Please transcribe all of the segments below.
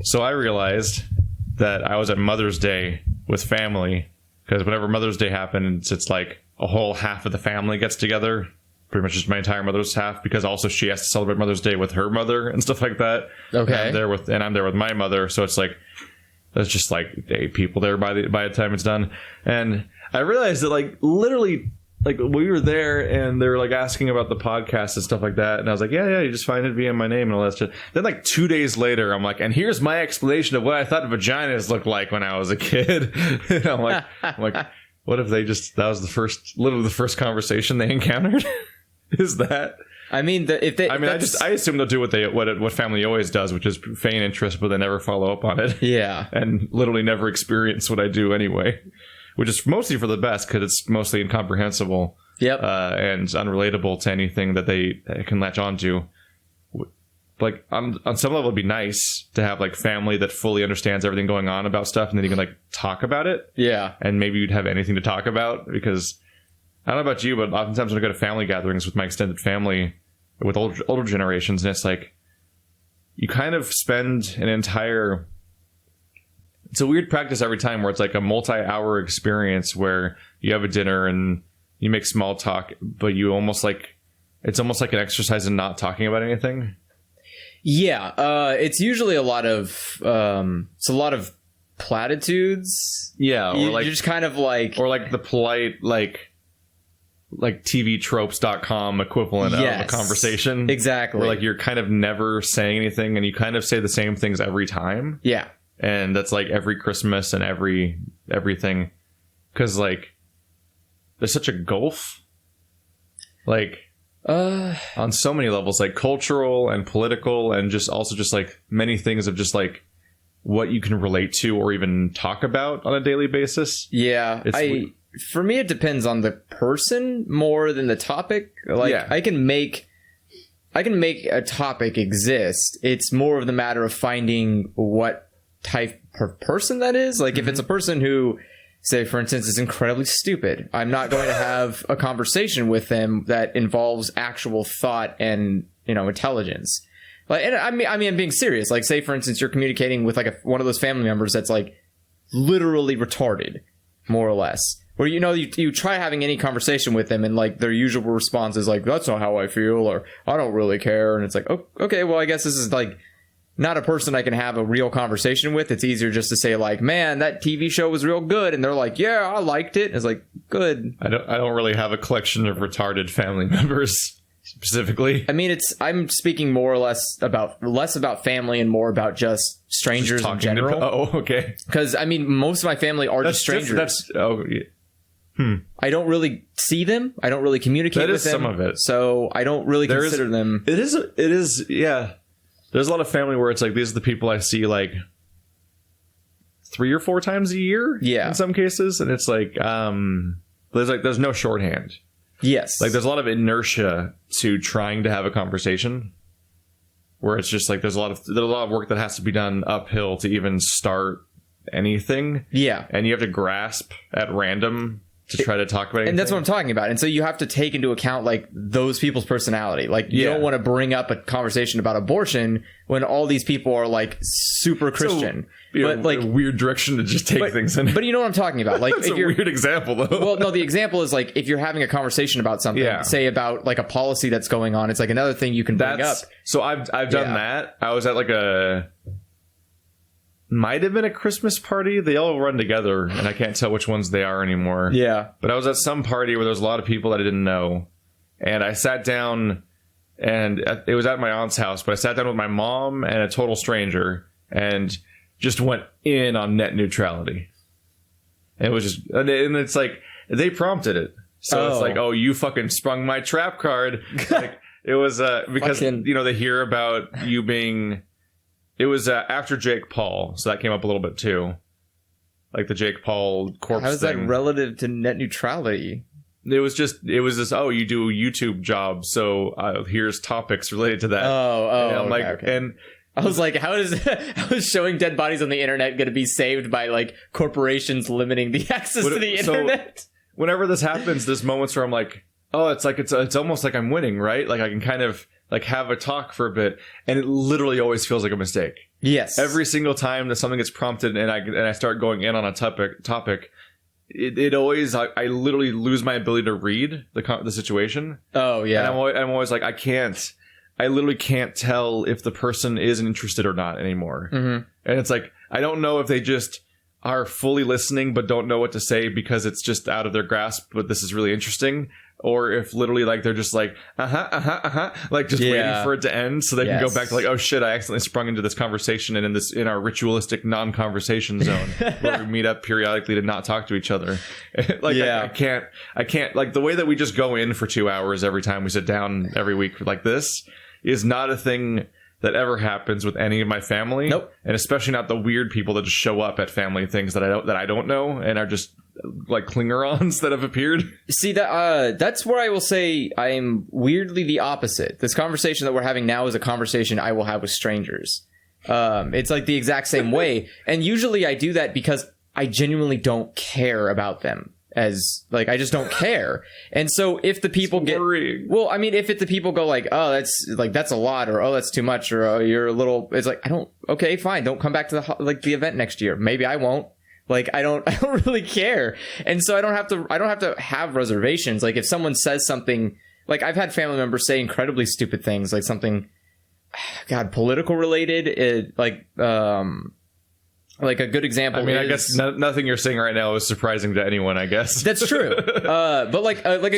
So I realized that I was at Mother's Day with family, because whenever Mother's Day happens, it's like a whole half of the family gets together, pretty much just my entire mother's half, because also she has to celebrate Mother's Day with her mother and stuff like that. Okay. And I'm there with my mother, so it's like there's just like 8 people there by the time it's done. And I realized that like literally, like we were there and they were like asking about the podcast and stuff like that, and I was like, yeah, you just find it via my name and all that shit. Then like 2 days later, I'm like, and here's my explanation of what I thought vaginas looked like when I was a kid. And I'm like, what if they just, that was literally the first conversation they encountered? Is that? I mean, I assume they'll do what family always does, which is feign interest, but they never follow up on it. Yeah, and literally never experience what I do anyway. Which is mostly for the best, because it's mostly incomprehensible. Yep. And unrelatable to anything that they can latch onto. Like, on some level, it'd be nice to have, like, family that fully understands everything going on about stuff, and then you can, like, talk about it. Yeah. And maybe you'd have anything to talk about, because I don't know about you, but oftentimes when I go to family gatherings with my extended family, with older generations, and it's like, you kind of spend an entire... It's a weird practice every time where it's like a multi-hour experience where you have a dinner and you make small talk, but you almost like, it's almost like an exercise in not talking about anything. Yeah. It's usually a lot of platitudes. Yeah. Or you're just kind of like, or like the polite, like tvtropes.com equivalent of a conversation. Exactly. Where like you're kind of never saying anything and you kind of say the same things every time. Yeah. And that's like every Christmas and everything. Because like there's such a gulf. Like on so many levels, like cultural and political, and just also just like many things of just like what you can relate to or even talk about on a daily basis. Yeah. For me, it depends on the person more than the topic. Like yeah. I can make a topic exist. It's more of the matter of finding what type of person that is. Like if it's a person who, say for instance, is incredibly stupid, I'm not going to have a conversation with them that involves actual thought and, you know, intelligence. Like, and I mean I'm being serious. Like say for instance you're communicating with like one of those family members that's like literally retarded, more or less, where you know you try having any conversation with them and like their usual response is like, that's not how I feel, or I don't really care. And it's like, oh, okay, well I guess this is like not a person I can have a real conversation with. It's easier just to say like, man, that TV show was real good, and they're like, yeah, I liked it. It's like, good. I don't really have a collection of retarded family members specifically. I mean, I'm speaking more or less about family and more about just strangers in general. Oh, okay. Because I mean, most of my family are just strangers. I don't really see them. I don't really communicate with them. Some of it. So I don't really consider them. It is. Yeah. There's a lot of family where it's like, these are the people I see like 3 or 4 times a year. Yeah. In some cases. And it's like, there's no shorthand. Yes. Like there's a lot of inertia to trying to have a conversation where it's just like, there's a lot of work that has to be done uphill to even start anything. Yeah. And you have to grasp at random to try to talk about anything. And that's what I'm talking about. And so you have to take into account like those people's personality. Like you don't want to bring up a conversation about abortion when all these people are like super Christian. But like a weird direction to just take things in. But you know what I'm talking about. Like it's a weird example though. Well, no, the example is like if you're having a conversation about something, say about like a policy that's going on, it's like another thing you can bring up. So I've done that. I was at like might have been a Christmas party. They all run together, and I can't tell which ones they are anymore. Yeah. But I was at some party where there's a lot of people that I didn't know. And I sat down, and it was at my aunt's house, but I sat down with my mom and a total stranger, and just went in on net neutrality. And it was just, and it's like, they prompted it. So it's like, oh, you fucking sprung my trap card. Like, it was, because, you know, they hear about you being... It was after Jake Paul, so that came up a little bit too. Like the Jake Paul corpse thing. How is that relative to net neutrality? It was this, oh, you do a YouTube job, so here's topics related to that. And I'm like, and I was like, how is showing dead bodies on the internet going to be saved by like corporations limiting the access to the internet? So whenever this happens, there's moments where I'm like, oh, it's almost like I'm winning, right? Like I can kind of like have a talk for a bit, and it literally always feels like a mistake. Yes. Every single time that something gets prompted and I start going in on a topic, it always I literally lose my ability to read the situation. Oh yeah. And I'm always like, I literally can't tell if the person is interested or not anymore. Mm-hmm. And it's like, I don't know if they just are fully listening but don't know what to say because it's just out of their grasp, but this is really interesting. Or if literally like they're just like, like just waiting for it to end so they can go back to like, oh shit, I accidentally sprung into this conversation and in our ritualistic non-conversation zone where we meet up periodically to not talk to each other. Like I can't like the way that we just go in for 2 hours every time we sit down every week like this is not a thing that ever happens with any of my family. Nope. And especially not the weird people that just show up at family things that I don't know and are just like clingerons that have appeared. See, that's where I will say I am weirdly the opposite. This conversation that we're having now is a conversation I will have with strangers. It's like the exact same way. And usually I do that because I genuinely don't care about them. As like, I just don't care. And so if the people if the people go like, oh, that's a lot, or oh, that's too much, or oh, you're a little, it's like, okay, fine, don't come back to the event next year. Maybe I won't. Like, I don't really care. And so I don't have to have reservations. Like if someone says something, like I've had family members say incredibly stupid things, like something, political related, like a good example. I mean, I guess nothing you're saying right now is surprising to anyone, I guess. That's true. But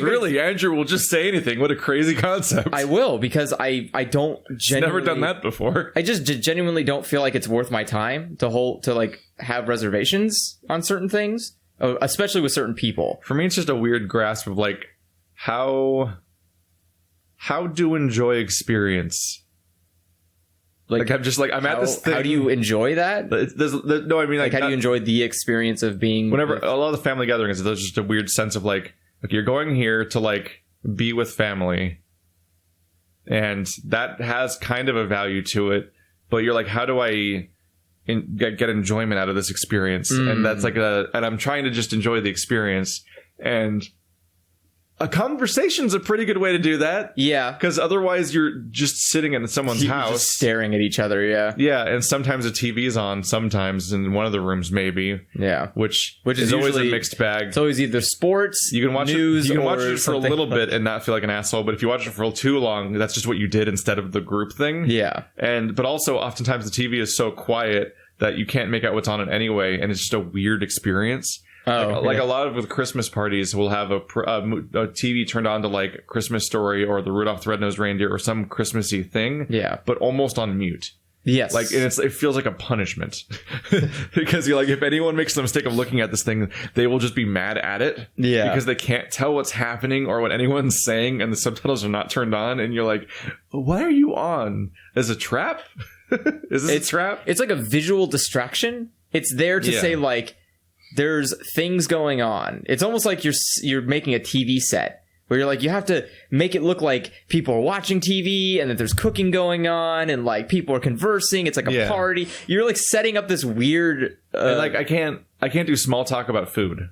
really, Andrew will just say anything. What a crazy concept. I will, because I don't genuinely... never done that before. I just genuinely don't feel like it's worth my time to have reservations on certain things, especially with certain people. For me, it's just a weird grasp of like how to enjoy experience. Like I'm just like I'm at this thing. How do you enjoy that? No, I mean like how do you enjoy the experience of being? Whenever a lot of the family gatherings, there's just a weird sense of like you're going here to like be with family, and that has kind of a value to it. But you're like, how do I get enjoyment out of this experience? And that's like and I'm trying to just enjoy the experience, and a conversation's a pretty good way to do that. Yeah. Because otherwise you're just sitting in someone's house. Just staring at each other, yeah. Yeah, and sometimes the TV's on, sometimes in one of the rooms maybe. Yeah. Which is always a mixed bag. It's always either sports, you can watch news, you can watch it for a little bit and not feel like an asshole, but if you watch it for too long, that's just what you did instead of the group thing. Yeah. But also, oftentimes the TV is so quiet that you can't make out what's on it anyway, and it's just a weird experience. Like a lot of with Christmas parties, we'll have a TV turned on to like Christmas Story or the Rudolph the Red-Nosed Reindeer or some Christmassy thing. Yeah, but almost on mute. Yes, like and it feels like a punishment because you're like, if anyone makes the mistake of looking at this thing, they will just be mad at it. Yeah, because they can't tell what's happening or what anyone's saying, and the subtitles are not turned on, and you're like, why are you on? As a trap? Is this a trap? It's like a visual distraction. It's there to say like, there's things going on. It's almost like you're making a TV set where you're like, you have to make it look like people are watching TV and that there's cooking going on and like people are conversing. It's like a party. You're like setting up this weird. And like I can't do small talk about food.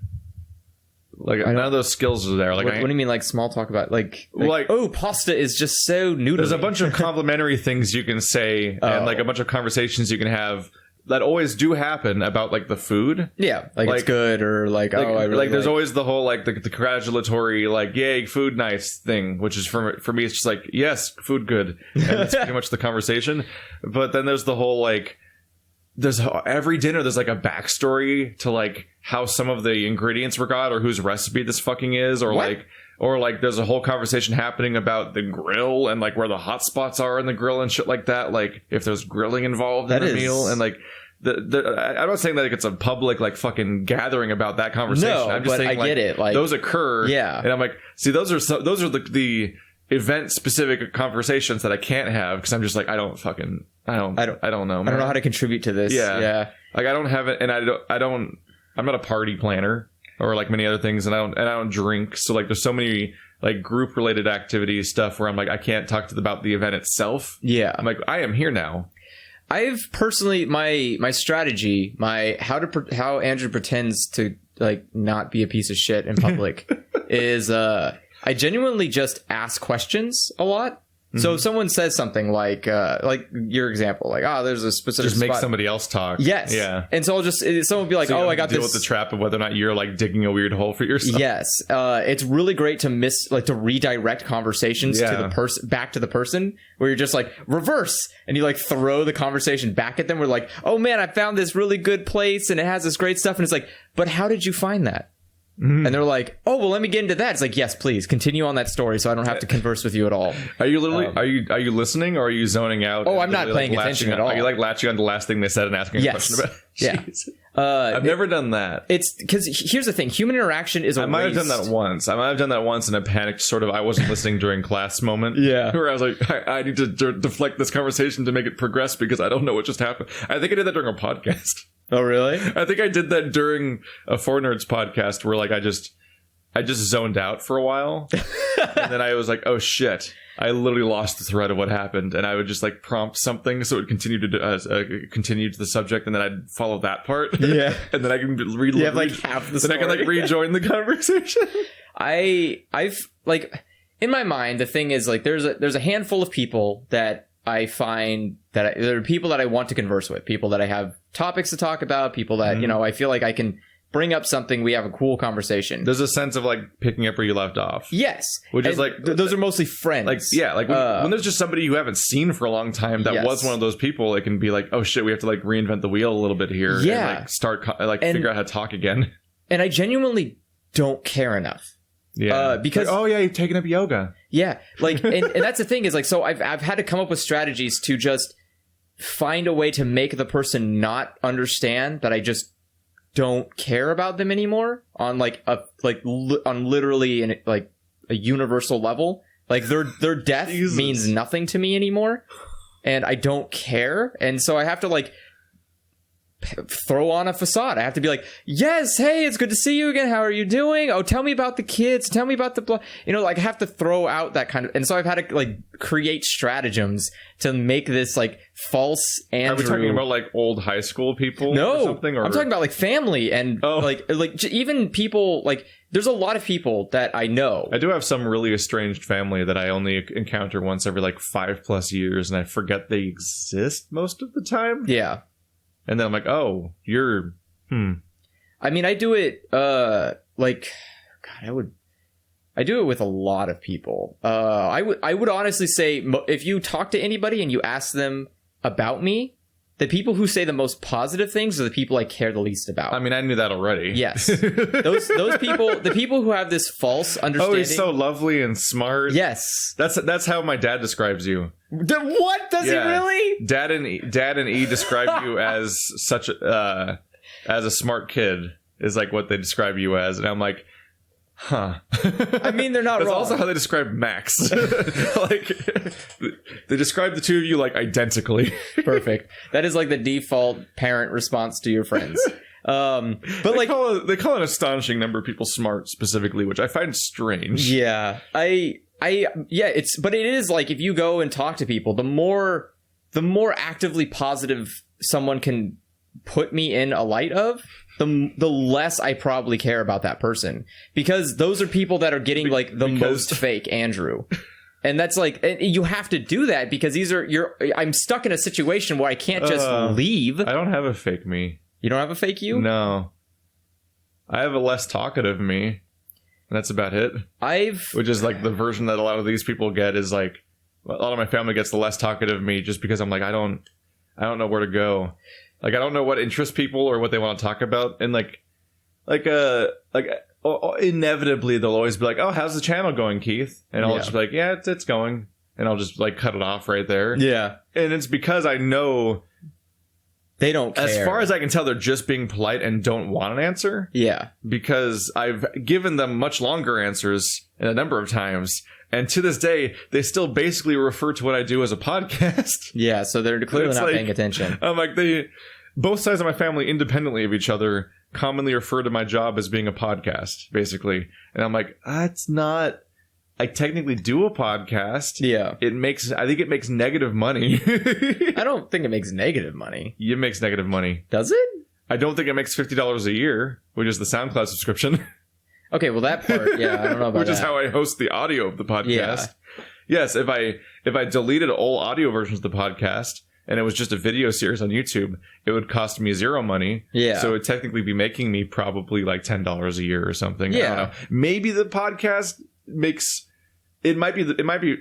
Like none of those skills are there. Like, what do you mean, like small talk about like oh, pasta is just so new to There's me. a bunch of complimentary things you can say and like a bunch of conversations you can have that always do happen about like the food. Yeah, like it's good or like oh, I really like. There's always the whole like the congratulatory like yay food nice thing, which is for me it's just like yes food good, and that's pretty much the conversation. But then there's the whole like there's every dinner there's like a backstory to like how some of the ingredients were got or whose recipe this fucking is or what? like there's a whole conversation happening about the grill and like where the hot spots are in the grill and shit like that. Like if there's grilling involved in the meal and like I'm not saying that like it's a public like fucking gathering about that conversation. No, I'm just saying I get it. Like those occur. Yeah, and I'm like, see, those are the event specific conversations that I can't have because I'm just like I don't know. Man. I don't know how to contribute to this. Yeah. Like I don't have it, and I'm not a party planner or like many other things, and I don't drink. So like there's so many like group related activities stuff where I'm like I can't talk about the event itself. Yeah, I'm like I am here now. I've personally my strategy, how Andrew pretends to like not be a piece of shit in public is I genuinely just ask questions a lot. So if someone says something like your example, like, there's a specific Just make spot. somebody else talk. Yes. Yeah. And so someone will be like, So you don't I got deal this. with the trap of whether or not you're like digging a weird hole for yourself. Yes. It's really great to to redirect conversations to the person, back to the person, where you're just like, reverse. And you like throw the conversation back at them. We're like, oh man, I found this really good place and it has this great stuff. And it's like, but how did you find that? And they're like, oh, well, let me get into that. It's like, yes, please continue on that story so I don't have to converse with you at all. Are you literally, are you listening or are you zoning out? Oh, I'm not paying attention at all. Are you like latching on the last thing they said and asking a question about it? Yeah. I've never done that. It's because here's the thing. Human interaction is a I might waste. have done that once. I might have done that once in a panicked sort of I wasn't listening during class moment. Yeah. Where I was like, I need to deflect this conversation to make it progress because I don't know what just happened. I think I did that during a podcast. Oh, really? I think I did that during a Four Nerds podcast where like I just zoned out for a while. And then I was like, oh shit. I literally lost the thread of what happened, and I would just like prompt something so it would continue to continue to the subject, and then I'd follow that part. Yeah, and then I can read. You have like half the story. Then I can like rejoin the conversation. I've like in my mind the thing is like there's a handful of people that I find that there are people that I want to converse with, people that I have topics to talk about, people that I feel like I can bring up something, we have a cool conversation. There's a sense of like picking up where you left off. Yes. Which is like those are mostly friends. Like when there's just somebody you haven't seen for a long time that was one of those people, it can be like, oh shit, we have to like reinvent the wheel a little bit here. Yeah. And like start figure out how to talk again. And I genuinely don't care enough. Yeah. Because like, oh yeah, you've taken up yoga. Yeah. Like and that's the thing is like, so I've had to come up with strategies to just find a way to make the person not understand that I just don't care about them anymore on on literally like a universal level. Like their death means nothing to me anymore, and I don't care. And so I have to like throw on a facade. I have to be like, yes, hey, it's good to see you again. How are you doing? Oh, tell me about the kids. Tell me about the like I have to throw out that kind of, and so I've had to like create stratagems to make this like false Andrew. Are we talking about like old high school people? No, or something, or? I'm talking about like family and like even people like there's a lot of people that I know. I do have some really estranged family that I only encounter once every like 5+ years, and I forget they exist most of the time. Yeah. And then I'm like, oh, you're, I mean, I do it, I do it with a lot of people. I would honestly say if you talk to anybody and you ask them about me, the people who say the most positive things are the people I care the least about. I mean, I knew that already. Yes. Those people, the people who have this false understanding. Oh, he's so lovely and smart. Yes. That's how my dad describes you. What? Does he really? Dad and E describe you as such as a smart kid is like what they describe you as, and I'm like, huh. I mean, they're not That's wrong. also how they describe Max. Like they describe the two of you like identically. Perfect. That is like the default parent response to your friends. But they call an astonishing number of people smart specifically, which I find strange. Yeah. But it is like if you go and talk to people, the more actively positive someone can put me in a light of, the less I probably care about that person, because those are people that are getting like the most fake Andrew. And that's like, you have to do that because I'm stuck in a situation where I can't just leave. I don't have a fake me. You don't have a fake you? No. I have a less talkative me. That's about it. Which is like the version that a lot of these people get is like, a lot of my family gets the less talkative me just because I'm like, I don't know where to go. Like, I don't know what interests people or what they want to talk about. And inevitably they'll always be like, oh, how's the channel going, Keith? And I'll just be like, yeah, it's going. And I'll just like cut it off right there. Yeah. And it's because I know they don't care. As far as I can tell, they're just being polite and don't want an answer. Yeah. Because I've given them much longer answers a number of times. And to this day, they still basically refer to what I do as a podcast. Yeah, so they're clearly not paying attention. I'm like, both sides of my family, independently of each other, commonly refer to my job as being a podcast, basically. And I'm like, that's not... I technically do a podcast. Yeah. I think it makes negative money. I don't think it makes negative money. It makes negative money. Does it? I don't think it makes $50 a year, which is the SoundCloud subscription. Okay, well, that part, yeah, I don't know about that. Which is how I host the audio of the podcast. yes, if I deleted all audio versions of the podcast and it was just a video series on YouTube, it would cost me zero money. Yeah. So it would technically be making me probably like $10 a year or something. Yeah. I don't know. Maybe the podcast makes it might be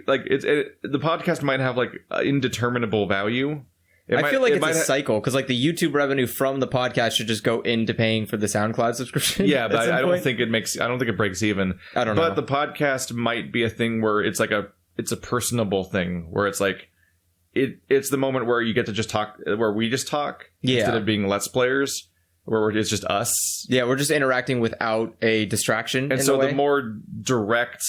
like the podcast might have like indeterminable value. I feel like it's a cycle because like the YouTube revenue from the podcast should just go into paying for the SoundCloud subscription. Yeah, but I don't think it breaks even. I don't know. But the podcast might be a thing where it's like it's a personable thing where it's like it's the moment where you get to just talk, where we just talk instead of being Let's Players, where it's just us. Yeah, we're just interacting without a distraction. And so the more direct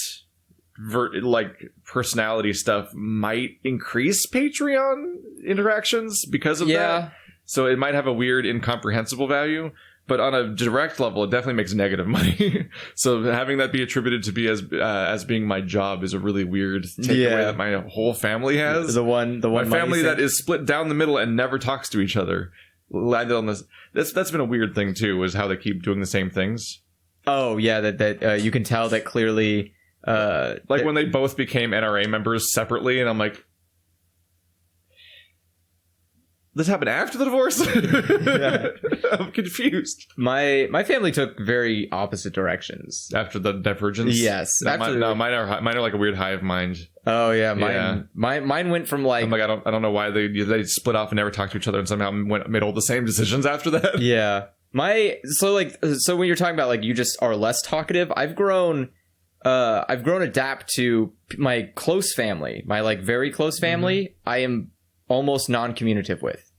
like personality stuff might increase Patreon interactions because of that. So it might have a weird incomprehensible value, but on a direct level it definitely makes negative money. So having that be attributed to be as being my job is a really weird takeaway that my whole family has. The one my family that is split down the middle and never talks to each other landed on this. That's been a weird thing too, is how they keep doing the same things. Oh yeah, that you can tell that clearly. When they both became NRA members separately, and I'm like, this happened after the divorce? I'm confused. My family took very opposite directions after the divergence. Yes, mine are like a weird hive mind. Oh yeah, mine went from like, I'm like, I don't know why they split off and never talked to each other, and somehow made all the same decisions after that. Yeah, so when you're talking about like you just are less talkative, I've grown adapt to my close family, my like very close family. I am almost non-communicative with.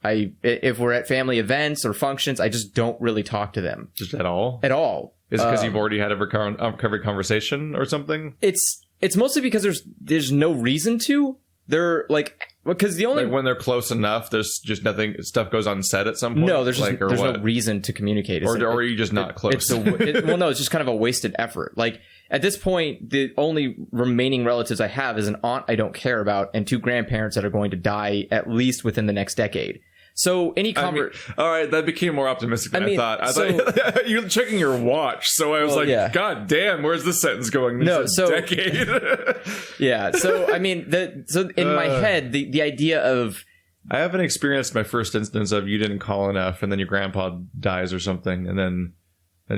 If we're at family events or functions, I just don't really talk to them. Just at all? At all. Is it because you've already had a covered conversation or something? It's mostly because there's no reason to. They're like, because the only when they're close enough, there's just nothing. Stuff goes unsaid at some point. No, there's no reason to communicate. Or are you just not close? Well, no, it's just kind of a wasted effort. Like at this point, the only remaining relatives I have is an aunt I don't care about and two grandparents that are going to die at least within the next decade. So any all right, that became more optimistic than I thought. I thought you're checking your watch, so I was God damn, where's this sentence going? Decade. Yeah. So I mean, in my head, the idea of I haven't experienced my first instance of you didn't call enough, and then your grandpa dies or something, and then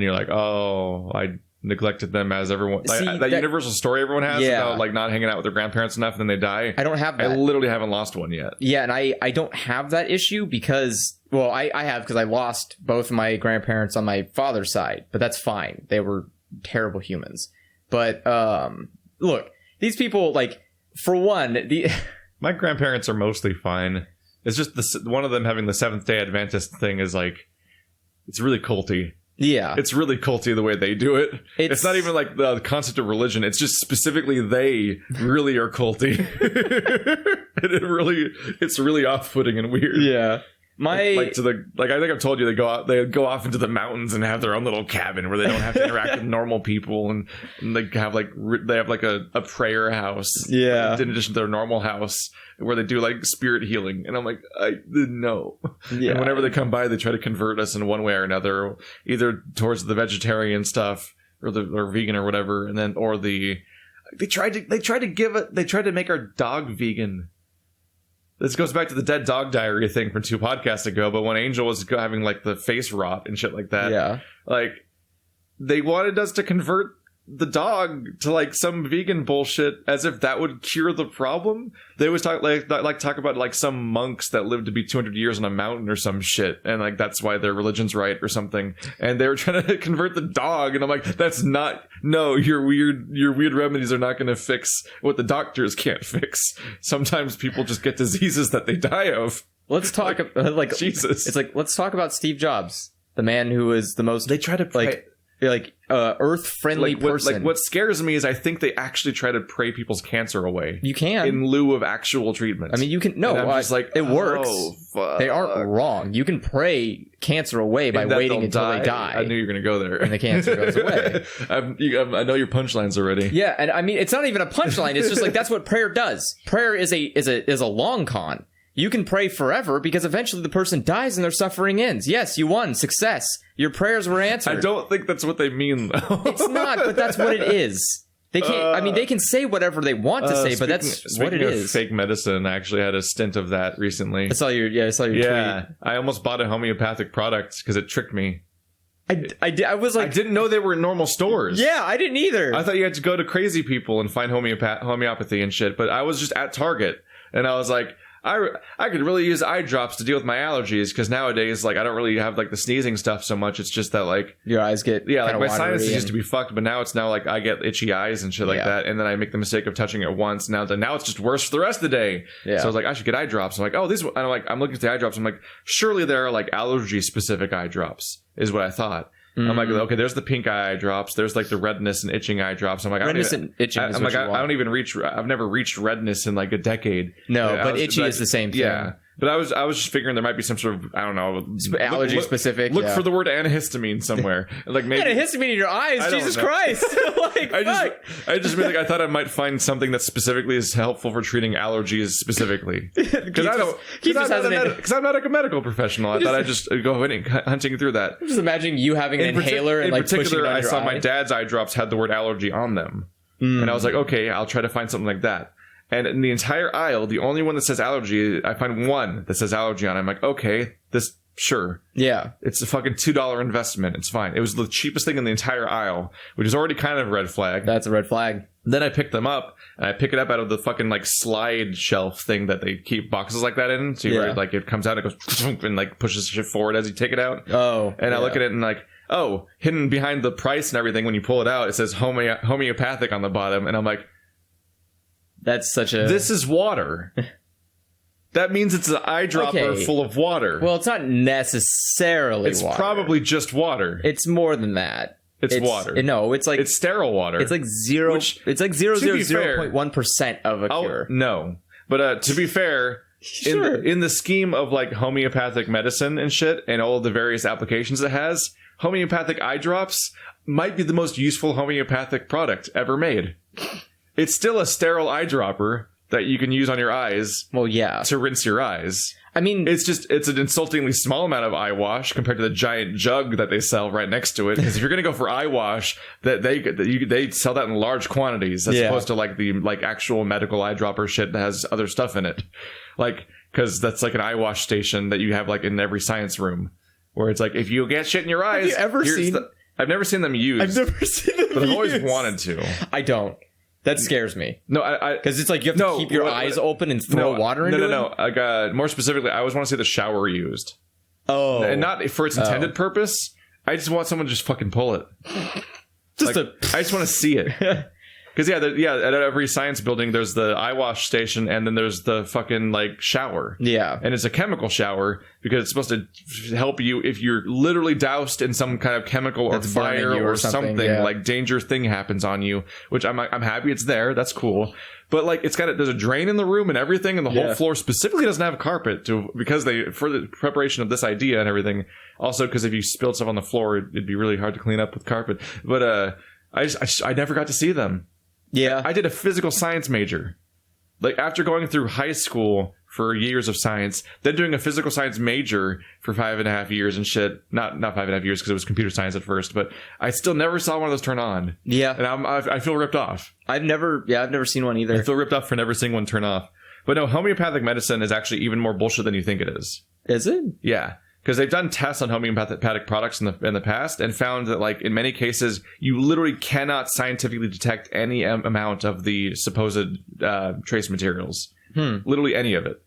you're like, oh, I neglected them as everyone. That universal story everyone has about like not hanging out with their grandparents enough and then they die. I don't have that. I literally haven't lost one yet. Yeah, and I don't have that issue because, well, I have because I lost both my grandparents on my father's side, but that's fine. They were terrible humans. But look, these people, like, for one, my grandparents are mostly fine. It's just one of them having the Seventh-day Adventist thing is like, it's really culty. Yeah. It's really culty the way they do it. It's not even like the concept of religion. It's just specifically they really are culty. It's really off-putting and weird. Yeah. I think I've told you they go off into the mountains and have their own little cabin where they don't have to interact with normal people and they have like a prayer house. Yeah. In addition to their normal house where they do like spirit healing, and I'm like, no. Yeah. And whenever they come by, they try to convert us in one way or another, either towards the vegetarian stuff or vegan or whatever, and then they tried to make our dog vegan. This goes back to the dead dog diary thing from 2 podcasts ago, but when Angel was having like the face rot and shit like that, like they wanted us to convert the dog to like some vegan bullshit as if that would cure the problem. They always talk about like some monks that lived to be 200 years on a mountain or some shit, and like that's why their religion's right or something, and they were trying to convert the dog, and I'm like, that's not, no, your weird remedies are not going to fix what the doctors can't fix. Sometimes people just get diseases that they die of. Let's talk like Jesus. It's like, let's talk about Steve Jobs, the man who is the most, they try to earth-friendly person. What scares me is I think they actually try to pray people's cancer away. You can. In lieu of actual treatment. I mean, you can. No, I'm just like, it works. Fuck. They aren't wrong. You can pray cancer away by waiting until they die. I knew you were going to go there. And the cancer goes away. I know your punchlines already. Yeah, and I mean, it's not even a punchline. It's just like, that's what prayer does. Prayer is a long con. You can pray forever because eventually the person dies and their suffering ends. Yes, you won. Success. Your prayers were answered. I don't think that's what they mean, though. It's not, but that's what it is. They can't. I mean, they can say whatever they want to say, but that's what it is. Fake medicine. I actually had a stint of that recently. I saw your tweet. I almost bought a homeopathic product because it tricked me. I was like, I didn't know they were in normal stores. Yeah, I didn't either. I thought you had to go to crazy people and find homeopathy and shit. But I was just at Target, and I was like, I could really use eye drops to deal with my allergies, because nowadays, like, I don't really have like the sneezing stuff so much. It's just that, like, your eyes get like my sinuses used to be fucked, but now it's like I get itchy eyes and shit like that, and then I make the mistake of touching it once. Now it's just worse for the rest of the day. Yeah. So I was like, I should get eye drops. I'm like, oh, these. And I'm looking at the eye drops. I'm like, surely there are like allergy specific eye drops, is what I thought. I'm like, okay, there's the pink eye drops. There's like the redness and itching eye drops. I'm like, redness and itching. I'm like, I don't even reach. I've never reached redness in like a decade. No, but itchy is the same thing. Yeah. But I was just figuring there might be some sort of, I don't know, allergy specific. Look for the word antihistamine somewhere. Like maybe antihistamine in your eyes. Jesus Christ! Like, I just mean, like, I thought I might find something that specifically is helpful for treating allergies specifically. Because I'm not a medical professional. I thought I'd just go hunting through that. I'm just imagining you having an inhaler and like pushing it on your eye. I saw my dad's eye drops had the word allergy on them, and I was like, okay, I'll try to find something like that. And in the entire aisle, the only one that says allergy, I find one that says allergy on it. I'm like, okay, sure. Yeah. It's a fucking $2 investment. It's fine. It was the cheapest thing in the entire aisle, which is already kind of a red flag. That's a red flag. Then I pick them up, and I pick it up out of the fucking, like, slide shelf thing that they keep boxes like that in. So where, like, it comes out, it goes, and, like, pushes shit forward as you take it out. Oh. And I look at it and, like, oh, hidden behind the price and everything, when you pull it out, it says homeopathic on the bottom. And I'm like, that's such a... This is water. That means it's an eyedropper full of water. Well, it's not necessarily water. It's probably just water. It's more than that. It's water. No, it's like... It's sterile water. It's like 0.1% of a cure. No. But to be fair, sure. in the scheme of like homeopathic medicine and shit, and all of the various applications it has, homeopathic eye drops might be the most useful homeopathic product ever made. It's still a sterile eyedropper that you can use on your eyes. Well, yeah. To rinse your eyes. I mean... It's an insultingly small amount of eye wash compared to the giant jug that they sell right next to it. Because if you're going to go for eye wash, they sell that in large quantities as opposed to like the actual medical eyedropper shit that has other stuff in it. Like, because that's like an eye wash station that you have like in every science room. Where it's like, if you get shit in your eyes... Have you ever seen... I've never seen them used. I've never seen them But I've always wanted to. I don't. That scares me. No, because it's like you have to keep your eyes open and throw water into it. No. Like, more specifically, I always want to see the shower used. Oh, and not for its intended purpose. I just want someone to just fucking pull it. I just want to see it. Because at every science building, there's the eye wash station, and then there's the fucking like shower. Yeah, and it's a chemical shower because it's supposed to help you if you're literally doused in some kind of chemical or fire or something like danger thing happens on you. Which I'm happy it's there. That's cool. But like there's a drain in the room and everything, and the whole floor specifically doesn't have carpet because for the preparation of this idea and everything. Also, because if you spilled stuff on the floor, it'd be really hard to clean up with carpet. But I never got to see them. Yeah. I did a physical science major. Like, after going through high school for years of science, then doing a physical science major for 5.5 years and shit. Not 5.5 years because it was computer science at first, but I still never saw one of those turn on. Yeah. And I feel ripped off. I've never seen one either. I feel ripped off for never seeing one turn off. But no, homeopathic medicine is actually even more bullshit than you think it is. Is it? Yeah. Because they've done tests on homeopathic products in the past and found that, like, in many cases, you literally cannot scientifically detect any amount of the supposed trace materials. Literally any of it.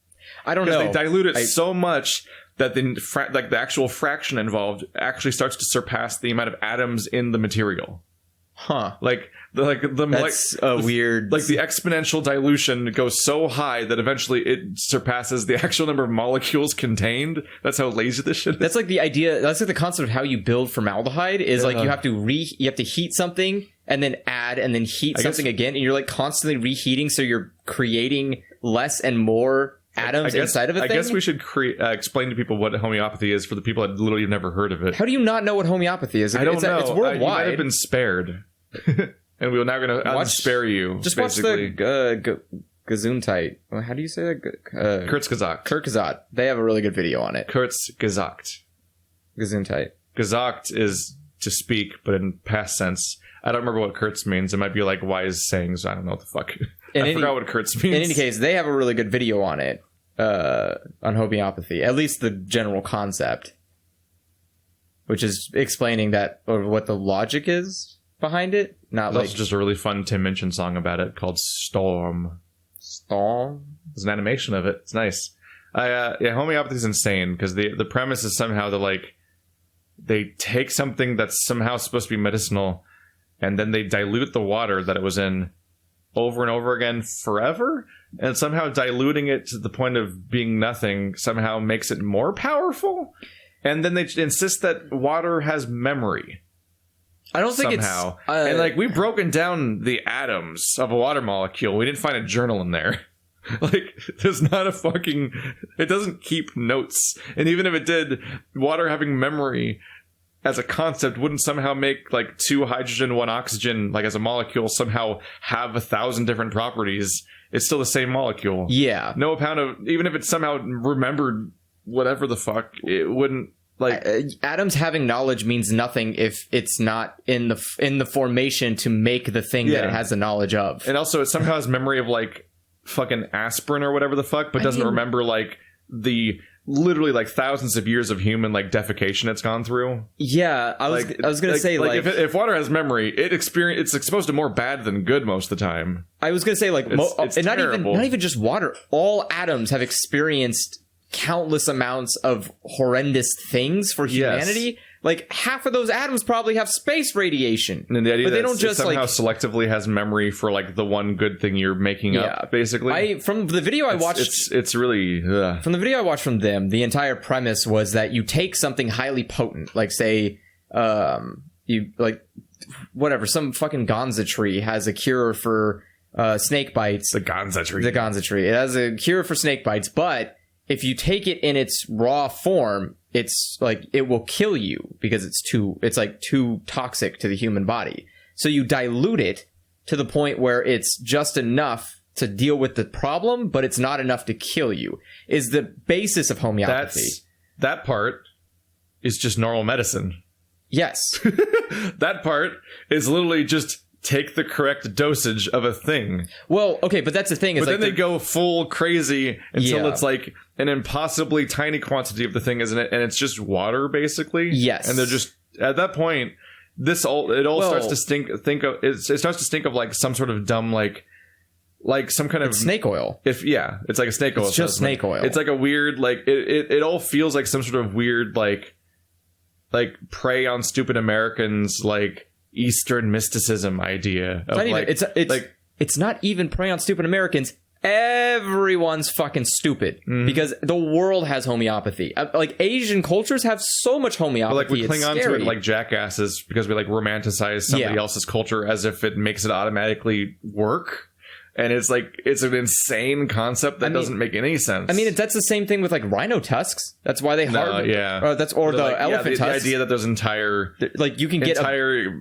I don't know. Because they dilute it so much that the actual fraction involved actually starts to surpass the amount of atoms in the material. Huh. That's weird. Like, the exponential dilution goes so high that eventually it surpasses the actual number of molecules contained. That's how lazy this shit is. That's like the idea. That's like the concept of how you build formaldehyde is like you have to heat something and then add and then heat something again, and you're like constantly reheating, so you're creating less and more atoms inside of a thing. I guess we should explain to people what homeopathy is for the people that literally have never heard of it. How do you not know what homeopathy is? I don't know. It's worldwide. You might have been spared. And we're now going to spare you. Just basically. watch the Gesundheit. How do you say that? Kurzgesagt. They have a really good video on it. Kurzgesagt. Gesundheit. Gesagt is to speak, but in past sense. I don't remember what Kurtz means. It might be like wise sayings. I don't know what the fuck. I forgot what Kurtz means. In any case, they have a really good video on it, on homeopathy. At least the general concept, which is explaining that or what the logic is behind it. Not There's like also just a really fun Tim Minchin song about it called Storm. Storm. There's an animation of it. It's nice. Yeah, homeopathy is insane because the premise is somehow that like they take something that's somehow supposed to be medicinal and then they dilute the water that it was in over and over again forever, and somehow diluting it to the point of being nothing somehow makes it more powerful, and then they insist that water has memory. I don't think somehow. It's and like we've broken down the atoms of a water molecule. We didn't find a journal in there. Like there's not a fucking, it doesn't keep notes. And even if it did, water having memory as a concept wouldn't somehow make like 2 hydrogen, 1 oxygen, like as a molecule somehow have 1,000 different properties. It's still the same molecule. Yeah. No amount of, even if it somehow remembered whatever the fuck, it wouldn't. Like atoms having knowledge means nothing if it's not in the formation to make the thing that it has the knowledge of. And also, it somehow has memory of like fucking aspirin or whatever the fuck, but doesn't remember like the literally like thousands of years of human like defecation it's gone through. Yeah, I was gonna say like if water has memory, it's exposed to more bad than good most of the time. I was gonna say like it's and terrible. not even just water. All atoms have experienced countless amounts of horrendous things for humanity. Yes. Like half of those atoms probably have space radiation. And the idea but they that don't just somehow like selectively has memory for like the one good thing you're making up, basically. From the video I watched, it's really from the video I watched from them, the entire premise was that you take something highly potent, like say, you like whatever, some fucking Gonza tree has a cure for snake bites. the Gonza tree. The Gonza tree. It has a cure for snake bites, but if you take it in its raw form, it's like it will kill you because it's too toxic to the human body. So you dilute it to the point where it's just enough to deal with the problem, but it's not enough to kill you. Is the basis of homeopathy. That part is just normal medicine. Yes. That part is literally just take the correct dosage of a thing. Well, okay, but that's the thing. Is But like then they go full crazy until it's like an impossibly tiny quantity of the thing, isn't it? And it's just water, basically. Yes. And they're just at that point. Starts to stink. It starts to stink of like some sort of dumb like some kind of snake oil. It's like a snake oil. It's just snake oil. It's like a weird like it all feels like some sort of weird like prey on stupid Americans like Eastern mysticism idea. Of it's not even prey on stupid Americans. Everyone's fucking stupid because the world has homeopathy. Like Asian cultures have so much homeopathy. But like we cling on to it like jackasses because we like romanticize somebody else's culture as if it makes it automatically work. And it's like, it's an insane concept that doesn't make any sense. I mean, that's the same thing with like rhino tusks. That's why they harden. Elephant tusks. The idea that those entire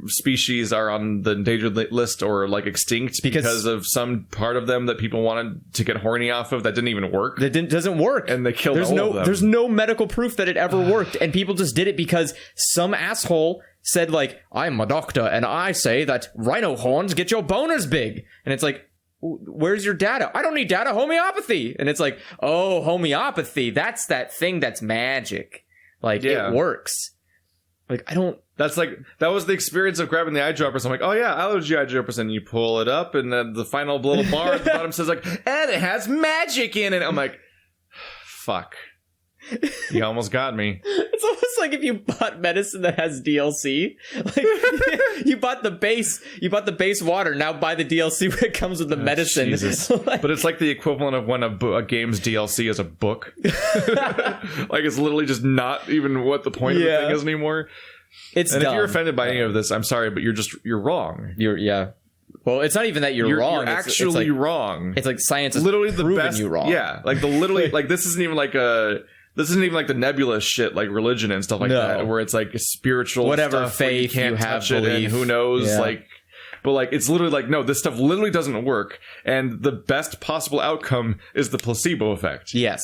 species are on the endangered list or like extinct because of some part of them that people wanted to get horny off of that didn't even work. Doesn't work. And they killed all of them. There's no medical proof that it ever worked. And people just did it because some asshole said like, I'm a doctor and I say that rhino horns get your boners big. And it's like, where's your data? I don't need data. Homeopathy. And it's like, oh, homeopathy. That's that thing that's magic. Like, it works. Like, that was the experience of grabbing the eyedroppers. I'm like, oh yeah, allergy eyedroppers. And you pull it up and then the final little bar at the bottom says like, and it has magic in it. I'm like, fuck. You almost got me. It's almost like if you bought medicine that has DLC. Like you bought the base water, now buy the DLC where it comes with the medicine. Jesus. But it's like the equivalent of when a game's DLC is a book. Like it's literally just not even what the point of the thing is anymore. It's and dumb. If you're offended by any of this, I'm sorry, but you're wrong. Well, it's not even that you're wrong. You're actually it's like, wrong. It's like science is literally the proving best. You wrong. Yeah, like like this isn't even like the nebulous shit like religion and stuff like that, where it's like spiritual whatever stuff faith you can't touch belief. It and who knows but like it's literally like no, this stuff literally doesn't work, and the best possible outcome is the placebo effect. Yes.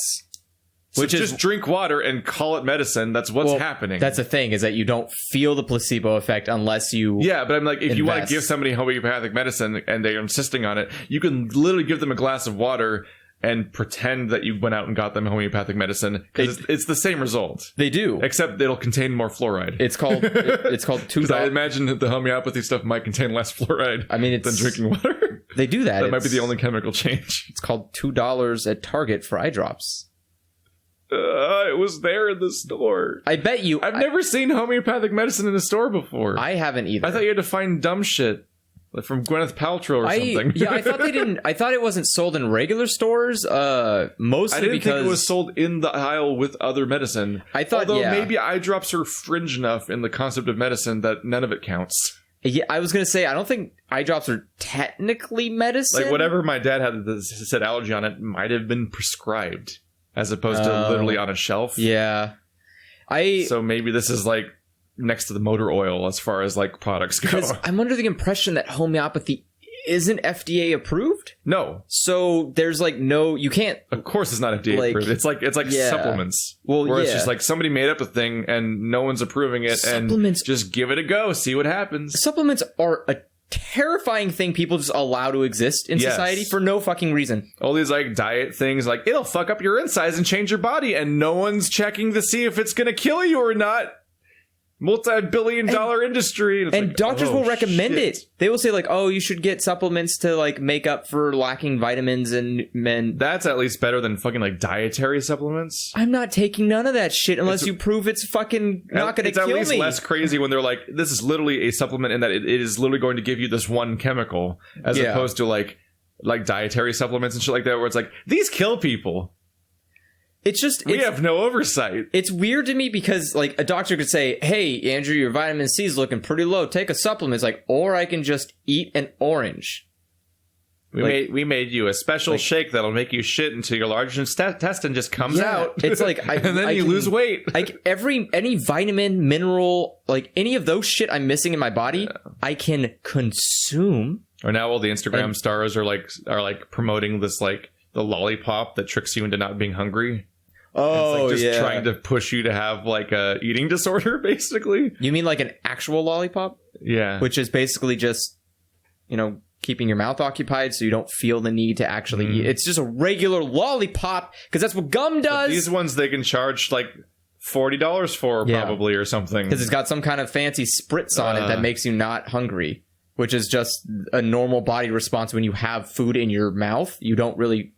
So Which just drink water and call it medicine. That's what's happening. That's the thing, is that you don't feel the placebo effect unless you... Yeah, but I'm like, if you want to invest. give somebody homeopathic medicine and they're insisting on it, you can literally give them a glass of water and pretend that you went out and got them homeopathic medicine, because it's the same result. They do. Except it'll contain more fluoride. It's called $2. Because I imagine that the homeopathy stuff might contain less fluoride than drinking water. They do that. That might be the only chemical change. It's called $2 at Target for eye drops. It was there in the store. I bet you... I've never seen homeopathic medicine in a store before. I haven't either. I thought you had to find dumb shit. Like from Gwyneth Paltrow or something. Yeah, I thought they didn't... I thought it wasn't sold in regular stores, mostly I didn't because... think it was sold in the aisle with other medicine. I thought, Although maybe eye drops are fringe enough in the concept of medicine that none of it counts. Yeah, I was going to say, I don't think eye drops are technically medicine. Like whatever my dad had that said allergy on it might have been prescribed as opposed to literally on a shelf. Yeah. So maybe this is like next to the motor oil as far as like products go. Because I'm under the impression that homeopathy isn't FDA approved. No. So there's like no, you can't. Of course it's not FDA approved. It's like supplements. Well, where it's just like somebody made up a thing and no one's approving it, and just give it a go, see what happens. Supplements are a terrifying thing people just allow to exist in society for no fucking reason. All these like diet things, like it'll fuck up your insides and change your body, and no one's checking to see if it's gonna kill you or not. Multi-billion-dollar industry, and like, doctors will recommend it. They will say like, "Oh, you should get supplements to like make up for lacking vitamins and men." That's at least better than fucking like dietary supplements. I'm not taking none of that shit unless you prove it's fucking not going to kill me. It's at least less crazy when they're like, "This is literally a supplement in that it is literally going to give you this one chemical," as opposed to like dietary supplements and shit like that, where it's like, "These kill people." It's just... We have no oversight. It's weird to me because, like, a doctor could say, "Hey, Andrew, your vitamin C is looking pretty low. Take a supplement." It's like, or I can just eat an orange. We made you a special shake that'll make you shit until your large intestine just comes out. It's like... and then you lose weight. Like, any vitamin, mineral, like, any of those shit I'm missing in my body, I can consume. Or now all the Instagram stars are promoting this, like, the lollipop that tricks you into not being hungry. Oh, it's like just trying to push you to have like a eating disorder, basically. You mean like an actual lollipop? Yeah. Which is basically just, keeping your mouth occupied so you don't feel the need to actually eat. It's just a regular lollipop because that's what gum does. But these ones they can charge like $40 for probably or something. Because it's got some kind of fancy spritz on it that makes you not hungry, which is just a normal body response when you have food in your mouth. You don't really...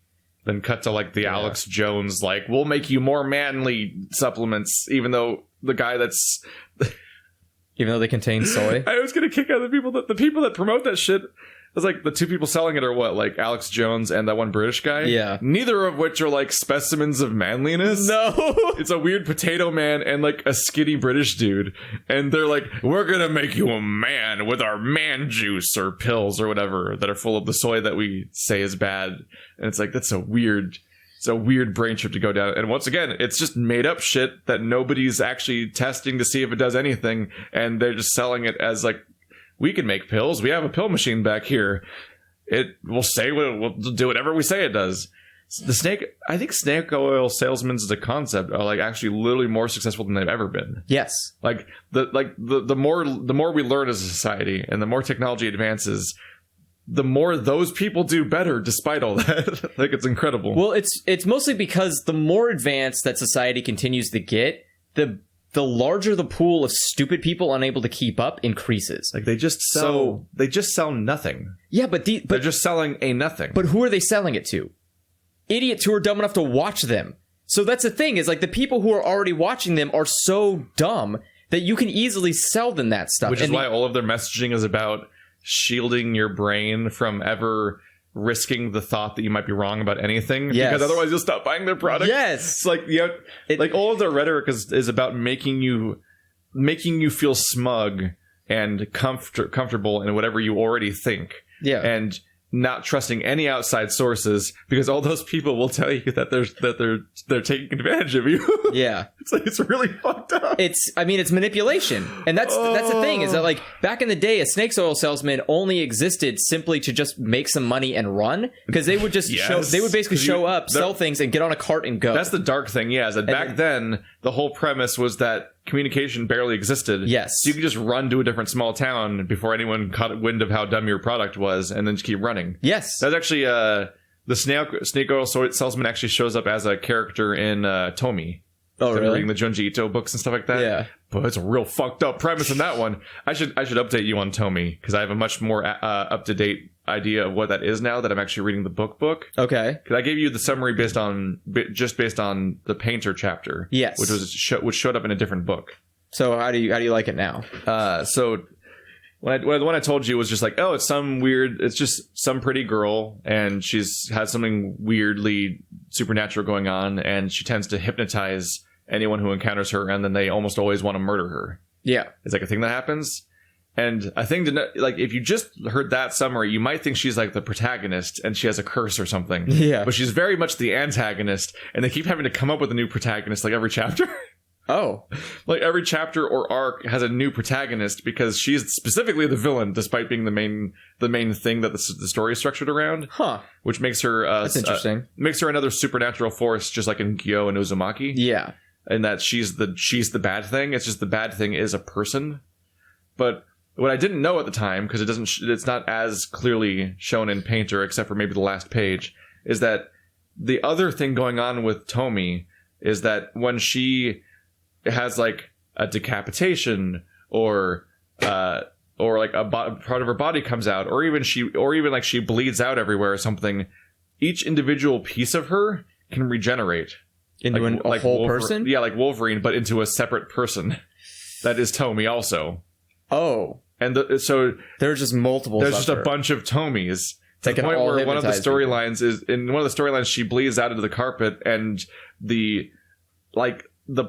Then cut to like the Alex Jones, like, we'll make you more manly supplements, even though the guy that's... even though they contain soy? I was going to kick out the people that promote that shit. It's like the two people selling it are what? Like Alex Jones and that one British guy? Yeah. Neither of which are like specimens of manliness. No. It's a weird potato man and like a skinny British dude. And they're like, we're going to make you a man with our man juice or pills or whatever that are full of the soy that we say is bad. And it's like, it's a weird brain trip to go down. And once again, it's just made up shit that nobody's actually testing to see if it does anything. And they're just selling it as like, we can make pills. We have a pill machine back here. It will say we'll do whatever we say it does. I think snake oil salesmen as a concept are like actually literally more successful than they've ever been. Yes. Like the more we learn as a society and the more technology advances, the more those people do better despite all that. Like, it's incredible. Well, it's mostly because the more advanced that society continues to get, the larger the pool of stupid people unable to keep up increases. Like they just sell nothing. Yeah, but they're just selling a nothing. But who are they selling it to? Idiots who are dumb enough to watch them. So that's the thing, is like the people who are already watching them are so dumb that you can easily sell them that stuff. Which is why all of their messaging is about shielding your brain from ever risking the thought that you might be wrong about anything, because otherwise you'll stop buying their product. Yes. It's like, like all of their rhetoric is about making you feel smug and comfortable in whatever you already think. Yeah. And not trusting any outside sources, because all those people will tell you that they're taking advantage of you. Yeah. It's really fucked up. It's manipulation. And that's the thing, is that like back in the day, a snake oil salesman only existed simply to just make some money and run, because they would just basically show up, sell things, and get on a cart and go. That's the dark thing, yeah, is that back then the whole premise was that communication barely existed. Yes. So you could just run to a different small town before anyone caught wind of how dumb your product was, and then just keep running. Yes. That's actually the snake oil salesman actually shows up as a character in Tomy. Oh, really? Reading the Junji Ito books and stuff like that. Yeah. But it's a real fucked up premise in that one. I should update you on Tomy, because I have a much more up to date idea of what that is now that I'm actually reading the book. Okay. Because I gave you the summary based on the painter chapter. Yes. Which showed up in a different book. So how do you like it now? So when the one I told you was just like, oh, it's just some pretty girl, and she's has something weirdly supernatural going on, and she tends to hypnotize anyone who encounters her, and then they almost always want to murder her. Yeah. It's like a thing that happens. And I think like if you just heard that summary, you might think she's like the protagonist and she has a curse or something. Yeah. But she's very much the antagonist, and they keep having to come up with a new protagonist like every chapter. Oh. Like every chapter or arc has a new protagonist, because she's specifically the villain, despite being the main thing that the story is structured around. Huh. Which makes her that's interesting. Makes her another supernatural force, just like in Gyo and Uzumaki. Yeah. And that she's the bad thing. It's just the bad thing is a person. But what I didn't know at the time, because it's not as clearly shown in Painter, except for maybe the last page, is that the other thing going on with Tomy is that when she has like a decapitation or like part of her body comes out, or even like she bleeds out everywhere or something, each individual piece of her can regenerate into a whole person? Yeah, like Wolverine, but into a separate person. That is Tomy also. Oh. And so there's just multiple. There's just a bunch of Tomies. To the point where one of the storylines she bleeds out into the carpet, and the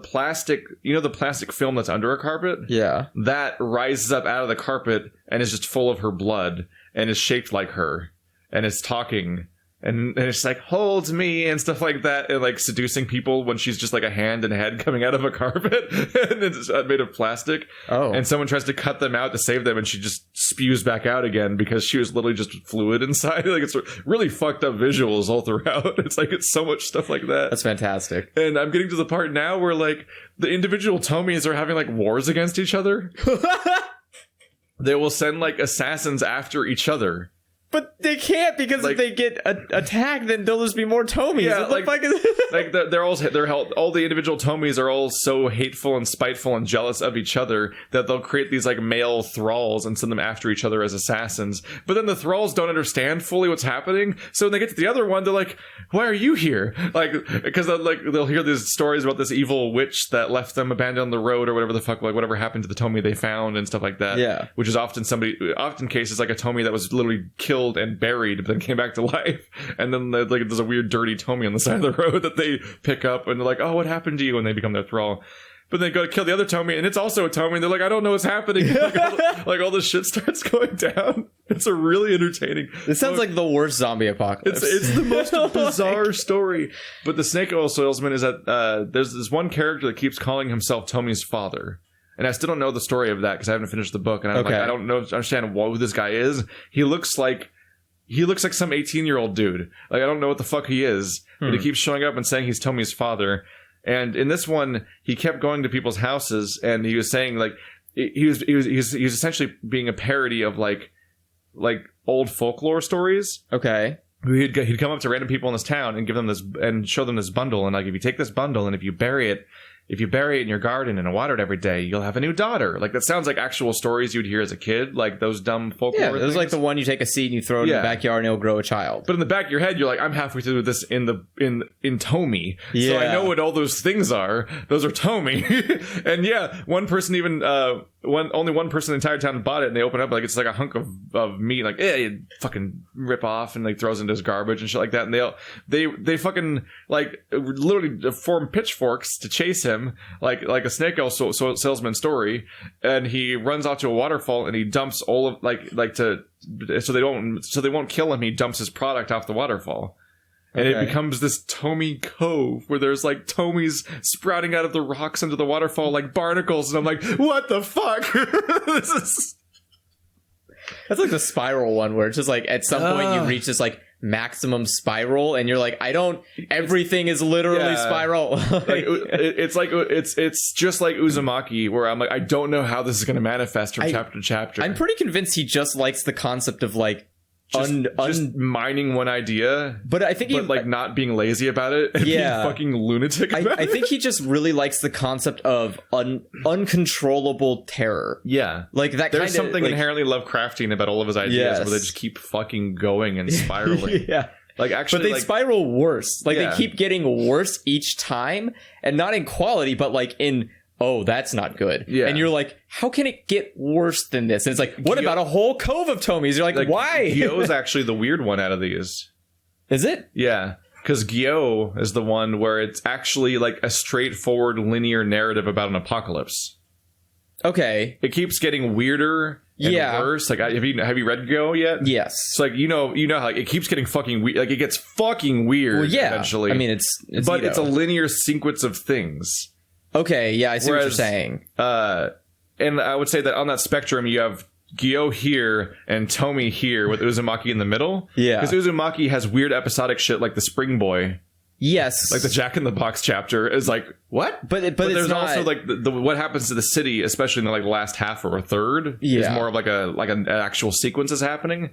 plastic, the plastic film that's under a carpet? Yeah. That rises up out of the carpet and is just full of her blood and is shaped like her and is talking. And it's like, hold me and stuff like that, and like seducing people when she's just like a hand and head coming out of a carpet and it's made of plastic. Oh. And someone tries to cut them out to save them, and she just spews back out again because she was literally just fluid inside. Like, it's really fucked up visuals all throughout. It's like, it's so much stuff like that. That's fantastic. And I'm getting to the part now where like the individual Tomies are having like wars against each other. They will send like assassins after each other. But they can't, because if they get attacked, then there'll just be more Tomies. Yeah, all the individual Tomies are all so hateful and spiteful and jealous of each other that they'll create these like male thralls and send them after each other as assassins. But then the thralls don't understand fully what's happening, so when they get to the other one, they're like, "Why are you here?" Like, because they'll hear these stories about this evil witch that left them abandoned on the road or whatever the fuck, like whatever happened to the Tomie they found and stuff like that. Yeah, which is often cases like a Tomie that was literally killed and buried, but then came back to life, and then there's a weird dirty Tomie on the side of the road that they pick up, and they're like, "Oh, what happened to you?" And they become their thrall. But they go to kill the other Tomie, and it's also a Tomie, and they're like, "I don't know what's happening." Like all this shit starts going down. It's a really entertaining. It sounds like the worst zombie apocalypse. It's the most bizarre story. But the snake oil salesman is that there's this one character that keeps calling himself Tomie's father. And I still don't know the story of that because I haven't finished the book, and I'm like, I don't understand who this guy is. He looks like some 18-year-old dude. Like, I don't know what the fuck he is, but he keeps showing up and saying he's Tomie's father. And in this one, he kept going to people's houses, and he was saying like he was essentially being a parody of like old folklore stories. Okay. He'd come up to random people in this town and give them this and show them this bundle, and like, if you take this bundle and if you bury it in your garden and water it every day, you'll have a new daughter. Like, that sounds like actual stories you'd hear as a kid, like those dumb folklore things. It was like the one you take a seed and you throw it in the backyard and it'll grow a child. But in the back of your head, you're like, I'm halfway through this in Tomie. Yeah. So I know what all those things are. Those are Tomie. And yeah, one person even, only one person in the entire town bought it, and they open up like it's like a hunk of meat, like, you fucking rip off, and like throws into his garbage and shit like that. And they fucking like literally form pitchforks to chase him. him, like a snake oil salesman story, and he runs out to a waterfall and he dumps all of so they won't kill him. He dumps his product off the waterfall. And it becomes this Tomy Cove where there's like Tomies sprouting out of the rocks into the waterfall like barnacles. And I'm like, what the fuck? That's like the spiral one where it's just like at some point you reach this like maximum spiral and you're like, everything is literally spiral. It's just like Uzumaki where I'm like, I don't know how this is going to manifest from chapter to chapter. I'm pretty convinced he just likes the concept of like, just mining one idea, but I think not being lazy about it and being fucking lunatic about it. I think he just really likes the concept of uncontrollable terror. Yeah, like that. There's something inherently Lovecraftian about all of his ideas, where they just keep fucking going and spiraling. Yeah. Like actually, but they spiral worse. Like they keep getting worse each time, and not in quality, but like in. Oh, that's not good. Yeah. And you're like, how can it get worse than this? And it's like, what about a whole cove of Tomies? You're like why? Gyo is actually the weird one out of these. Is it? Yeah. Because Gyo is the one where it's actually like a straightforward linear narrative about an apocalypse. Okay. It keeps getting weirder and worse. Like, have you read Gyo yet? Yes. It's like, you know how like, it keeps getting fucking weird. Like, it gets fucking weird eventually. I mean, it's it's a linear sequence of things. Okay, yeah, I see what you're saying. And I would say that on that spectrum, you have Gyo here and Tomy here with Uzumaki in the middle. Yeah. Because Uzumaki has weird episodic shit like the Spring Boy. Yes. Like the Jack in the Box chapter is like, what? But there's also like the what happens to the city, especially in the like last half or a third, is more of like an actual sequence is happening.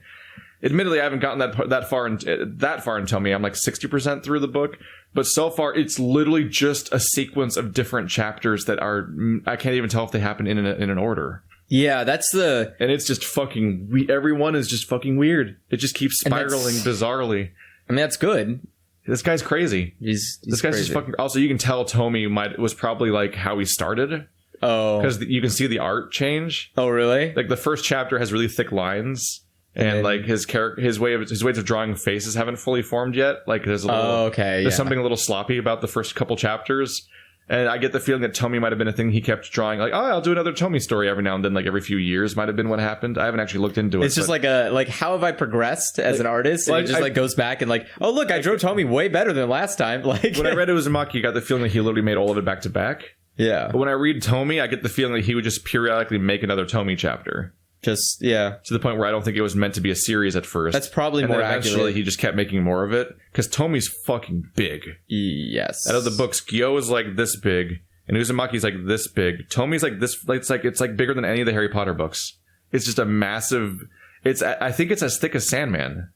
Admittedly, I haven't gotten that far in Tomy. I'm like 60% through the book, but so far it's literally just a sequence of different chapters that are I can't even tell if they happen in an order. Yeah, and it's just fucking. Everyone is just fucking weird. It just keeps spiraling bizarrely. I mean, that's good. This guy's crazy. This guy's crazy. Just fucking. Also, you can tell Tomy was probably like how he started. Oh, because you can see the art change. Oh, really? Like the first chapter has really thick lines. And like his ways of drawing faces haven't fully formed yet. Like there's something a little sloppy about the first couple chapters, and I get the feeling that Tomy might have been a thing he kept drawing. Like, I'll do another Tomy story every now and then, like every few years might have been what happened. I haven't actually looked into it. It's just like how have I progressed as an artist? And it just goes back and like, oh look, I drew Tomy way better than last time. Like when I read Uzumaki, I got the feeling that he literally made all of it back to back. Yeah. But when I read Tomy, I get the feeling that he would just periodically make another Tomy chapter. Just to the point where I don't think it was meant to be a series at first. That's probably more accurate. Eventually, he just kept making more of it because Tomy's fucking big. Yes. Out of the books, Gyo is like this big, and Uzumaki's like this big. Tomy's like this. It's like bigger than any of the Harry Potter books. It's just a massive. I think it's as thick as Sandman.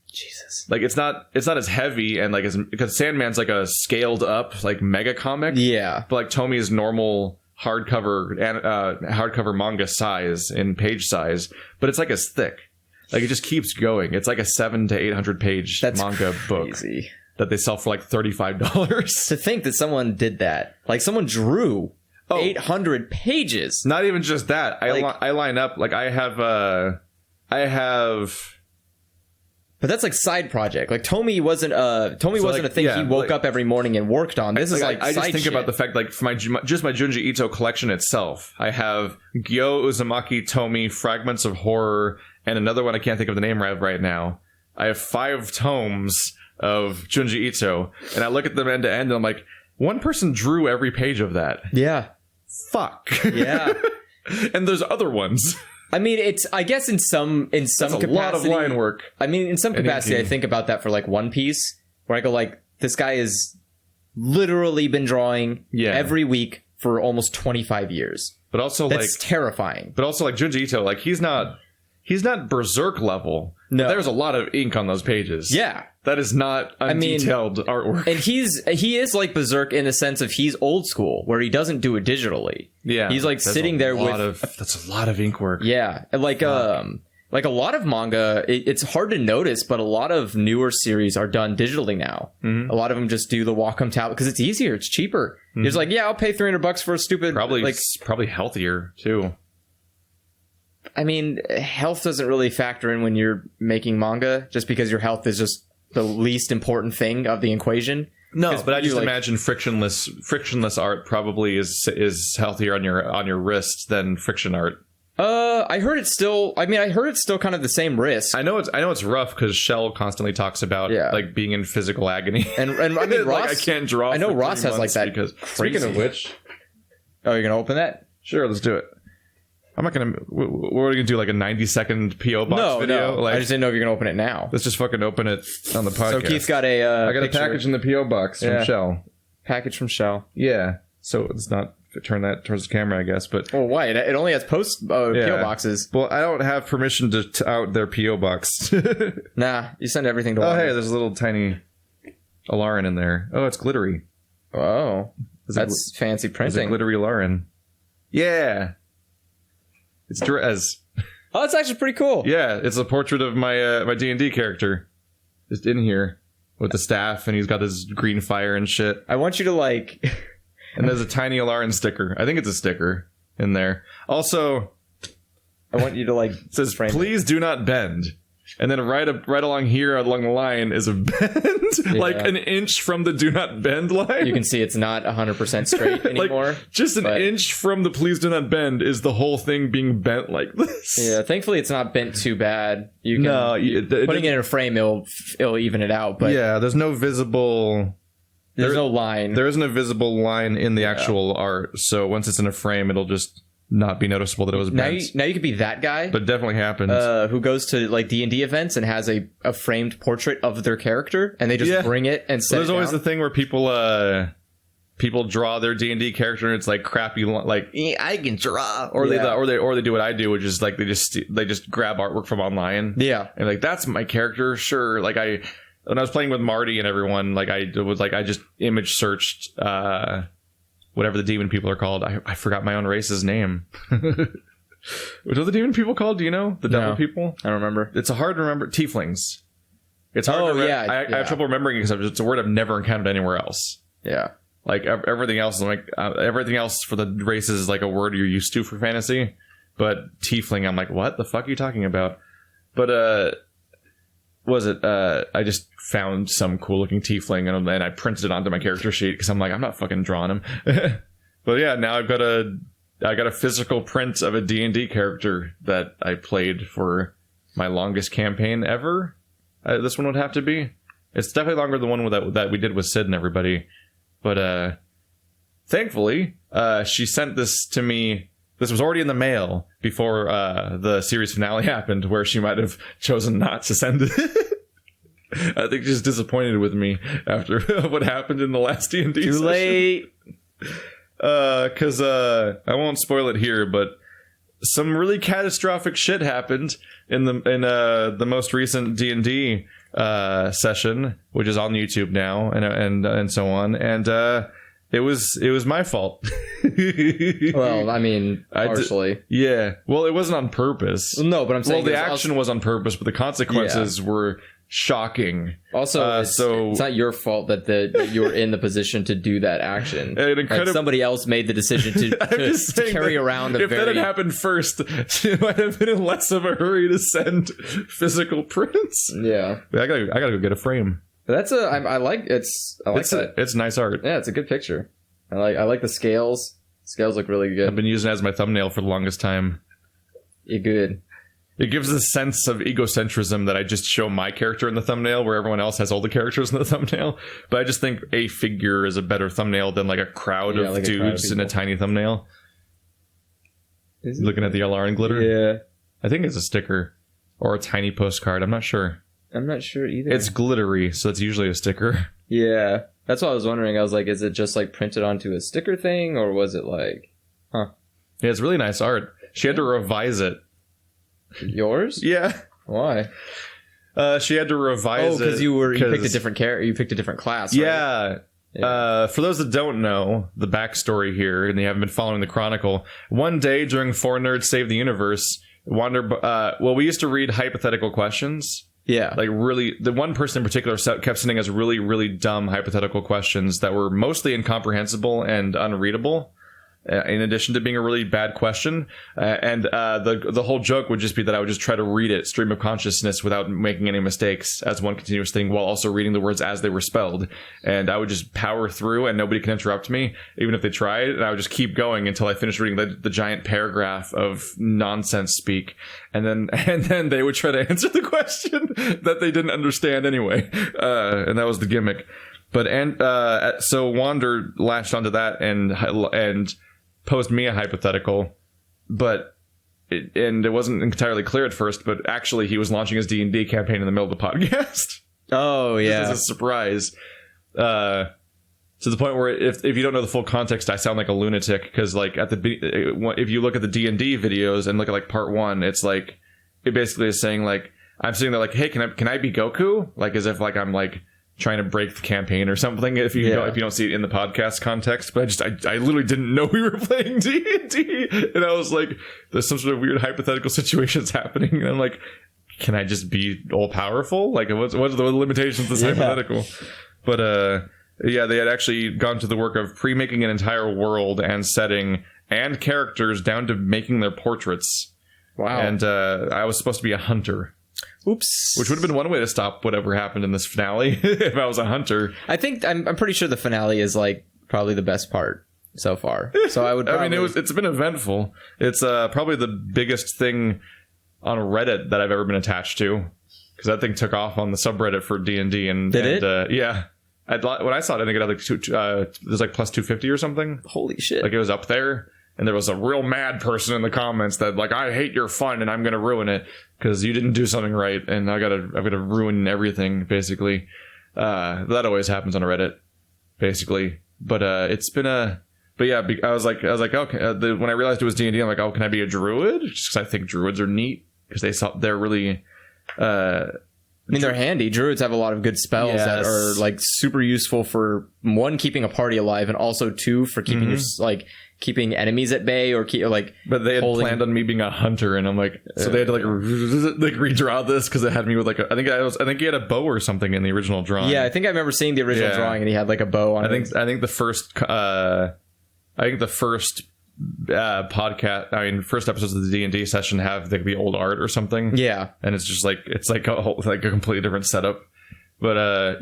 Jesus. Like it's not as heavy and like because Sandman's like a scaled up like mega comic. Yeah. But like Tomy's normal hardcover manga size in page size, but it's like as thick. Like it just keeps going. It's like a 700 to 800 page manga book that they sell for like $35. To think that someone did that, like someone drew 800 pages. Not even just that. I line up like I have. But that's like side project. Like Tomy wasn't a thing he woke up every morning and worked on. This is like I just think about the fact like for my Junji Ito collection itself, I have Gyo, Uzumaki, Tomy, Fragments of Horror, and another one I can't think of the name right now. I have 5 tomes of Junji Ito, and I look at them end to end, and I'm like, one person drew every page of that. Yeah. Fuck. Yeah. And there's other ones. I mean, I guess in some capacity, a lot of line work. I mean, in some capacity, I think about that for like One Piece, where I go like, this guy has literally been drawing every week for almost 25 years. But also that's terrifying. But also like Junji Ito, like he's not Berserk level. No, there's a lot of ink on those pages. Yeah. That is not undetailed artwork. And he is like Berserk in the sense of he's old school, where he doesn't do it digitally. Yeah. He's like sitting there that's a lot of ink work. Yeah. And like a lot of manga, it's hard to notice, but a lot of newer series are done digitally now. Mm-hmm. A lot of them just do the Wacom tablet because it's easier, it's cheaper. Mm-hmm. It's like, I'll pay $300 for a stupid probably healthier too. I mean, health doesn't really factor in when you're making manga, just because your health is just the least important thing of the equation. No, but I just imagine frictionless art probably is healthier on your wrist than friction art. I heard it's still kind of the same wrist. I know it's rough because Shell constantly talks about like being in physical agony. And I mean, Ross, like I can't draw. I know Ross has like that. Because crazy. Speaking of which, you're gonna open that? Sure, let's do it. I'm not gonna. We're gonna do like a 90-second PO box video. No, like, I just didn't know if you're gonna open it now. Let's just fucking open it on the podcast. So Keith's got a. I got a package in the PO box from Shell. Package from Shell. Yeah. So it's not turn that towards the camera, I guess. But why? It only has PO boxes. Well, I don't have permission to out their PO box. Nah, you send everything to. Oh, hey, there's a little tiny Alarin in there. Oh, it's glittery. Oh, that's fancy printing. It's a glittery Alarin. Yeah. It's Drez. Oh, it's actually pretty cool. Yeah, it's a portrait of my my D&D character, just in here with the staff, and he's got this green fire and shit. I want you to like, and there's a tiny Alarin sticker. I think it's a sticker in there. Also, I want you to like. It says, "Please do not bend." And then right along here, along the line, is a bend, like an inch from the do not bend line. You can see it's not 100% straight anymore. Like, just an inch from the please do not bend is the whole thing being bent like this. Yeah, thankfully it's not bent too bad. You can, putting it in a frame, it'll even it out. But yeah, there's no visible... There's no line. There isn't a visible line in the actual art, so once it's in a frame, it'll just... not be noticeable that it was bent. Now you could be that guy, but it definitely happens. Who goes to like D&D events and has a framed portrait of their character, and they just bring it and set. There's always the thing where people draw their D&D character and it's like crappy, like I can draw, or they do what I do, which is like they just grab artwork from online. Yeah, and like that's my character, sure. Like when I was playing with Marty and everyone, like I just image searched. Whatever the demon people are called. I forgot my own race's name. What are the demon people called? Do you know? The devil people? I don't remember. It's hard to remember. Tieflings. It's hard to remember. I have trouble remembering it because it's a word I've never encountered anywhere else. Yeah. Like everything else, everything else for the races is like a word you're used to for fantasy. But tiefling, I'm like, what the fuck are you talking about? But, I just found some cool looking tiefling and I printed it onto my character sheet because I'm like, I'm not fucking drawing him. But yeah, now I got a physical print of a D&D character that I played for my longest campaign ever. This one would have to be. It's definitely longer than the one that we did with Sid and everybody. But thankfully, she sent this to me. This was already in the mail before the series finale happened, where she might have chosen not to send it. I think she's disappointed with me after what happened in the last D&D session. Too late. Because I won't spoil it here, but some really catastrophic shit happened in the most recent D&D session, which is on YouTube now, and so on, and it was my fault. Well, I mean, partially. Yeah. Well, it wasn't on purpose. No, but I'm saying... Well, the action was on purpose, but the consequences were shocking. Also, it's not your fault that you were in the position to do that action. Like somebody else made the decision to carry around if that had happened first, she might have been in less of a hurry to send physical prints. Yeah. I gotta go get a frame. That's I like that. It's nice art. Yeah, it's a good picture. I like the scales. Scales look really good. I've been using it as my thumbnail for the longest time. You're good. It gives a sense of egocentrism that I just show my character in the thumbnail where everyone else has all the characters in the thumbnail. But I just think a figure is a better thumbnail than like a crowd of dudes in a tiny thumbnail. Looking at the LR and glitter? Yeah. I think it's a sticker or a tiny postcard. I'm not sure. I'm not sure either. It's glittery, so it's usually a sticker. Yeah. That's what I was wondering. I was like, is it just like printed onto a sticker thing, or was it like... Huh. Yeah, it's really nice art. She had to revise it. Yours? Yeah. Why? She had to revise it. Because you picked a different character. You picked a different class, right? Yeah. For those that don't know the backstory here, and they haven't been following the Chronicle, one day during Four Nerds Save the Universe, we used to read hypothetical questions. Yeah. Like really, the one person in particular kept sending us really, really dumb hypothetical questions that were mostly incomprehensible and unreadable. in addition to being a really bad question. And the whole joke would just be that I would just try to read it stream of consciousness without making any mistakes as one continuous thing, while also reading the words as they were spelled. And I would just power through, and nobody can interrupt me, even if they tried. And I would just keep going until I finished reading the giant paragraph of nonsense speak. And then they would try to answer the question that they didn't understand anyway. And that was the gimmick. But so Wander latched onto that and posed me a hypothetical, but it wasn't entirely clear at first. But actually, he was launching his D&D campaign in the middle of the podcast. Oh yeah, this is a surprise. To the point where if you don't know the full context, I sound like a lunatic because like if you look at the D&D videos and look at like part 1, it's like it basically is saying like I'm sitting there like, hey, can I be Goku? Like as if like I'm like trying to break the campaign or something if you don't see it in the podcast context. But I literally didn't know we were playing D&D, and I was like, there's some sort of weird hypothetical situations happening, and I'm like, can I just be all powerful? Like what's the limitations of this hypothetical? But they had actually gone to the work of pre-making an entire world and setting and characters down to making their portraits. Wow. And I was supposed to be a hunter. Oops. Which would have been one way to stop whatever happened in this finale if I was a hunter. I think I'm pretty sure the finale is like probably the best part so far. So I would probably... I mean, it's been eventful. It's probably the biggest thing on Reddit that I've ever been attached to, because that thing took off on the subreddit for D&D. Did it? Yeah. When I saw it, I think it had like it was like plus 250 or something. Holy shit. Like it was up there. And there was a real mad person in the comments that like, I hate your fun and I'm going to ruin it because you didn't do something right. And I've got to ruin everything, basically. That always happens on Reddit, basically. But it's been but yeah, I was like, okay. When I realized it was D&D, I'm like, oh, can I be a druid? Just because I think druids are neat because they're really, I mean, they're handy. Druids have a lot of good spells that are like super useful for one, keeping a party alive, and also two, for keeping your keeping enemies at bay or like. But they had planned on me being a hunter, and I'm like, so they had to like redraw this because it had me with like I think he had a bow or something in the original drawing. Yeah, I think I remember seeing the original drawing, and he had like a bow on it. I think the first podcast, I mean, first episodes of the D&D session have like the old art or something. Yeah, and it's just like a completely different setup. But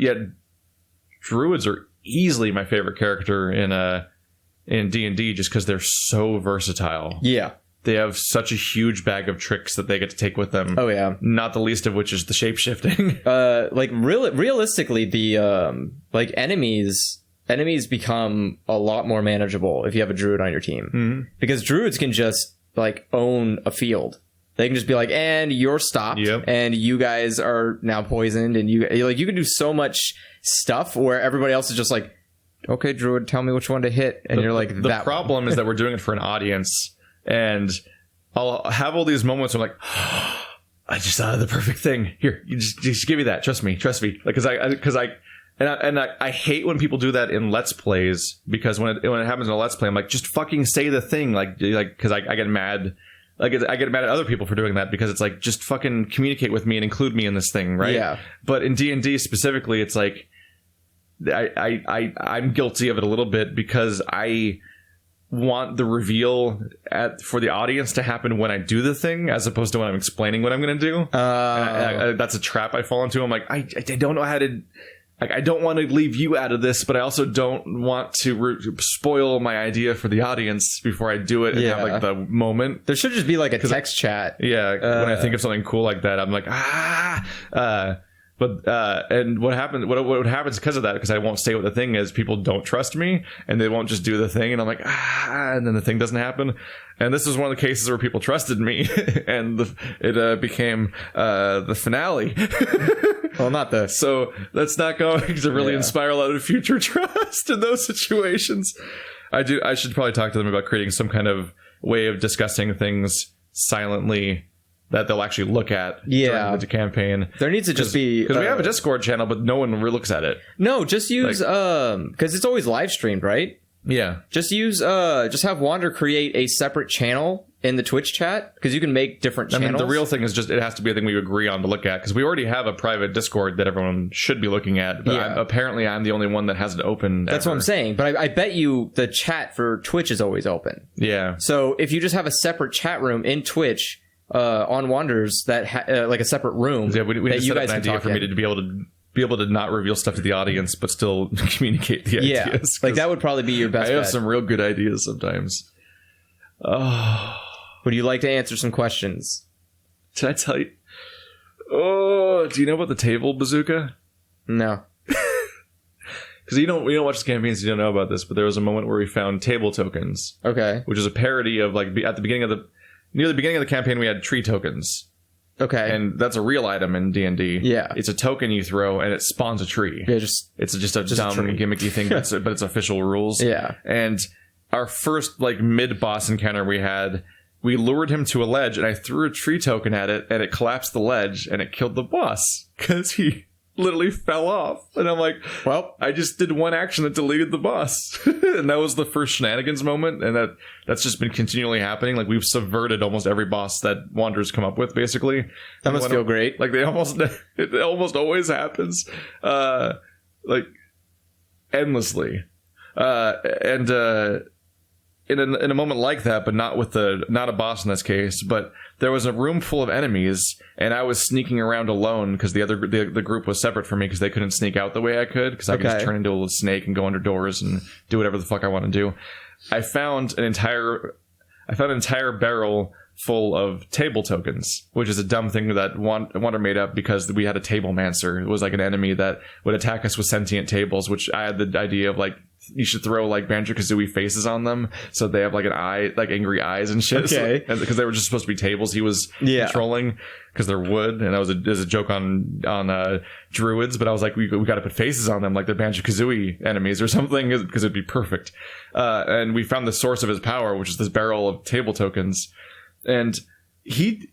druids are easily my favorite character in D&D just because they're so versatile. Yeah, they have such a huge bag of tricks that they get to take with them. Oh yeah, not the least of which is the shape shifting. Like realistically, the like enemies become a lot more manageable if you have a druid on your team, because druids can just like own a field. They can just be like, and you're stopped, and you guys are now poisoned, and you can do so much stuff where everybody else is just like, okay, druid, tell me which one to hit, and you're like, the problem is that we're doing it for an audience, and I'll have all these moments where I'm like, oh, I just thought of the perfect thing. Here, you just give me that. Trust me. Like, I hate when people do that in Let's Plays, because when it happens in a Let's Play, I'm like, just fucking say the thing, like because I get mad. Like, I get mad at other people for doing that, because it's like, just fucking communicate with me and include me in this thing, right? Yeah. But in D&D specifically, it's like, I'm guilty of it a little bit, because I want the reveal for the audience to happen when I do the thing, as opposed to when I'm explaining what I'm going to do. That's a trap I fall into. I'm like, I don't know how to... Like, I don't want to leave you out of this, but I also don't want to spoil my idea for the audience before I do it and have like the moment. There should just be like a text chat. Yeah, when I think of something cool like that, I'm like, and what happens because of that, because I won't say what the thing is, people don't trust me and they won't just do the thing, and I'm like, and then the thing doesn't happen. And this is one of the cases where people trusted me, and it became the finale. Well, not this. So that's not going to really inspire a lot of future trust in those situations. I should probably talk to them about creating some kind of way of discussing things silently that they'll actually look at during the campain. There needs to just be... Because we have a Discord channel, but no one really looks at it. No, just use... Because it's always live streamed, right? Yeah. Just have Wander create a separate channel in the Twitch chat? Because you can make different channels. I mean, the real thing is just it has to be a thing we agree on to look at, because we already have a private Discord that everyone should be looking at. But apparently I'm the only one that has it open. That's what I'm saying. But I bet you the chat for Twitch is always open. Yeah. So if you just have a separate chat room in Twitch on Wanderers that like a separate room, we that you guys can talk for me to be able to not reveal stuff to the audience, but still communicate the ideas. Like that would probably be your best. I have some real good ideas sometimes. Oh. Would you like to answer some questions? Did I tell you? Oh, do you know about the table bazooka? No. Because we don't watch the campaigns, you don't know about this, but there was a moment where we found table tokens. Okay. Which is a parody of, like, at the beginning of near the beginning of the campaign, we had tree tokens. Okay. And that's a real item in D&D. Yeah. It's a token you throw, and it spawns a tree. Yeah, it's just a dumb, gimmicky thing, but it's official rules. Yeah. And our first, like, mid-boss encounter we lured him to a ledge, and I threw a tree token at it, and it collapsed the ledge, and it killed the boss, because he literally fell off. And I'm like, well, I just did one action that deleted the boss. And that was the first shenanigans moment, and that's just been continually happening. Like, we've subverted almost every boss that Wanderers come up with, basically. That must feel great. Like, it almost always happens. Like, endlessly. In a moment like that, but not a boss in this case, but there was a room full of enemies, and I was sneaking around alone because the group was separate from me because they couldn't sneak out the way I could, because I could just turn into a little snake and go under doors and do whatever the fuck I want to do. I found an entire barrel full of table tokens, which is a dumb thing that Wander made up because we had a table mancer. It was like an enemy that would attack us with sentient tables, which I had the idea of, like, you should throw, like, Banjo-Kazooie faces on them so they have, like, an eye, like, angry eyes and shit. Okay. So, because they were just supposed to be tables he was controlling, because they're wood, and that was a joke on druids, but I was like, we got to put faces on them like they're Banjo-Kazooie enemies or something, because it'd be perfect. And we found the source of his power, which is this barrel of table tokens. And he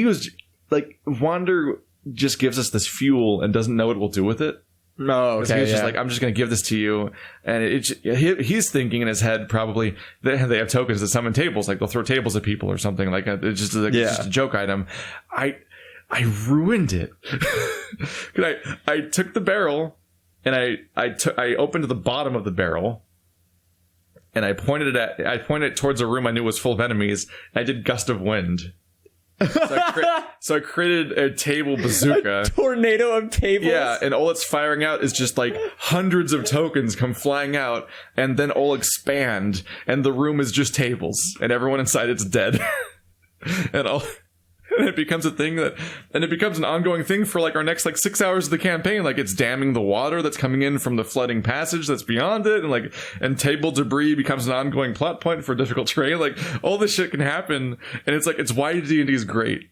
was like, Wander just gives us this fuel and doesn't know what we'll do with it. No, okay. He's just like, I'm just going to give this to you. And he's thinking in his head, probably, they have tokens that summon tables. Like, they'll throw tables at people or something. Like, it's just a joke item. I ruined it. I took the barrel, and I opened to the bottom of the barrel, and I pointed it towards a room I knew was full of enemies, and I did Gust of Wind. So I created a table bazooka. A tornado of tables. Yeah, and all it's firing out is just, like, hundreds of tokens come flying out, and then all expand, and the room is just tables, and everyone inside it's dead. And it becomes a thing and it becomes an ongoing thing for, like, our next, like, 6 hours of the campaign. Like, it's damming the water that's coming in from the flooding passage that's beyond it, and table debris becomes an ongoing plot point for difficult terrain. Like, all this shit can happen, and it's like, it's why D&D is great.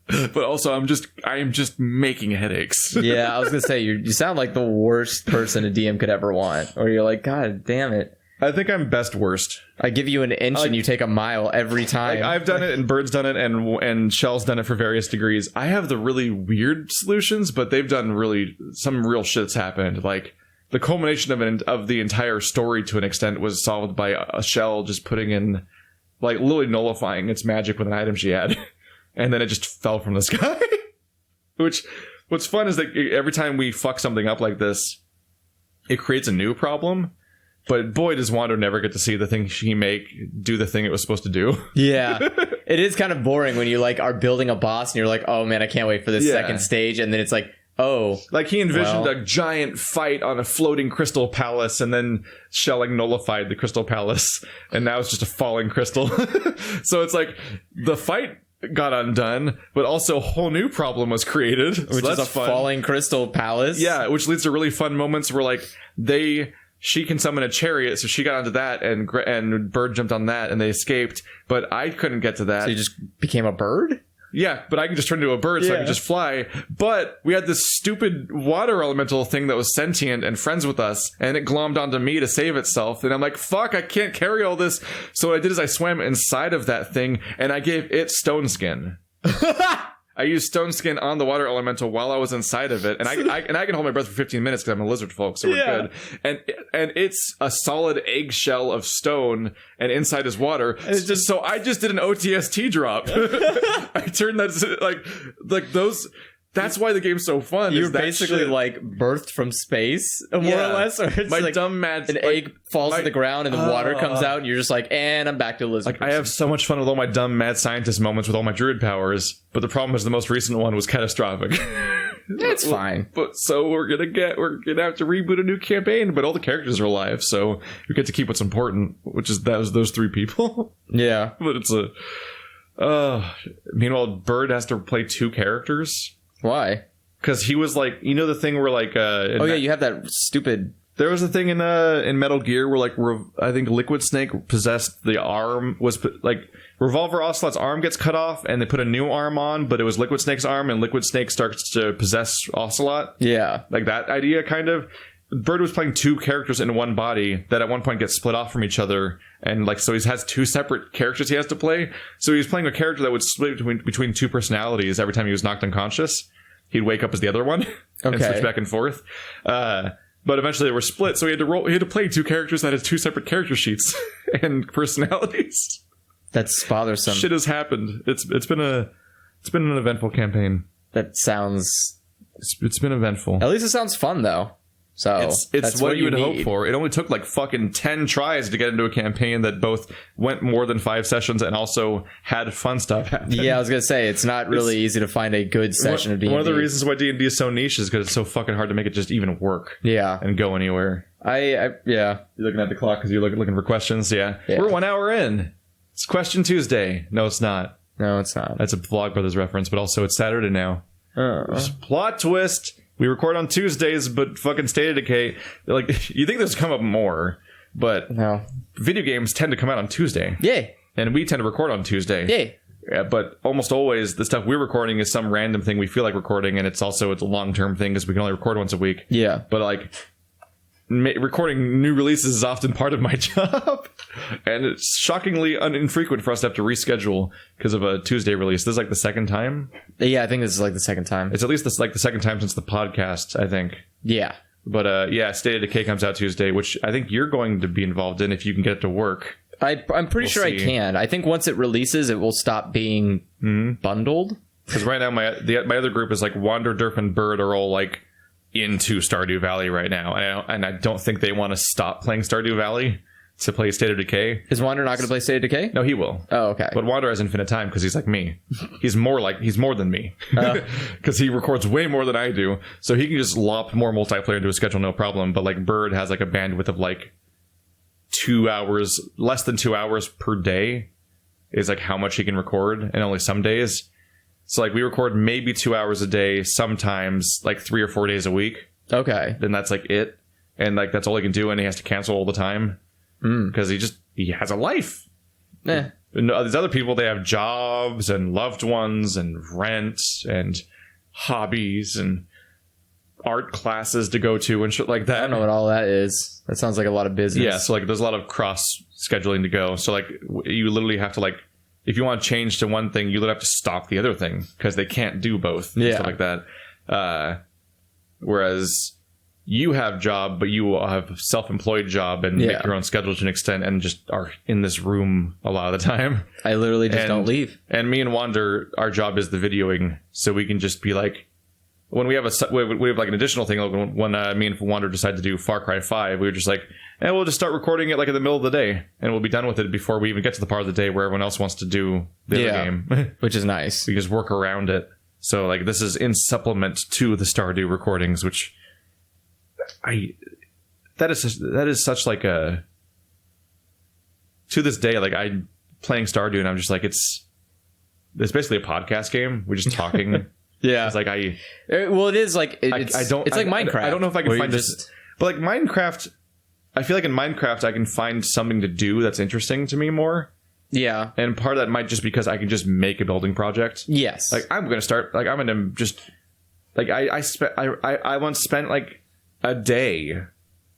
But also, I am just making headaches. Yeah, I was gonna say, you sound like the worst person a DM could ever want. Or you're like, God damn it. I think I'm best worst. I give you an inch and you take a mile every time. I've done it, and Bird's done it, and Shell's done it for various degrees. I have the really weird solutions, but they've done some real shit's happened. Like, the culmination of the entire story, to an extent, was solved by a Shell just putting in, like, literally nullifying its magic with an item she had, and then it just fell from the sky. What's fun is that every time we fuck something up like this, it creates a new problem. But boy, does Wander never get to see the thing she do the thing it was supposed to do. Yeah. It is kind of boring when you, like, are building a boss and you're like, oh man, I can't wait for this second stage. And then it's like, oh. Like, he envisioned a giant fight on a floating crystal palace, and then Shell, like, nullified the crystal palace. And now it's just a falling crystal. So it's like, the fight got undone, but also a whole new problem was created. Which is a falling crystal palace. Yeah, which leads to really fun moments where, like, she can summon a chariot, so she got onto that, and Bird jumped on that, and they escaped. But I couldn't get to that. So you just became a bird? Yeah, but I can just turn into a bird, so I can just fly. But we had this stupid water elemental thing that was sentient and friends with us, and it glommed onto me to save itself. And I'm like, fuck, I can't carry all this. So what I did is I swam inside of that thing, and I gave it stone skin. I I used stone skin on the water elemental while I was inside of it, and I can hold my breath for 15 minutes because I'm a lizard folk, so we're good. And it's a solid eggshell of stone, and inside is water. So I just did an OTST drop. I turned that like those. That's why the game's so fun. You're basically like birthed from space, more or less. Or it's my like dumb mad. An egg falls to the ground and the water comes out, and you're just like, and I'm back to lizard. Like I have so much fun with all my dumb mad scientist moments with all my druid powers, but the problem is the most recent one was catastrophic. It's fine. But so we're gonna have to reboot a new campaign, but all the characters are alive, so we get to keep what's important, which is those 3 people. Yeah, but it's meanwhile, Bird has to play 2 characters. Why? Because he was like, you know, the thing where like, you have that stupid. There was a thing in Metal Gear where like I think Liquid Snake possessed the arm, like Revolver Ocelot's arm gets cut off and they put a new arm on, but it was Liquid Snake's arm, and Liquid Snake starts to possess Ocelot. Yeah, like that idea kind of. Bird was playing 2 characters in one body that at one point get split off from each other, and like so he has 2 separate characters he has to play. So he was playing a character that would split between 2 personalities every time he was knocked unconscious. He'd wake up as the other one and switch back and forth. But eventually they were split, so he had to play 2 characters that had 2 separate character sheets and personalities. That's bothersome. Shit has happened. It's been an eventful campaign. That sounds. It's been eventful. At least it sounds fun though. So it's what you would hope for. It only took like fucking 10 tries to get into a campaign that both went more than 5 sessions and also had fun stuff happen. Yeah, I was gonna say it's not really easy to find a good session of D&D. One of the reasons why D&D is so niche is because it's so fucking hard to make it just even work. Yeah, and go anywhere. Yeah. You're looking at the clock because you're looking for questions. Yeah, we're 1 hour in. It's Question Tuesday. No, it's not. No, it's not. That's a Vlogbrothers reference, but also it's Saturday now. Plot twist. We record on Tuesdays, but fucking State of Decay, like, you think this would come up more, but no. Video games tend to come out on Tuesday. Yay. And we tend to record on Tuesday. Yay. Yeah, but almost always, the stuff we're recording is some random thing we feel like recording, and it's a long-term thing because we can only record once a week. Yeah. But, like, recording new releases is often part of my job, and it's shockingly infrequent for us to have to reschedule because of a Tuesday release. This is like the second time. Yeah, I think this is like the second time. It's at least the second time since the podcast, I think. Yeah. But State of Decay comes out Tuesday, which I think you're going to be involved in if you can get it to work. I'm pretty sure I can. I think once it releases, it will stop being bundled. Because right now my other group is like Wander, Durf, and Bird are all like into Stardew Valley right now, and I don't think they want to stop playing Stardew Valley to play State of Decay. Is Wander not going to play State of Decay? No, he will. Oh, okay. But Wander has infinite time because he's like me. He's more than me because he records way more than I do, so he can just lop more multiplayer into his schedule, no problem. But like Bird has like a bandwidth of like 2 hours, less than 2 hours per day is like how much he can record, and only some days. So, like, we record maybe 2 hours a day, sometimes, like, 3 or 4 days a week. Okay. Then that's, like, it. And, like, that's all he can do, and he has to cancel all the time. Because he has a life. And these other people, they have jobs and loved ones and rent and hobbies and art classes to go to and shit like that. I don't know what all that is. That sounds like a lot of business. Yeah, so, like, there's a lot of cross-scheduling to go. So, like, you literally have to, like, if you want to change to one thing, you literally have to stop the other thing because they can't do both. Yeah. Stuff like that. Whereas you have job, but you have self-employed job and make your own schedule to an extent and just are in this room a lot of the time. I literally just don't leave. And me and Wander, our job is the videoing. So we can just be like, when we have like an additional thing, like when me and Wander decide to do Far Cry 5, we were just like, we'll just start recording it like in the middle of the day, and we'll be done with it before we even get to the part of the day where everyone else wants to do the other game. Which is nice. We just work around it. So like this is in supplement to the Stardew recordings, which that is such like a, to this day, like I'm playing Stardew and I'm just like, it's basically a podcast game. We're just talking. Yeah. It's like well, it is like, it's like Minecraft. I don't know if I can find this, but like Minecraft, I feel like in Minecraft, I can find something to do that's interesting to me more. Yeah. And part of that might just because I can just make a building project. Yes. Like, I'm going to start, like, I'm going to just, like, I once spent, like, a day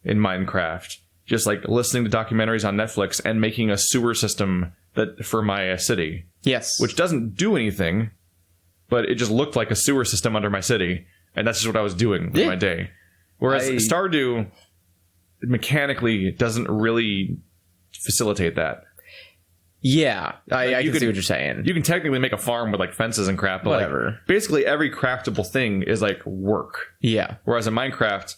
in Minecraft just, like, listening to documentaries on Netflix and making a sewer system for my city. Yes. Which doesn't do anything, but it just looked like a sewer system under my city, and that's just what I was doing with my day. Whereas Stardew mechanically doesn't really facilitate that. Yeah, I can see what you're saying. You can technically make a farm with like fences and crap, but whatever. Like, basically every craftable thing is like work. Yeah. Whereas in Minecraft,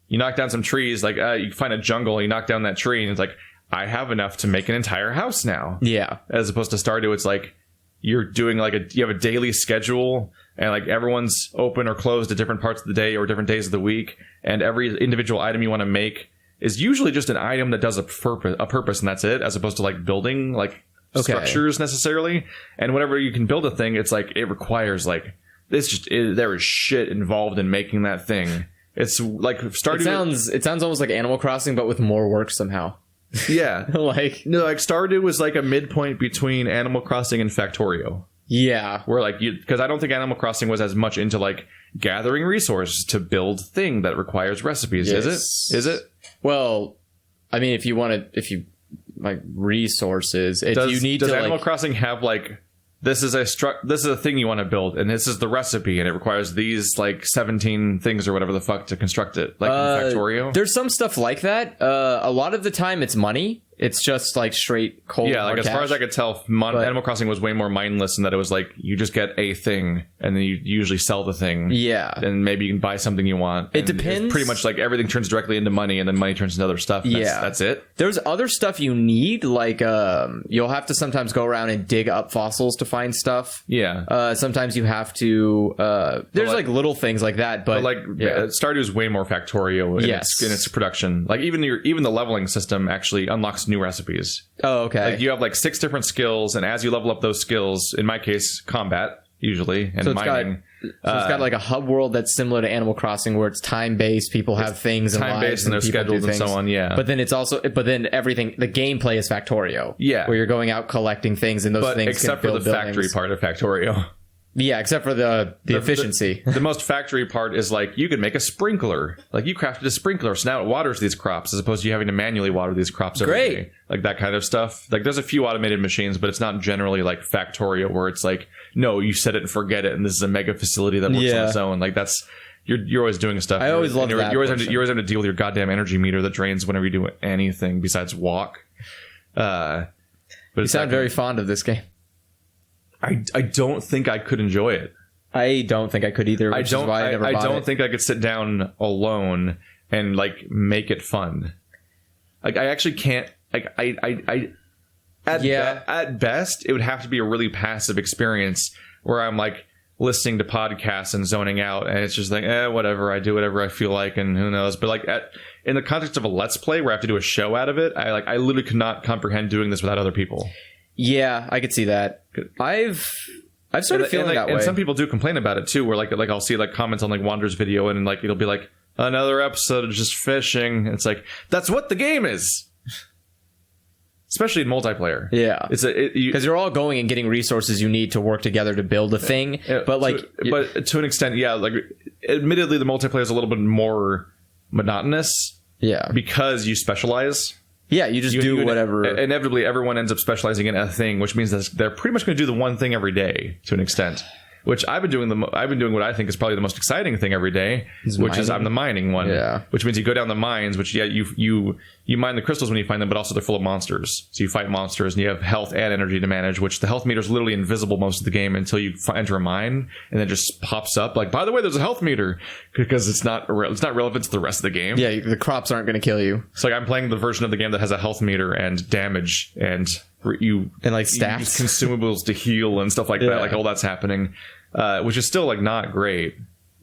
you knock down some trees, like you find a jungle, you knock down that tree, and it's like, I have enough to make an entire house now. Yeah. As opposed to Stardew, it's like you're doing like you have a daily schedule, and like everyone's open or closed at different parts of the day or different days of the week, and every individual item you want to make is usually just an item that does a purpose, and that's it, as opposed to like building like structures necessarily. And whenever you can build a thing, it's like it requires like there is shit involved in making that thing. It's like Stardew. It sounds almost like Animal Crossing, but with more work somehow. Yeah, like Stardew was like a midpoint between Animal Crossing and Factorio. Yeah, where like because I don't think Animal Crossing was as much into like gathering resources to build thing that requires recipes. Yes. Is it? Well, I mean, if you like resources, does Animal Crossing have like this is a thing you want to build, and this is the recipe, and it requires these like 17 things or whatever the fuck to construct it, like in Factorio? There's some stuff like that. A lot of the time it's money. It's just like straight cold. Yeah, like as far as I could tell, Animal Crossing was way more mindless in that it was like you just get a thing and then you usually sell the thing. Yeah, and maybe you can buy something you want. It depends. It's pretty much like everything turns directly into money, and then money turns into other stuff. That's it. There's other stuff you need, like you'll have to sometimes go around and dig up fossils to find stuff. Yeah. Sometimes you have to. There's like little things like that, but like Stardew is way more Factorio in its production. Like even the leveling system actually unlocks new recipes. Oh, okay. Like you have like 6 different skills, and as you level up those skills, in my case, combat usually, and mining. It's got like a hub world that's similar to Animal Crossing, where it's time based. People have things and time based, and they're scheduled and so on. Yeah, but then everything. The gameplay is Factorio. Yeah, where you're going out collecting things, and those things except for the factory part of Factorio. Yeah, except for the efficiency. The most factory part is like you can make a sprinkler. Like you crafted a sprinkler, so now it waters these crops as opposed to you having to manually water these crops every day. Like that kind of stuff. Like there's a few automated machines, but it's not generally like Factorio where it's like, no, you set it and forget it, and this is a mega facility that works on its own. Like that's you're always doing stuff. I always love that. You always have to deal with your goddamn energy meter that drains whenever you do anything besides walk. But you sound very fond of this game. I don't think I could enjoy it. I don't think I could either. I don't think I could sit down alone and like make it fun. Like I actually can't. Like at best, it would have to be a really passive experience where I'm like listening to podcasts and zoning out, and it's just like whatever. I do whatever I feel like, and who knows. But like in the context of a let's play where I have to do a show out of it, I literally could not comprehend doing this without other people. Yeah, I could see that. I've started feeling that way. And some people do complain about it too, where like I'll see like comments on like Wander's video, and like it'll be like another episode of just fishing. It's like that's what the game is, especially in multiplayer. Yeah, it's because you're all going and getting resources you need to work together to build a thing. But to an extent, yeah. Like, admittedly, the multiplayer is a little bit more monotonous. Yeah, because you specialize. Yeah, you just do whatever. Inevitably, everyone ends up specializing in a thing, which means that they're pretty much going to do the one thing every day to an extent. Which I've been doing what I think is probably the most exciting thing every day, which is I'm the mining one. Yeah. Which means you go down the mines, which you mine the crystals when you find them, but also they're full of monsters. So you fight monsters, and you have health and energy to manage. Which the health meter is literally invisible most of the game until you enter a mine, and then it just pops up like, by the way, there's a health meter, because it's not relevant to the rest of the game. Yeah, the crops aren't going to kill you. So like I'm playing the version of the game that has a health meter and damage and like stats, use consumables to heal and stuff like that. Like all that's happening. Which is still like not great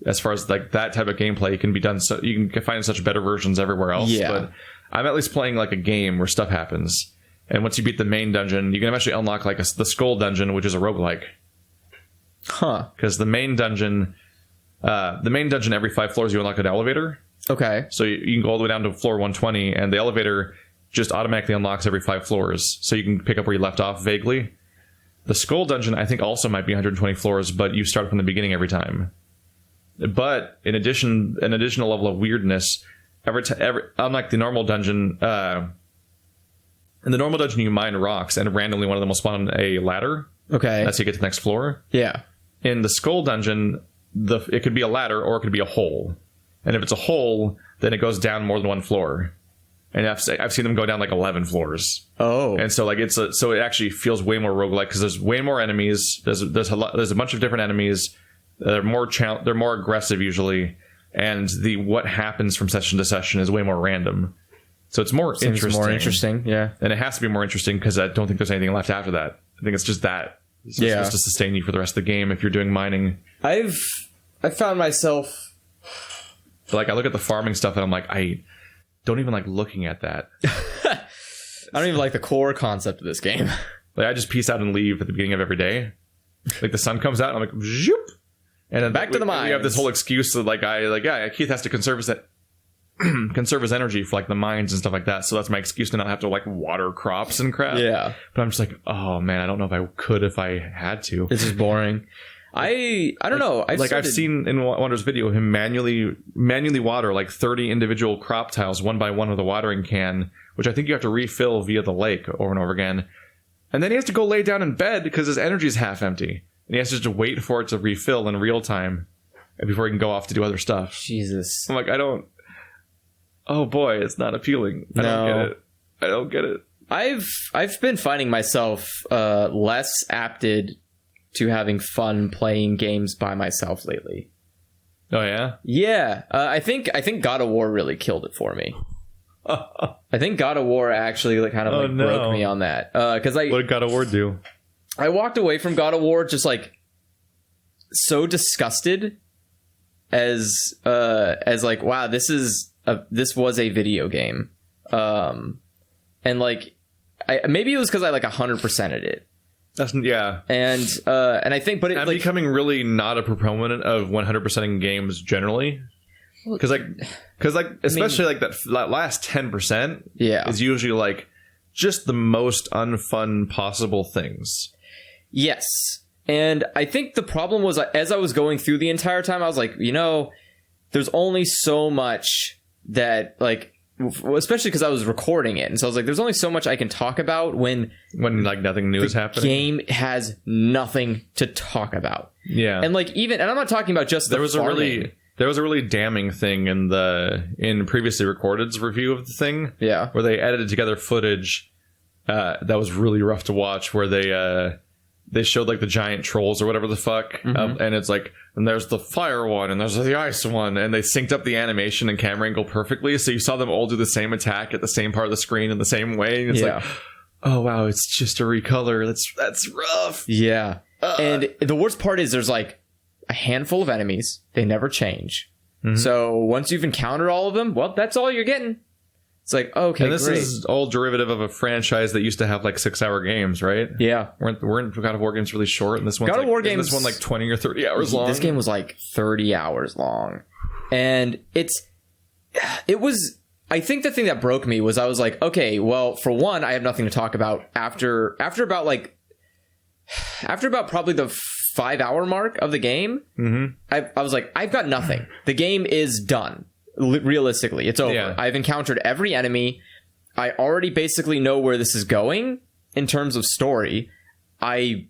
as far as like that type of gameplay can be done. So you can find such better versions everywhere else. Yeah. But I'm at least playing like a game where stuff happens. And once you beat the main dungeon, you can eventually unlock like the skull dungeon, which is a roguelike. Huh. Because the main dungeon every 5 floors you unlock an elevator. Okay. So you can go all the way down to floor 120, and the elevator just automatically unlocks every 5 floors. So you can pick up where you left off vaguely. The skull dungeon, I think, also might be 120 floors, but you start from the beginning every time. But in addition, an additional level of weirdness, unlike the normal dungeon, in the normal dungeon you mine rocks, and randomly one of them will spawn a ladder. Okay. That's how you get to the next floor. Yeah. in the skull dungeon, it could be a ladder or it could be a hole. And if it's a hole, then it goes down more than one floor. And I've seen them go down like 11 floors. Oh. And so like so it actually feels way more roguelike because there's way more enemies. There's a bunch of different enemies. They're more aggressive usually, and what happens from session to session is way more random. So it's more interesting. More interesting, yeah. And it has to be more interesting because I don't think there's anything left after that. I think it's just that. It's supposed to sustain you for the rest of the game if you're doing mining. I found myself like I look at the farming stuff and I'm like, I don't even like looking at that. I don't even like the core concept of this game. Like I just peace out and leave at the beginning of every day. Like the sun comes out and I'm like, zoop. And then back to the mines. We have this whole excuse that Keith has to conserve his energy for like the mines and stuff like that. So that's my excuse to not have to like water crops and crap. Yeah. But I'm just like, oh man, I don't know if I could if I had to. This is boring. I don't know. I've seen in Wander's video him manually water like 30 individual crop tiles one by one with a watering can, which I think you have to refill via the lake over and over again. And then he has to go lay down in bed because his energy is half empty. And he has to just wait for it to refill in real time before he can go off to do other stuff. Jesus. I'm like, oh boy, it's not appealing. I don't get it. I've been finding myself less apted to having fun playing games by myself lately. Oh yeah? Yeah. I think God of War really killed it for me. I think God of War actually broke me on that. What did God of War do? I walked away from God of War just like so disgusted as like, wow, this was a video game. And like maybe it was because I like 100%ed it. Yeah. And I think, but I'm becoming really not a proponent of 100%ing games generally. Because especially that last 10% is usually like just the most unfun possible things. Yes. And I think the problem was, as I was going through the entire time, I was like, there's only so much that, like, especially because I was recording it. And so I was like, there's only so much I can talk about when like nothing new is happening. The game has nothing to talk about. Yeah. And like and I'm not talking about just there was a really damning thing in previously recorded's review of the thing. Yeah. Where they edited together footage that was really rough to watch, where they showed like the giant trolls or whatever the fuck. And it's like, and there's the fire one and there's the ice one, and they synced up the animation and camera angle perfectly, so you saw them all do the same attack at the same part of the screen in the same way, and it's like, oh wow, it's just a recolor. That's rough. Yeah. And the worst part is there's like a handful of enemies. They never change. So once you've encountered all of them, well, that's all you're getting. It's like, okay, and this is all derivative of a franchise that used to have like 6-hour games, right? Yeah. Weren't God of War games really short? And this one's this one like 20 or 30 hours long? This game was like 30 hours long. And it was, I think the thing that broke me was I was like, okay, well, for one, I have nothing to talk about after about probably the 5-hour mark of the game. I was like, I've got nothing. The game is done. Realistically, it's over. Yeah. I've encountered every enemy. I already basically know where this is going in terms of story. I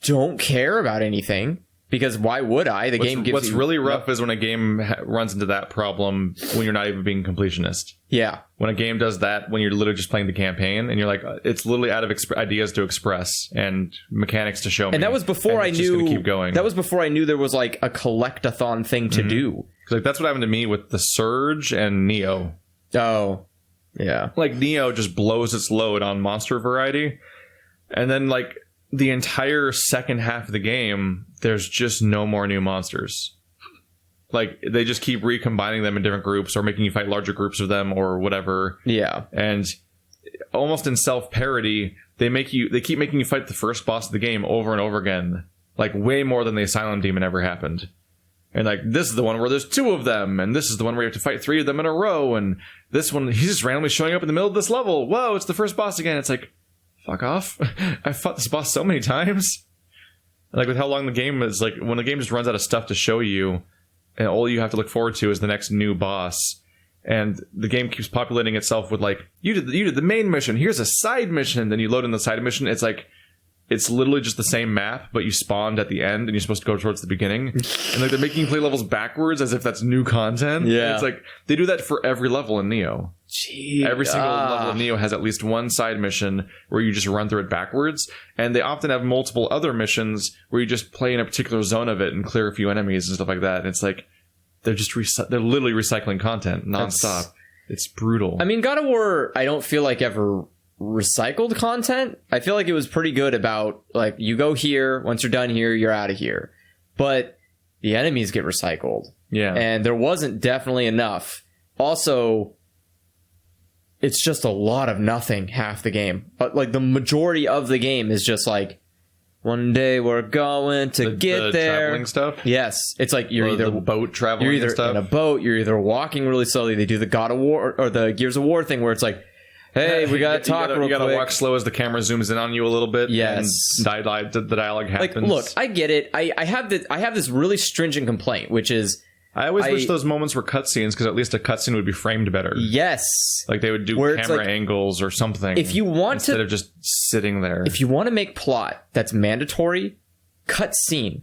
don't care about anything because why would I? The game gives what's really rough is when a game runs into that problem when you're not even being completionist. Yeah. When a game does that, when you're literally just playing the campaign and you're like, it's literally out of ideas to express and mechanics to show me. And that was before I knew. Keep going. That was before I knew there was like a collect-a-thon thing to do. Like that's what happened to me with the Surge and Neo. Oh, yeah. Like Neo just blows its load on monster variety, and then like the entire second half of the game, there's just no more new monsters. Like they just keep recombining them in different groups or making you fight larger groups of them or whatever. Yeah. And almost in self-parody, they keep making you fight the first boss of the game over and over again, like way more than the Asylum Demon ever happened. And like, this is the one where there's 2 of them, and this is the one where you have to fight 3 of them in a row, and this one, he's just randomly showing up in the middle of this level. Whoa, it's the first boss again. It's like, fuck off. I've fought this boss so many times. And like, with how long the game is, like, when the game just runs out of stuff to show you, and all you have to look forward to is the next new boss, and the game keeps populating itself with like, you did the main mission, here's a side mission, and then you load in the side mission, it's like, it's literally just the same map, but you spawned at the end and you're supposed to go towards the beginning. And like they're making you play levels backwards as if that's new content. Yeah. And it's like they do that for every level in Neo. Gee, Every single level of Neo has at least one side mission where you just run through it backwards. And they often have multiple other missions where you just play in a particular zone of it and clear a few enemies and stuff like that. And it's like they're just they're literally recycling content nonstop. It's brutal. I mean, God of War, I don't feel like ever recycled content. I feel like it was pretty good about like you go here, once you're done here, you're out of here. But the enemies get recycled. Yeah. And there wasn't definitely enough. Also, it's just a lot of nothing half the game. But like the majority of the game is just like one day we're going to get the there. Traveling stuff. Yes, it's like you're either the boat traveling. you're either and stuff. in a boat, you're either walking really slowly. They do the God of War or the Gears of War thing where it's like, hey, we gotta talk real quick. You gotta walk slow as the camera zooms in on you a little bit. Yes, and the dialogue happens. Like, look, I get it. I have this really stringent complaint, which is I always wish those moments were cutscenes because at least a cutscene would be framed better. Yes, like they would do camera angles or something. If you want instead of just sitting there. If you want to make plot that's mandatory, cutscene.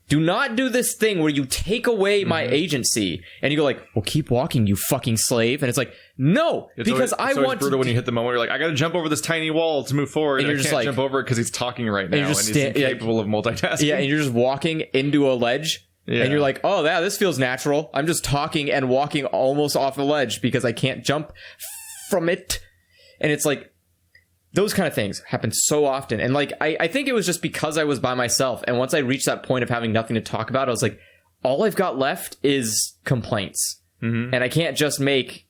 Do not do this thing where you take away my agency and you go like, well, keep walking, you fucking slave. And it's like, no, because I want brutal when you hit the moment where you're like, I got to jump over this tiny wall to move forward. And you're just like, jump over it because he's talking right now and he's incapable of multitasking. Yeah, and you're just walking into a ledge. Yeah. And you're like, oh, yeah, this feels natural. I'm just talking and walking almost off the ledge because I can't jump from it. And it's like, those kind of things happen so often. And like, I think it was just because I was by myself. And once I reached that point of having nothing to talk about, I was like, all I've got left is complaints. Mm-hmm. And I can't just make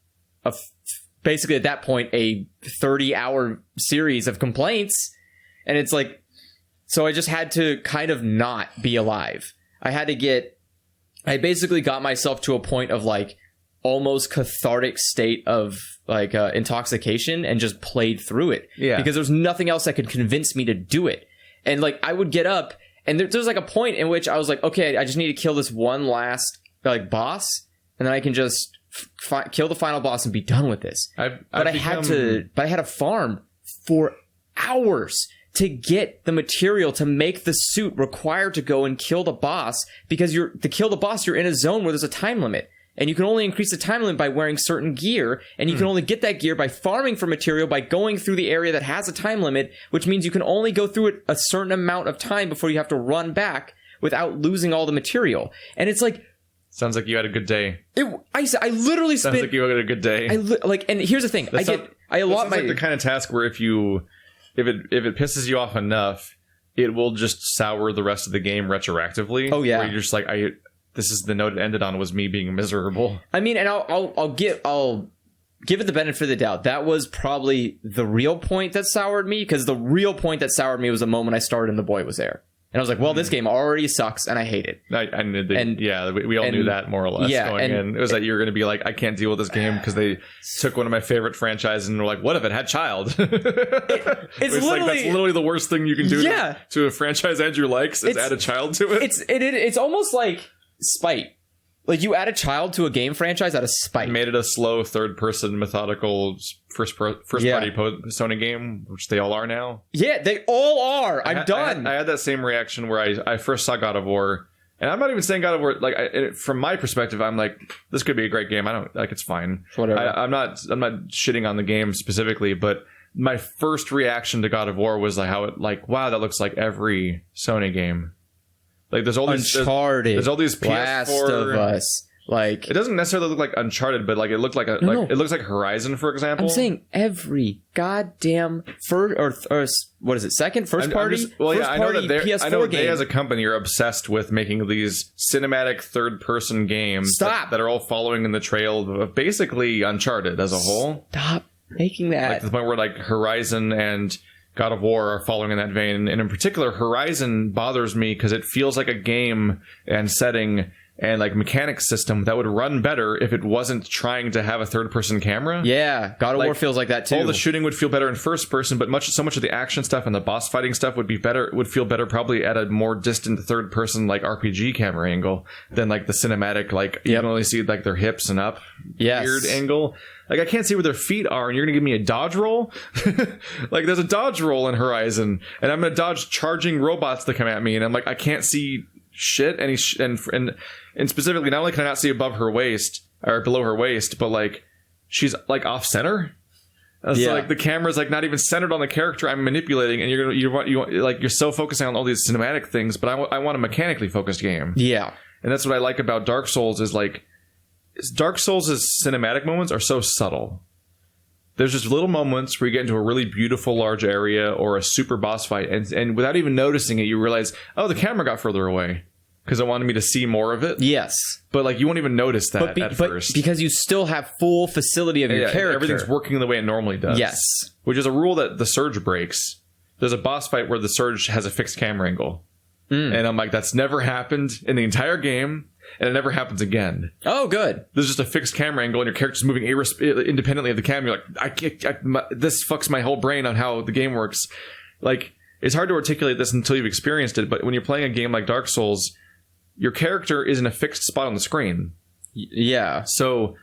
basically at that point, a 30-hour series of complaints. And it's like, so I just had to kind of not be alive. I basically got myself to a point of like almost cathartic state of like intoxication and just played through it. Yeah. Because there's nothing else that could convince me to do it. And like I would get up and there's like a point in which I was like, okay, I just need to kill this one last like boss and then I can just kill the final boss and be done with this. I had to farm for hours to get the material to make the suit required to go and kill the boss, because you're in a zone where there's a time limit. And you can only increase the time limit by wearing certain gear, and you can only get that gear by farming for material by going through the area that has a time limit, which means you can only go through it a certain amount of time before you have to run back without losing all the material. And it's like... Sounds like you had a good day. I literally spent... Sounds like you had a good day. And here's the thing. That sounds like the kind of task where if it pisses you off enough, it will just sour the rest of the game retroactively. Oh, yeah. Where you're just like, this is the note it ended on was me being miserable. I mean, and I'll give it the benefit of the doubt. That was probably the real point that soured me, because the real point that soured me was the moment I started and the boy was there. And I was like, well, this game already sucks and I hate it. We all knew that more or less going in. It was that you were going to be like, I can't deal with this game because they took one of my favorite franchises and were like, what if it had child? It's literally, like, that's literally the worst thing you can do to a franchise Andrew likes is add a child to it. It's almost like spite. Like, you add a child to a game franchise out of spite. Made it a slow, third-person, methodical, first-party Sony game, which they all are now. Yeah, they all are. I'm done. I had that same reaction where I first saw God of War, and I'm not even saying God of War, like, from my perspective, I'm like, this could be a great game. I don't, like, it's fine. Whatever. I'm not shitting on the game specifically, but my first reaction to God of War was like how it, like, wow, that looks like every Sony game. Like, there's all these Uncharted, there's all these PS4, Last of Us. Like, it doesn't necessarily look like Uncharted, but like it looked like it looks like Horizon, for example. I'm saying every goddamn first party. I know that they as a company are obsessed with making these cinematic third-person games that are all following in the trail of basically Uncharted as a whole. Stop making that. Like, to the point where like Horizon and God of War are following in that vein, and in particular, Horizon bothers me because it feels like a game and setting and like mechanics system that would run better if it wasn't trying to have a third-person camera. Yeah, God of War feels like that too. All the shooting would feel better in first person, but so much of the action stuff and the boss fighting stuff would feel better probably at a more distant third person like RPG camera angle than like the cinematic, like you can only see like their hips and up weird angle. Like I can't see where their feet are, and you're gonna give me a dodge roll? Like there's a dodge roll in Horizon, and I'm gonna dodge charging robots that come at me, and I'm like, I can't see shit. And specifically, not only can I not see above her waist or below her waist, but like she's like off center. So like the camera's like not even centered on the character I'm manipulating, and you're so focusing on all these cinematic things, but I want a mechanically focused game. Yeah, and that's what I like about Dark Souls is like Dark Souls' cinematic moments are so subtle. There's just little moments where you get into a really beautiful large area or a super boss fight, and without even noticing it, you realize, oh, the camera got further away because it wanted me to see more of it. Yes. But like you won't even notice that at first. Because you still have full facility of your character. Everything's working the way it normally does. Yes. Which is a rule that the Surge breaks. There's a boss fight where the Surge has a fixed camera angle. And I'm like, that's never happened in the entire game, and it never happens again. Oh, good. There's just a fixed camera angle, and your character's moving independently of the camera. You're like, this fucks my whole brain on how the game works. Like, it's hard to articulate this until you've experienced it, but when you're playing a game like Dark Souls, your character is in a fixed spot on the screen. Yeah. So,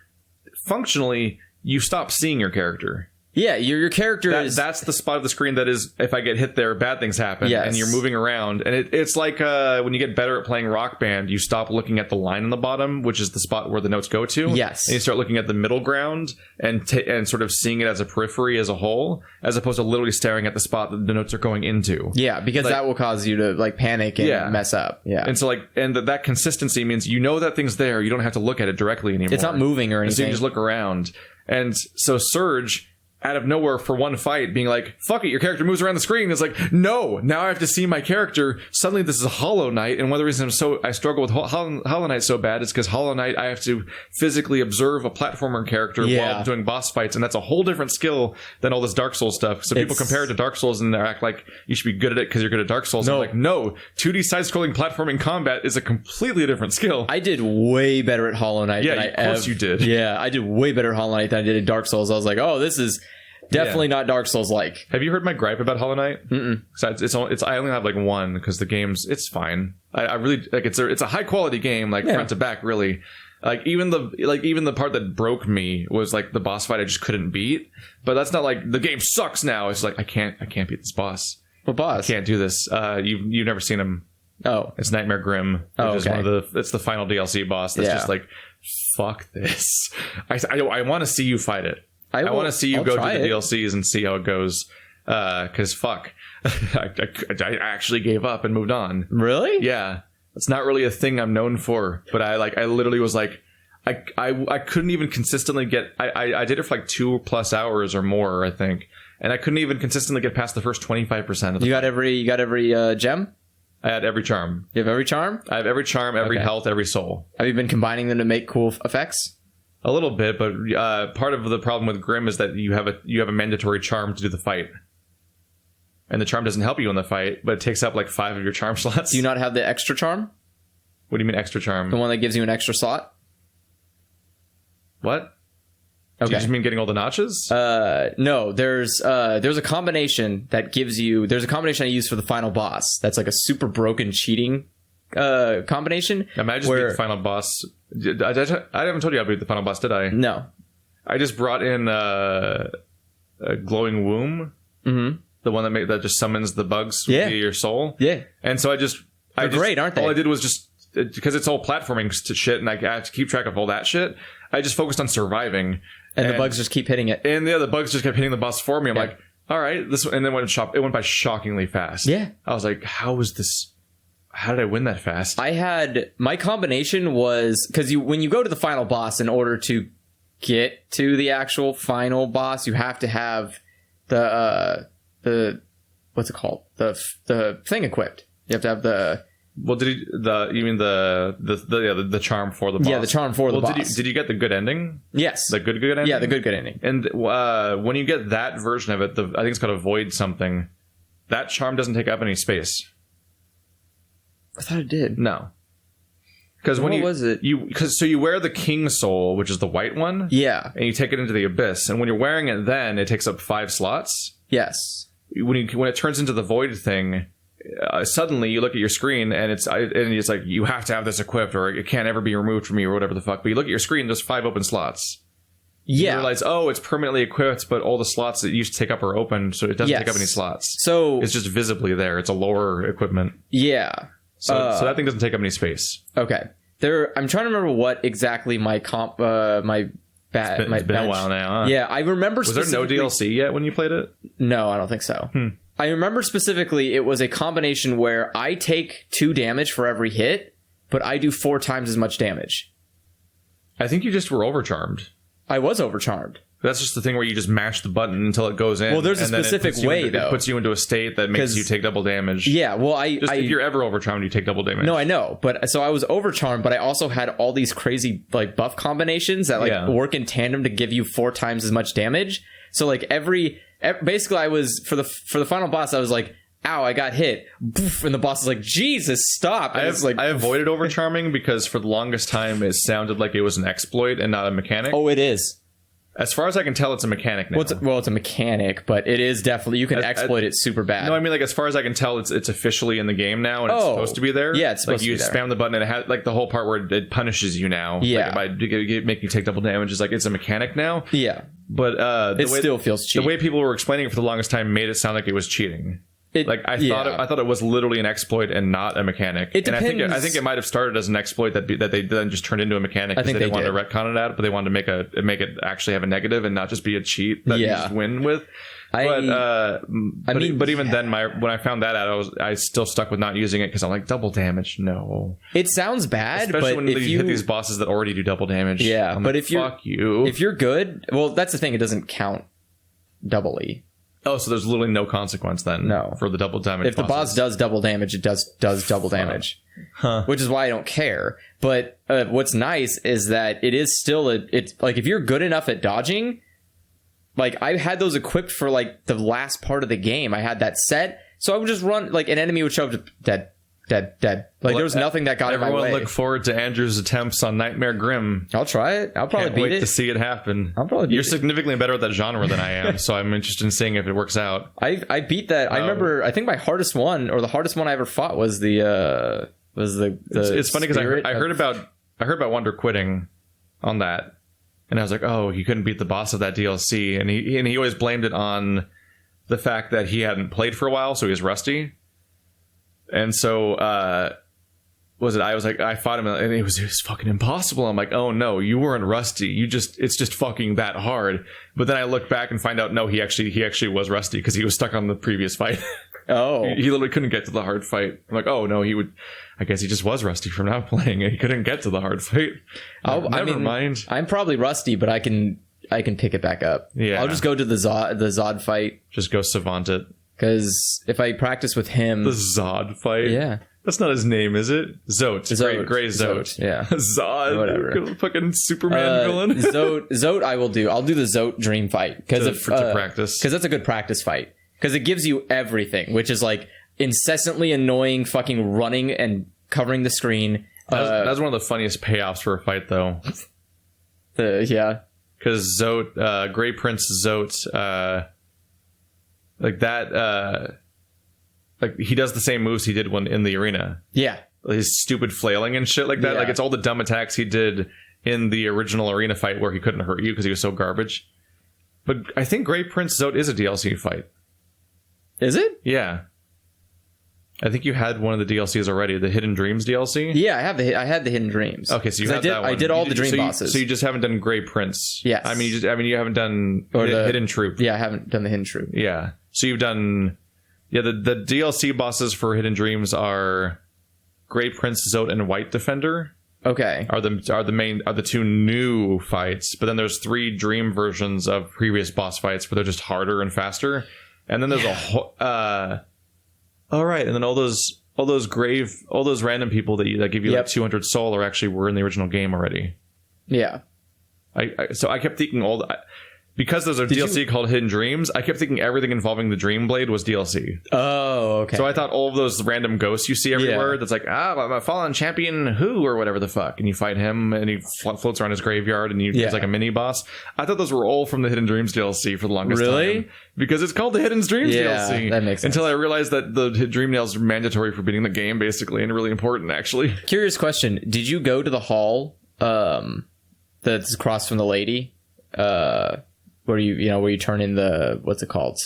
functionally, you stop seeing your character. Yeah, your character is... That's the spot of the screen that is, if I get hit there, bad things happen. Yes. And you're moving around. And it's like when you get better at playing Rock Band, you stop looking at the line on the bottom, which is the spot where the notes go to. Yes. And you start looking at the middle ground and sort of seeing it as a periphery as a whole, as opposed to literally staring at the spot that the notes are going into. Yeah, because that will cause you to like panic and mess up. Yeah. And so like, and that consistency means you know that thing's there. You don't have to look at it directly anymore. It's not moving or anything. So you just look around. And so Surge, out of nowhere for one fight, being like, fuck it, your character moves around the screen. It's like, no, now I have to see my character. Suddenly this is a Hollow Knight, and one of the reasons I struggle with Hollow Knight so bad is because Hollow Knight, I have to physically observe a platformer character while I'm doing boss fights, and that's a whole different skill than all this Dark Souls stuff. So people compare it to Dark Souls and they act like you should be good at it because you're good at Dark Souls. No. I'm like, no, 2D side-scrolling platforming combat is a completely different skill. I did way better at Hollow Knight than of course you did. Yeah, I did way better at Hollow Knight than I did at Dark Souls. I was like, oh, this is... definitely not Dark Souls-like. Have you heard my gripe about Hollow Knight? It's I only have like one because the game's it's fine. I really like it's a high quality game like front to back really. Like even the part that broke me was like the boss fight I just couldn't beat. But that's not like the game sucks now. It's like I can't beat this boss. What boss? I can't do this. You've never seen him. Oh, it's Nightmare Grim. Which is one of it's the final DLC boss. That's just like fuck this. I want to see you fight it. I want to see you go through the DLCs and see how it goes. Because fuck, I actually gave up and moved on. Really? Yeah, it's not really a thing I'm known for. But I literally was like, I couldn't even consistently get. I did it for like 2+ hours or more, I think, and I couldn't even consistently get past the first 25% of the. You got every gem. I had every charm. You have every charm. I have every charm, every health, every soul. Have you been combining them to make cool effects? A little bit, but part of the problem with Grim is that you have a mandatory charm to do the fight. And the charm doesn't help you in the fight, but it takes up like 5 of your charm slots. Do you not have the extra charm? What do you mean extra charm? The one that gives you an extra slot? What? Okay. Do you just mean getting all the notches? No, there's a combination that gives you... There's a combination I use for the final boss. That's like a super broken cheating combination. Imagine being the final boss... I haven't told you how to beat the final boss, did I? No. I just brought in a glowing womb. Mm-hmm. The one that just summons the bugs via your soul. Yeah. And so they're great, aren't they? All I did was just, because it's all platforming shit and I have to keep track of all that shit, I just focused on surviving. And the bugs just keep hitting it. And the bugs just kept hitting the boss for me. I'm like, all right, and then it went by shockingly fast. Yeah. I was like, how did I win that fast? My combination was, because when you go to the final boss, in order to get to the actual final boss, you have to have the what's it called? The thing equipped. You have to have the... Well, you mean the charm for the boss? Yeah, the charm for the boss. Did you get the good ending? Yes. The good ending? Yeah, the good ending. And when you get that version of it, I think it's called Avoid something, that charm doesn't take up any space. I thought it did. No. Because when What was it? So you wear the King Soul, which is the white one. Yeah. And you take it into the Abyss. And when you're wearing it, then it takes up 5 slots. Yes. When it turns into the Void thing, suddenly you look at your screen and it's like, you have to have this equipped or it can't ever be removed from you or whatever the fuck. But you look at your screen, there's 5 open slots. Yeah. You realize, it's permanently equipped, but all the slots that it used to take up are open, so it doesn't take up any slots. So it's just visibly there. It's a lower equipment. Yeah. So that thing doesn't take up any space. Okay. I'm trying to remember what exactly my comp my bad It's been a while now. Huh? Yeah, I remember. Was there no DLC yet when you played it? No, I don't think so. I remember specifically it was a combination where I take 2 damage for every hit, but I do 4 times as much damage. I think you just were overcharmed. I was overcharmed. That's just the thing where you just mash the button until it goes in. Well, there's a specific way, though. It puts you into a state that makes you take double damage. Yeah, well, if you're ever overcharmed, you take double damage. No, I know. But so I was overcharmed, but I also had all these crazy like buff combinations that work in tandem to give you 4 times as much damage. So like basically I was for the final boss, I was like, ow, I got hit. Boof, and the boss is like, Jesus, stop. And I avoided overcharming because for the longest time it sounded like it was an exploit and not a mechanic. Oh, it is. As far as I can tell, it's a mechanic now. Well, it's a mechanic, but it is definitely, you can exploit it super bad. No, I mean, like, as far as I can tell, it's officially in the game now, and it's supposed to be there. Yeah, it's supposed to be there. Like, you spam the button, and it has, like, the whole part where it punishes you now. Yeah. Like, by making you take double damage, is like, it's a mechanic now. Yeah. But it still feels cheap. The way people were explaining it for the longest time made it sound like it was cheating. I thought it was literally an exploit and not a mechanic. It depends. And I think it might have started as an exploit that they then just turned into a mechanic because they didn't want to retcon it out, but they wanted to make it actually have a negative and not just be a cheat that you just win with. But even then, when I found that out, I still stuck with not using it because I'm like, double damage, no. It sounds bad, especially but when you hit these bosses that already do double damage. Yeah, I'm but like, fuck you. If you're good, well, that's the thing. It doesn't count doubly. Oh, so there's literally no consequence then? No. For the double damage. If the boss does double damage, it does double damage. Huh. Which is why I don't care. But what's nice is that it is still it's like if you're good enough at dodging, like I had those equipped for like the last part of the game. I had that set, so I would just run like an enemy would show up dead. Like there was nothing that got in my way. Everyone look forward to Andrew's attempts on Nightmare Grim. I'll try it. I'll probably beat it. To see it happen. I'll probably beat You're significantly better at that genre than I am, so I'm interested in seeing if it works out. I beat that. I remember. I think my hardest one, or the hardest one I ever fought, was the It's funny because I heard about Wonder quitting on that, and I was like, oh, he couldn't beat the boss of that DLC, and he always blamed it on the fact that he hadn't played for a while, so he was rusty. And so, I fought him and it was fucking impossible. I'm like, oh no, you weren't rusty. It's just fucking that hard. But then I look back and find out, no, he actually was rusty because he was stuck on the previous fight. Oh. He literally couldn't get to the hard fight. I'm like, oh no, I guess he just was rusty from not playing and he couldn't get to the hard fight. Never mind. I'm probably rusty, but I can pick it back up. Yeah. I'll just go to the Zod fight. Just go savant it. Because if I practice with him... The Zod fight? Yeah. That's not his name, is it? Zote. Gray Zote. Yeah. Zod. Whatever. Fucking Superman villain. Zote I will do. I'll do the Zote Dream fight. To practice. Because that's a good practice fight. Because it gives you everything, which is like incessantly annoying fucking running and covering the screen. That's one of the funniest payoffs for a fight, though. Yeah. Because Zote, Grey Prince Zote... like that, like he does the same moves he did when in the arena. Yeah. His stupid flailing and shit like that. Yeah. Like it's all the dumb attacks he did in the original arena fight where he couldn't hurt you because he was so garbage. But I think Grey Prince Zote is a DLC fight. Is it? Yeah. I think you had one of the DLCs already, the Hidden Dreams DLC. Yeah, I had the Hidden Dreams. Okay, so you had that one. I did all the dream bosses. So you just haven't done Grey Prince. Yes. I mean, you haven't done Hidden Troop. Yeah, I haven't done the Hidden Troop. Yeah. So you've done... Yeah, the DLC bosses for Hidden Dreams are Grey Prince Zote and White Defender. Okay. Are the two new fights, but then there's 3 dream versions of previous boss fights, but they're just harder and faster. And then there's a whole... all right, and then all those random people that give you like 200 soul were in the original game already. Yeah. So I kept thinking because there's a DLC called Hidden Dreams, I kept thinking everything involving the Dream Blade was DLC. Oh, okay. So I thought all of those random ghosts you see everywhere, that's like, I'm a fallen champion who, or whatever the fuck. And you fight him, and he floats around his graveyard, and he's like a mini boss. I thought those were all from the Hidden Dreams DLC for the longest time. Because it's called the Hidden Dreams DLC. That makes sense. Until I realized that the Dream Nails are mandatory for beating the game, basically, and really important, actually. Curious question. Did you go to the hall that's across from the lady? Where you turn in the, what's it called?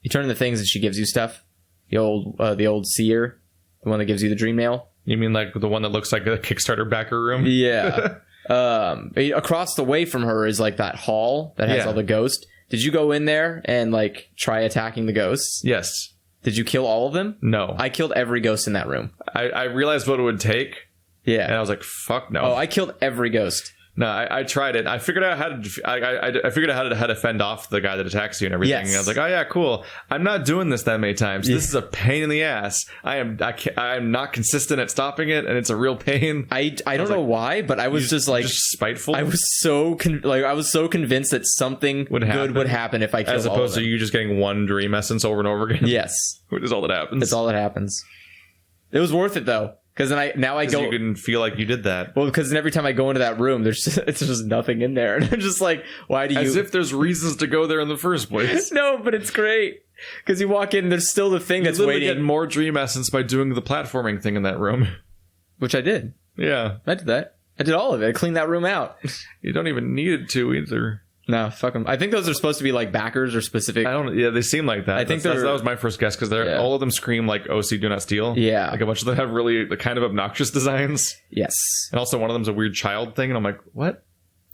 You turn in the things and she gives you stuff. The old seer, the one that gives you the dream nail. You mean like the one that looks like a Kickstarter backer room? Yeah. Across the way from her is like that hall that has all the ghosts. Did you go in there and like try attacking the ghosts? Yes. Did you kill all of them? No. I killed every ghost in that room. I realized what it would take. Yeah. And I was like, fuck no. Oh, I killed every ghost. No, I tried it. I figured out how to. I figured out how to fend off the guy that attacks you and everything. Yes. And I was like, oh yeah, cool. I'm not doing this that many times. This is a pain in the ass. I am not consistent at stopping it, and it's a real pain. I don't know why, but I was just spiteful. I was so convinced that something good would happen if I killed all of them. As opposed to you just getting one dream essence over and over again. Yes, which is all that happens. It's all that happens. It was worth it though. Because then I go. You can feel like you did that. Well, because then every time I go into that room, it's just nothing in there, and I'm just like, why do you? As if there's reasons to go there in the first place. No, but it's great because you walk in, there's still the thing that's waiting. You get more dream essence by doing the platforming thing in that room, which I did. Yeah, I did that. I did all of it. I cleaned that room out. You don't even need it to either. No, fuck them. I think those are supposed to be like backers or specific. Yeah, they seem like that. I think that was my first guess because all of them scream like OC Do Not Steal. Yeah, like a bunch of them have really the kind of obnoxious designs. Yes, and also one of them's a weird child thing, and I'm like, what?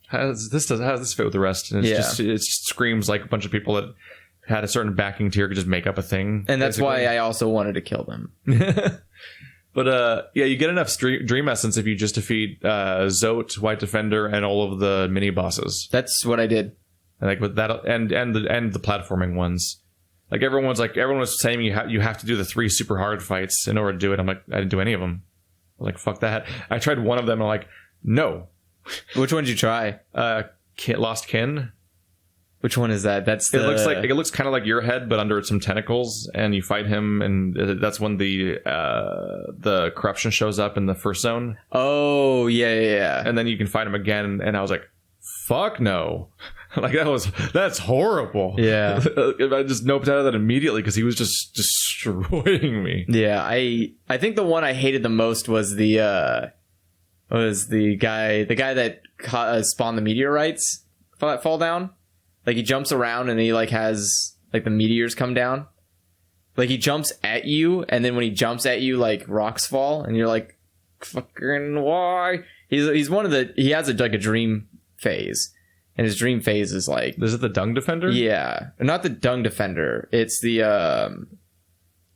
How does this fit with the rest? And it just screams like a bunch of people that had a certain backing tier could just make up a thing. And that's why I also wanted to kill them. But you get enough dream essence if you just defeat Zote, White Defender, and all of the mini bosses. That's what I did. And like with that, and the platforming ones. Like everyone was saying you have to do the 3 super hard fights in order to do it. I'm like, I didn't do any of them. I was like, fuck that. I tried one of them. And I'm like, no. Which one did you try? Lost Kin. Which one is that? It looks kind of like your head, but under some tentacles, and you fight him, and that's when the corruption shows up in the first zone. Oh yeah. And then you can fight him again, and I was like, fuck no. Like that's horrible. Yeah. I just noped out of that immediately because he was just destroying me. Yeah, I think the one I hated the most was the guy that spawned the meteorites that fall down. Like he jumps around and he like has like the meteors come down. Like he jumps at you, and then when he jumps at you, like rocks fall, and you're like, fucking why? He has a dream phase. And his dream phase is like... Is it the Dung Defender? Yeah. Not the Dung Defender. It's the...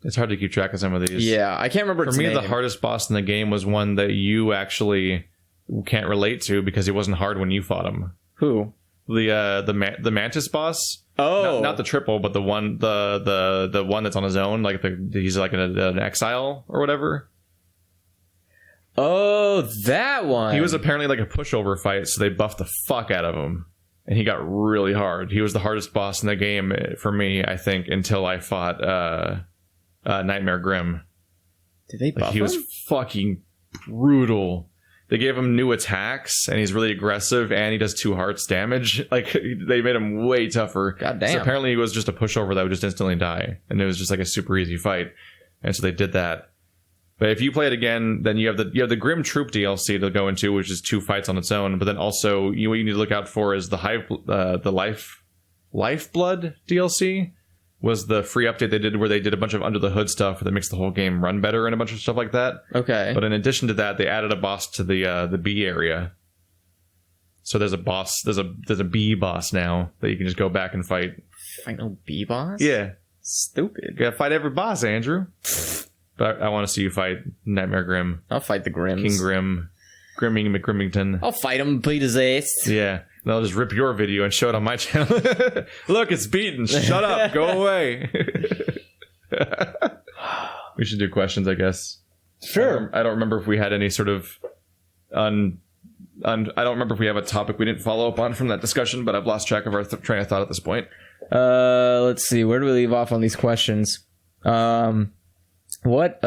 It's hard to keep track of some of these. Yeah, I can't remember its name. For me, the hardest boss in the game was one that you actually can't relate to because it wasn't hard when you fought him. Who? The Mantis boss. Oh. Not the triple, but the one that's on his own. Like he's like an exile or whatever. Oh, that one. He was apparently like a pushover fight, so they buffed the fuck out of him. And he got really hard. He was the hardest boss in the game for me, I think, until I fought Nightmare Grim. Did they buff him? He was fucking brutal. They gave him new attacks, and he's really aggressive, and he does 2 hearts damage. Like, they made him way tougher. God damn. So apparently he was just a pushover that would just instantly die. And it was just like a super easy fight. And so they did that. But if you play it again, then you have the Grim Troop DLC to go into, which is 2 fights on its own. But then also, what you need to look out for is the Lifeblood DLC was the free update they did where they did a bunch of under the hood stuff that makes the whole game run better and a bunch of stuff like that. Okay. But in addition to that, they added a boss to the B area. So there's a boss, there's a B boss now that you can just go back and fight. Final B boss? Yeah. Stupid. You gotta fight every boss, Andrew. But I want to see you fight Nightmare Grim. I'll fight the Grims. King Grim. Grimming McGrimmington. I'll fight him, beat his ass. Yeah. And I'll just rip your video and show it on my channel. Look, it's beaten. Shut up. Go away. We should do questions, I guess. Sure. I don't remember if we had any sort of And I don't remember if we have a topic we didn't follow up on from that discussion, but I've lost track of our train of thought at this point. Let's see. Where do we leave off on these questions? What?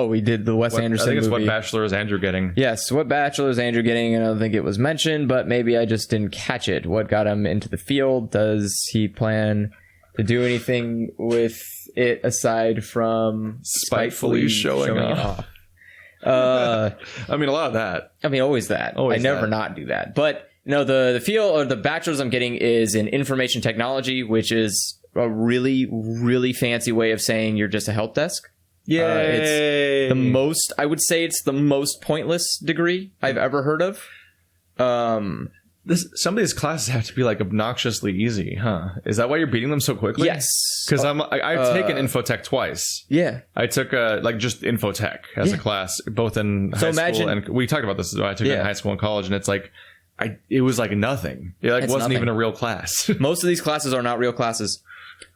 We did the Wes Anderson I think it's movie. What Bachelor is Andrew getting? Yes, what Bachelor is Andrew getting? And I don't think it was mentioned, but maybe I just didn't catch it. What got him into the field? Does he plan to do anything with it aside from spitefully showing off? I mean, a lot of that. I mean, always that. Always I never that. not do that. But no, the field or the bachelor's I'm getting is in information technology, which is a really, really fancy way of saying you're just a help desk. Yay! It's I would say it's the most pointless degree I've ever heard of. Some of these classes have to be like obnoxiously easy, huh? Is that why you're beating them so quickly? Yes. Because I've taken infotech twice. Yeah. I took just infotech as a class, both in high school and we talked about this. I took it in high school and college, and it's like it was like nothing. It wasn't nothing. even a real class. Most of these classes are not real classes.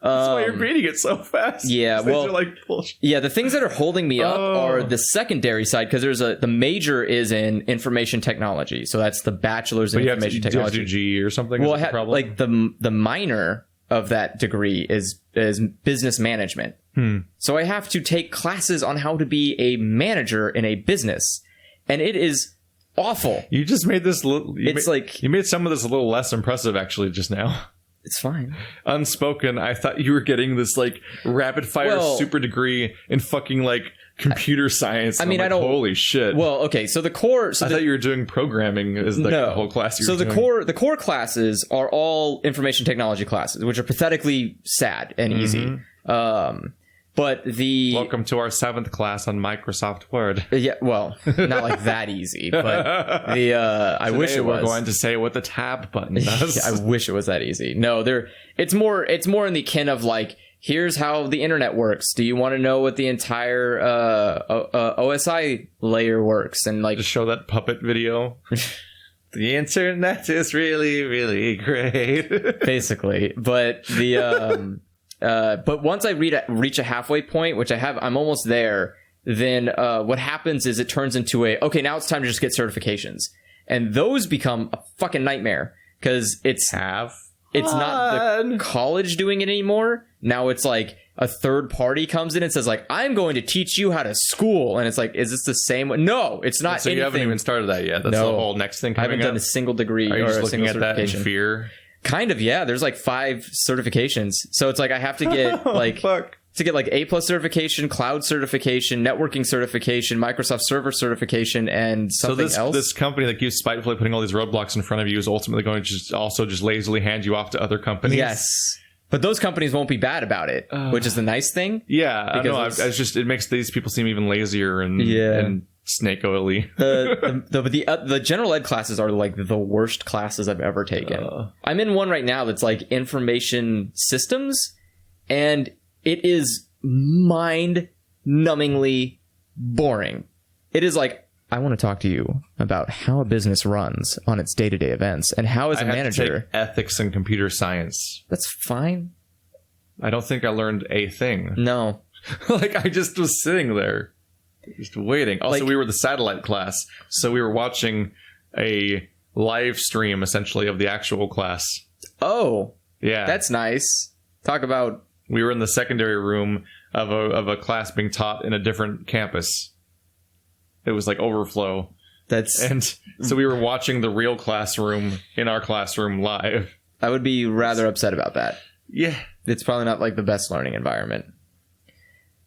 That's why you're beating it so fast. Yeah, well, like bullshit. Yeah, the things that are holding me up are the secondary side, because the major is in information technology, so that's the bachelor's in information technology. Do you have to do GE or something? Well, like the minor of that degree is business management. So I have to take classes on how to be a manager in a business, and it is awful. You just made this. You made some of this a little less impressive, actually, just now. It's fine. Unspoken, I thought you were getting this like rapid fire super degree in fucking like computer science. I mean, I don't. Holy shit. Well, okay, so the core. I thought you were doing programming as the whole class. The core classes are all information technology classes, which are pathetically sad and easy. But welcome to our 7th class on Microsoft Word. Yeah, well, not like that easy, but I wish it was. We're going to say what the tab button does. I wish it was that easy. No, it's more in the kin of like, here's how the internet works. Do you want to know what the entire OSI layer works? And like, just show that puppet video. The internet is really, really great. Basically, but but once I reach a halfway point, which I'm almost there, then what happens is it turns into now it's time to just get certifications. And those become a fucking nightmare, because it's not the college doing it anymore. Now it's like a third party comes in and says like, I'm going to teach you how to school. And it's like, is this the same one? No, it's not. So you haven't even started that yet. That's the whole next thing coming up. I haven't done a single degree or a single at that in fear. Kind of, yeah. There's like 5 certifications. So it's like I have to get like A+ certification, cloud certification, networking certification, Microsoft Server certification, and something else. So this company that keeps spitefully putting all these roadblocks in front of you is ultimately going to just lazily hand you off to other companies. Yes. But those companies won't be bad about it, which is the nice thing. Yeah, I know. It makes these people seem even lazier and snake oily. The general ed classes are like the worst classes I've ever taken. I'm in one right now that's like information systems, and it is mind-numbingly boring. It is like, I want to talk to you about how a business runs on its day-to-day events, and how as a manager. To take ethics and computer science. That's fine. I don't think I learned a thing. No. Like, I just was sitting there, just waiting. Also, we were the satellite class, so we were watching a live stream, essentially, of the actual class. Oh. Yeah. That's nice. Talk about... We were in the secondary room of a class being taught in a different campus. It was like overflow. And so we were watching the real classroom in our classroom live. I would be rather upset about that. Yeah. It's probably not like the best learning environment.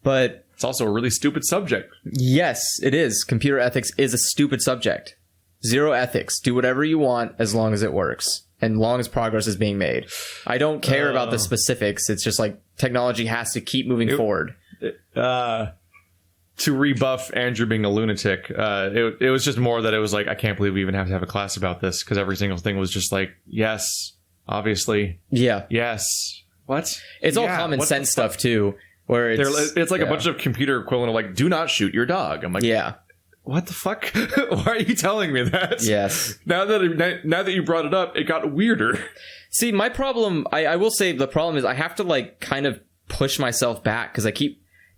But it's also a really stupid subject. Yes, it is. Computer ethics is a stupid subject. Zero ethics. Do whatever you want as long as it works, and long as progress is being made. I don't care about the specifics. It's just like technology has to keep moving forward. To rebuff Andrew being a lunatic, it was just more that it was like, I can't believe we even have to have a class about this, because every single thing was just like, yes, obviously. Yeah. Yes. What? It's all common sense stuff, too. Where it's like a bunch of computer equivalent of like, do not shoot your dog. I'm like, yeah. What the fuck? Why are you telling me that? Yes. Now that you brought it up, it got weirder. See, my problem, I will say the problem is I have to like kind of push myself back, because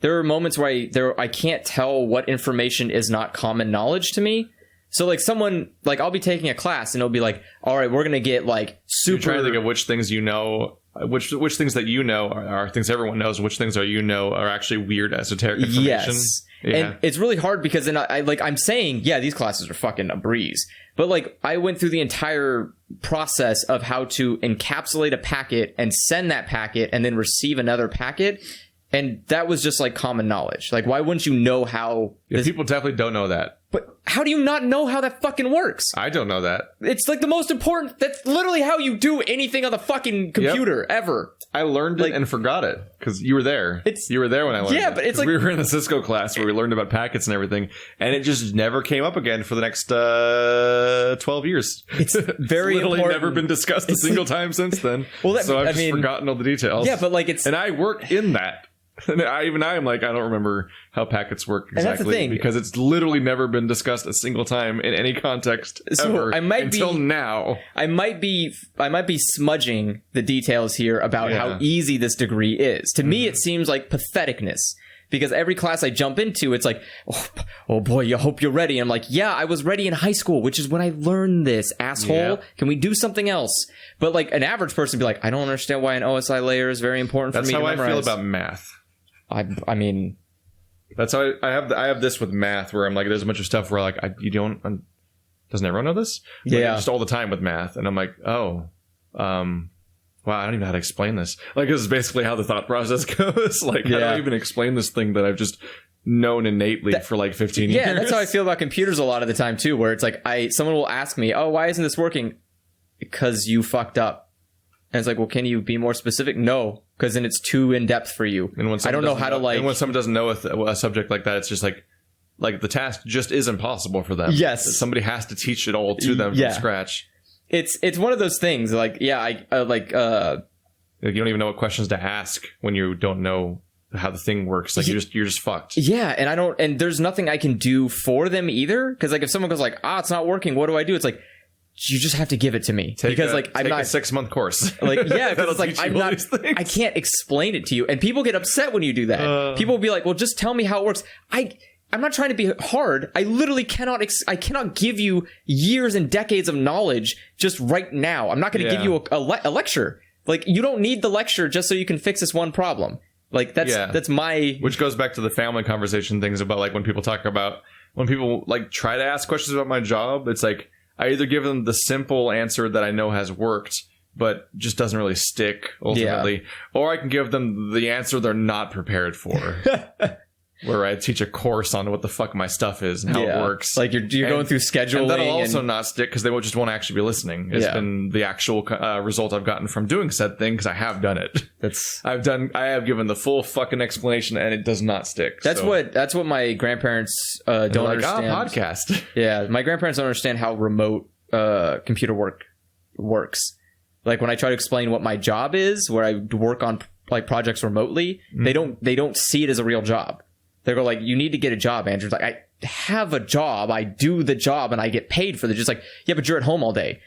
there are moments where I can't tell what information is not common knowledge to me. So like someone like I'll be taking a class and it'll be like, all right, we're gonna get like super. You're trying to think of which things you know, which things that you know are things everyone knows, which things are actually weird esoteric information. Yes. Yeah. And it's really hard because then I'm saying, yeah, these classes are fucking a breeze. But like I went through the entire process of how to encapsulate a packet and send that packet and then receive another packet. And that was just like common knowledge. Like, why wouldn't you know how? Yeah, people definitely don't know that. But how do you not know how that fucking works? I don't know that. It's like the most important. That's literally how you do anything on the fucking computer ever. I learned it and forgot it because you were there. You were there when I learned it. Yeah, but it's like we were in the Cisco class where we learned about packets and everything, and it just never came up again for the next 12 years. It's very literally important. Never been discussed a single time since then. Well, so I've just forgotten all the details. Yeah, but like and I work in that. And I'm like, I don't remember how packets work exactly. And that's the thing. Because it's literally never been discussed a single time in any context ever until now. I might be smudging the details here about how easy this degree is. To me, it seems like patheticness. Because every class I jump into, it's like, oh boy, you hope you're ready. And I'm like, yeah, I was ready in high school, which is when I learned this, asshole. Yeah. Can we do something else? But like an average person would be like, I don't understand why an OSI layer is very important for me to memorize. That's how I feel about math. I mean, that's how I have this with math where I'm like, there's a bunch of stuff where like, doesn't everyone know this? Like, yeah. Just all the time with math. And I'm like, wow, I don't even know how to explain this. Like, this is basically how the thought process goes. Like, I don't even explain this thing that I've just known innately for like 15 years. Yeah, that's how I feel about computers a lot of the time too, where it's like, someone will ask me, oh, why isn't this working? Because you fucked up. And it's like, well, can you be more specific? No, because then it's too in depth for you. And when I don't know how to like. And when someone doesn't know a subject like that, it's just like the task just isn't possible for them. Yes, somebody has to teach it all to them from scratch. It's one of those things. Like, you don't even know what questions to ask when you don't know how the thing works. Like you're just fucked. Yeah, and there's nothing I can do for them either. Because like if someone goes like, it's not working, what do I do? It's like, you just have to give it to me because I'm not a 6-month course. Like, yeah, because it's like I can't explain it to you, and people get upset when you do that. People will be like, well, just tell me how it works. I'm not trying to be hard. I literally cannot give you years and decades of knowledge just right now. I'm not going to give you a lecture. Like, you don't need the lecture just so you can fix this one problem. Like, that's my... Which goes back to the family conversation things about, like, when people like try to ask questions about my job, it's like, I either give them the simple answer that I know has worked, but just doesn't really stick ultimately, or I can give them the answer they're not prepared for. Where I teach a course on what the fuck my stuff is and how it works. Like you're going through scheduling. And that'll also not stick because they just won't actually be listening. It's been the actual result I've gotten from doing said thing because I have done it. I have given the full fucking explanation and it does not stick. That's what my grandparents don't understand. Podcast. Yeah, my grandparents don't understand how remote computer work works. Like when I try to explain what my job is, where I work on like projects remotely, they don't see it as a real job. They go like, you need to get a job, Andrew. It's like, I have a job. I do the job and I get paid for it. Just like, yeah, but you're at home all day.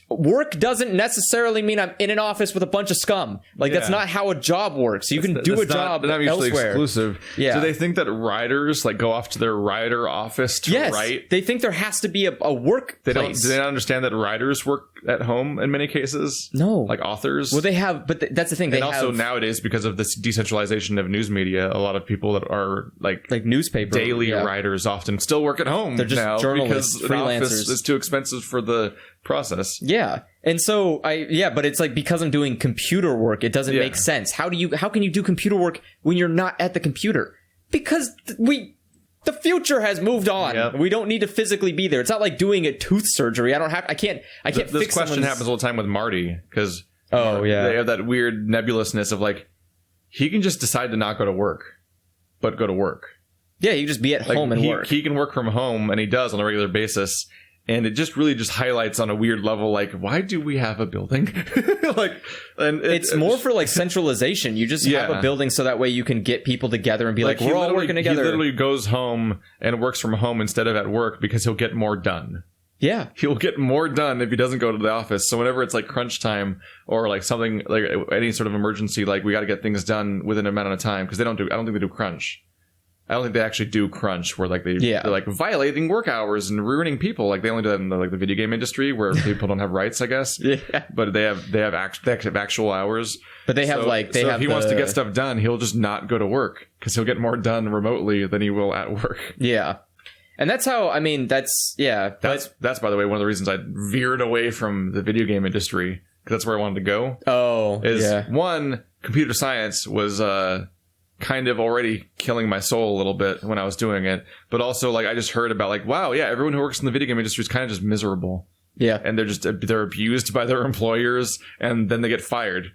Work doesn't necessarily mean I'm in an office with a bunch of scum. Like, that's not how a job works. You can do a job not mutually elsewhere. Exclusive. Yeah. Do they think that writers like go off to their writer office to write? They think there has to be a work place. Do they not understand that writers work at home in many cases? No. Like authors? Well, they have, but that's the thing. Also nowadays, because of this decentralization of news media, a lot of people that are like newspaper daily writers often still work at home. They're just now journalists, because freelancers. An office is too expensive for the process. Yeah. And so but it's like, because I'm doing computer work, it doesn't make sense. How can you do computer work when you're not at the computer? Because the future has moved on. Yep. We don't need to physically be there. It's not like doing a tooth surgery. I can't fix this question happens all the time with Marty because they have that weird nebulousness of like, he can just decide to not go to work, but go to work. Yeah, you just be at home and work. He can work from home, and he does on a regular basis. And it just really just highlights on a weird level, like, why do we have a building? It's more for like centralization. You just have a building so that way you can get people together and be like we're all working together. He literally goes home and works from home instead of at work because he'll get more done. Yeah. He'll get more done if he doesn't go to the office. So whenever it's like crunch time or like something like any sort of emergency, like we got to get things done within an amount of time because I don't think they do crunch. I don't think they actually do crunch, where like they're like violating work hours and ruining people. Like they only do that in the video game industry, where people don't have rights, I guess. Yeah. But they have actual hours. But they have if he wants to get stuff done, he'll just not go to work because he'll get more done remotely than he will at work. Yeah. And that's how, I mean, that's by the way, one of the reasons I veered away from the video game industry, because that's where I wanted to go. One, computer science was kind of already killing my soul a little bit when I was doing it. But also, like, I just heard about, like, wow, yeah, everyone who works in the video game industry is kind of just miserable. Yeah. And they're abused by their employers, and then they get fired.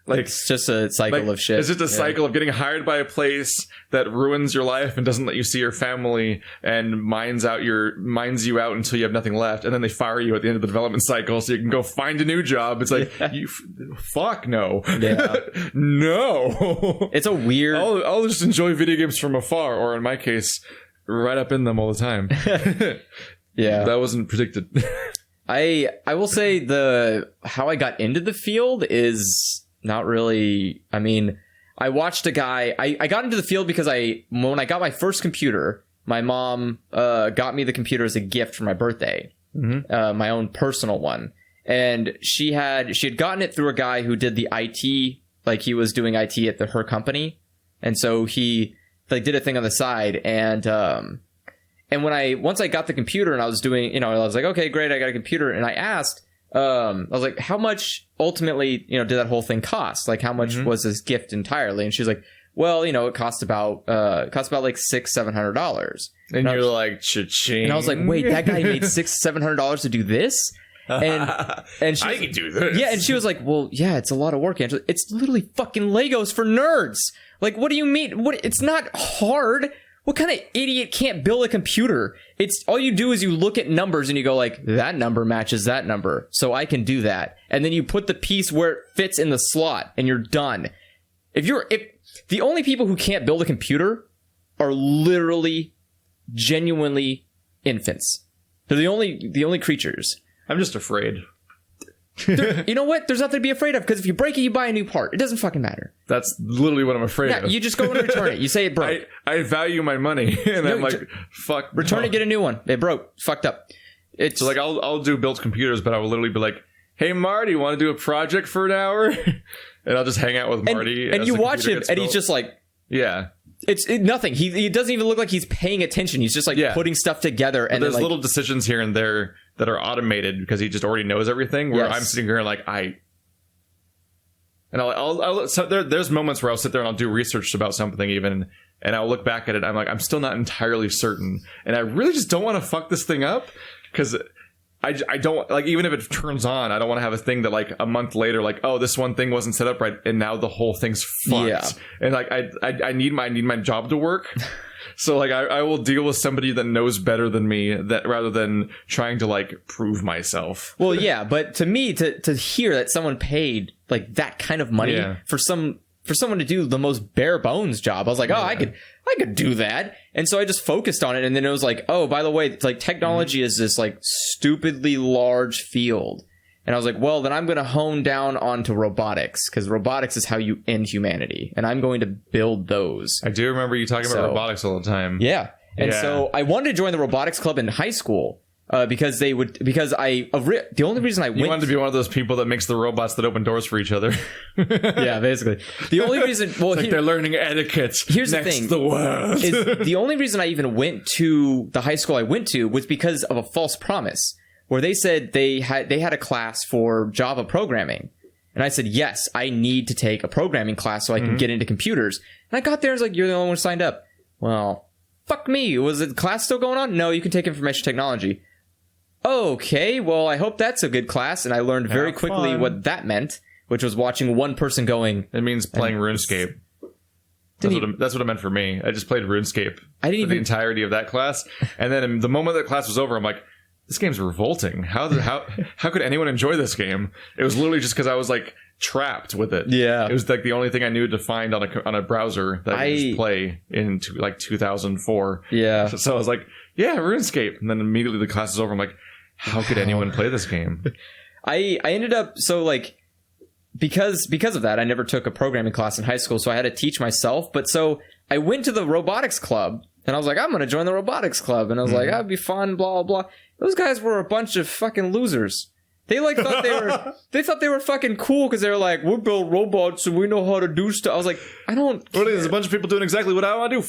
Like, it's just a cycle of shit. It's just a cycle of getting hired by a place that ruins your life and doesn't let you see your family and mines you out until you have nothing left, and then they fire you at the end of the development cycle so you can go find a new job. It's like, fuck no. Yeah. No. It's a weird... I'll just enjoy video games from afar, or in my case, right up in them all the time. Yeah. That wasn't predicted. I will say how I got into the field is... not really. I mean, I watched a guy. I got into the field because when I got my first computer, my mom got me the computer as a gift for my birthday, my own personal one. And she had gotten it through a guy who did the IT, like he was doing IT at her company, and so he like did a thing on the side. And once I got the computer and I was doing, I was like, okay, great, I got a computer, and I asked. I was like, how much ultimately, did that whole thing cost? Like, how much was this gift entirely? And she's like, well, it cost about like $600-$700. And you're like, cha-ching. And I was like, wait, that guy made $600-$700 to do this? And she, I can do this. Yeah, and she was like, well, yeah, it's a lot of work, Angela. It's literally fucking Legos for nerds. Like, what do you mean? It's not hard. What kind of idiot can't build a computer? It's all you do is you look at numbers and you go like, that number matches that number, so I can do that. And then you put the piece where it fits in the slot and you're done. If the only people who can't build a computer are literally, genuinely infants. They're the only creatures. I'm just afraid. You know what? There's nothing to be afraid of, because if you break it, you buy a new part. It doesn't fucking matter. That's literally what I'm afraid of. You just go and return it. You say it broke. I value my money, and I'm like, fuck. Return it, get a new one. It broke. Fucked up. It's so like I'll do built computers, but I will literally be like, hey Marty, want to do a project for an hour? And I'll just hang out with Marty. And you watch him, and he's just like, yeah. It's nothing. He doesn't even look like he's paying attention. He's just like putting stuff together. And there's little decisions here and there that are automated because he just already knows everything. Where I'm sitting here and like there's moments where I'll sit there and I'll do research about something even, and I'll look back at it. I'm like, I'm still not entirely certain, and I really just don't want to fuck this thing up, because I don't, like, even if it turns on, I don't want to have a thing that like a month later, like, oh, this one thing wasn't set up right, and now the whole thing's fucked. Yeah. And like I need my job to work. So like I will deal with somebody that knows better than me, that rather than trying to like prove myself. Well, yeah, but to me, to hear that someone paid like that kind of money for someone to do the most bare bones job, I was like, oh, I could do that. And so I just focused on it, and then it was like, oh, by the way, it's like technology is this like stupidly large field. And I was like, well, then I'm going to hone down onto robotics, because robotics is how you end humanity. And I'm going to build those. I do remember you talking about robotics all the time. Yeah. And so I wanted to join the robotics club in high school. The only reason I went... You wanted to be one of those people that makes the robots that open doors for each other. Yeah, basically. The only reason... Well, it's like they're learning etiquette. Here's the thing. The world. Is the only reason I even went to the high school I went to was because of a false promise, where they said they had a class for Java programming. And I said, yes, I need to take a programming class so I can get into computers. And I got there and was like, you're the only one who signed up. Well, fuck me. Was the class still going on? No, you can take information technology. Okay, well, I hope that's a good class. And I learned very quickly what that meant, which was watching one person going... It means playing RuneScape. That's what it meant for me. I just played RuneScape for the entirety of that class. And then the moment that class was over, I'm like, this game's revolting. How could anyone enjoy this game? It was literally just because I was like trapped with it. Yeah, it was like the only thing I knew to find on a browser that I could just play in like 2004. Yeah, so I was like, yeah, RuneScape, and then immediately the class is over. I'm like, how could anyone play this game? I ended up because of that, I never took a programming class in high school, so I had to teach myself. But so I went to the robotics club, and I was like, I'm going to join the robotics club. And I was like, that'd be fun, blah, blah, blah. Those guys were a bunch of fucking losers. They like thought they thought they were fucking cool because they were like, we build robots and we know how to do stuff. I was like, I don't care. There's a bunch of people doing exactly what I want to do.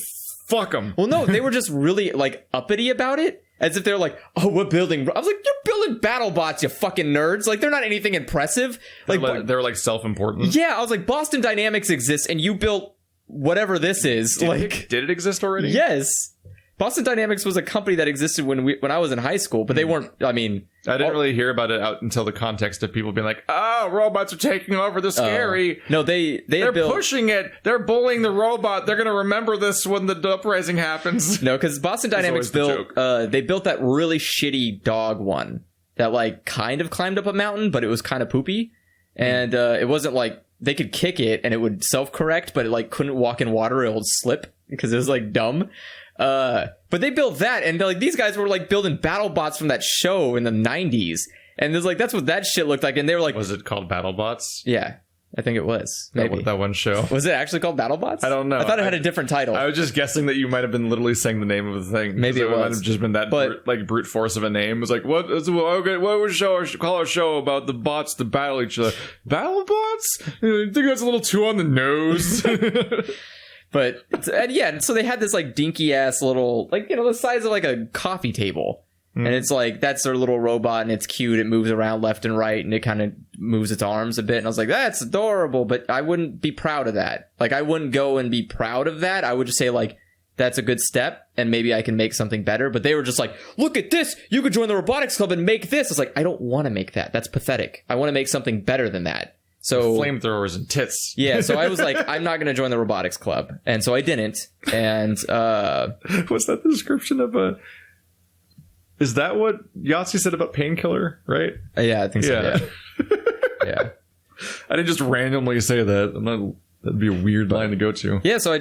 Fuck them. Well, no, they were just really like uppity about it. As if they're like, oh, we're building. I was like, you're building battle bots, you fucking nerds. Like, they're not anything impressive. Like, they're like self-important. Yeah, I was like, Boston Dynamics exists, and you built whatever this is. Did it exist already? Yes. Boston Dynamics was a company that existed when I was in high school, but they weren't. I mean, I didn't really hear about it out until the context of people being like, "Oh, robots are taking over. They're scary." No, they're pushing it. They're bullying the robot. They're gonna remember this when the uprising happens. No, because Boston Dynamics built they built that really shitty dog one that like kind of climbed up a mountain, but it was kind of poopy, and it wasn't like they could kick it and it would self-correct, but it like couldn't walk in water. It would slip because it was like dumb. But they built that, and like these guys were like building battle bots from that show in the 90s, and there's like that's what that shit looked like, and they were like, was it called BattleBots? Yeah, I think it was. Maybe that one show. Was it actually called BattleBots? I don't know. I thought it had a different title. I was just guessing that you might have been literally saying the name of the thing. Maybe it might have just been that brute force of a name. It was like, what would call our show about the bots to battle each other? BattleBots? I think that's a little too on the nose. But and yeah, so they had this like dinky ass little, like, you know, the size of like a coffee table. And it's like, that's their little robot, and it's cute. It moves around left and right, and it kind of moves its arms a bit. And I was like, that's adorable, but I wouldn't be proud of that. Like, I wouldn't go and be proud of that. I would just say, like, that's a good step, and maybe I can make something better. But they were just like, look at this. You could join the robotics club and make this. It's like, I don't want to make that. That's pathetic. I want to make something better than that. So flamethrowers and tits. Yeah, so I was like, I'm not going to join the robotics club. And so I didn't. And was that the description of a... Is that what Yahtzee said about Painkiller, right? Yeah, I think so, yeah. Yeah. I didn't just randomly say that. That'd be a weird line to go to. Yeah, so I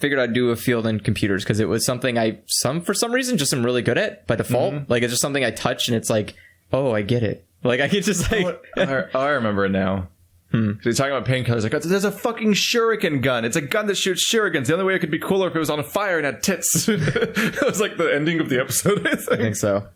figured I'd do a field in computers because it was something for some reason, just am really good at by default. Mm-hmm. Like, it's just something I touch, and it's like, oh, I get it. Like, I could just like... I remember it now. So he's talking about painkillers. Like, there's a fucking shuriken gun. It's a gun that shoots shurikens. The only way it could be cooler if it was on fire and had tits. That was like the ending of the episode, I think so.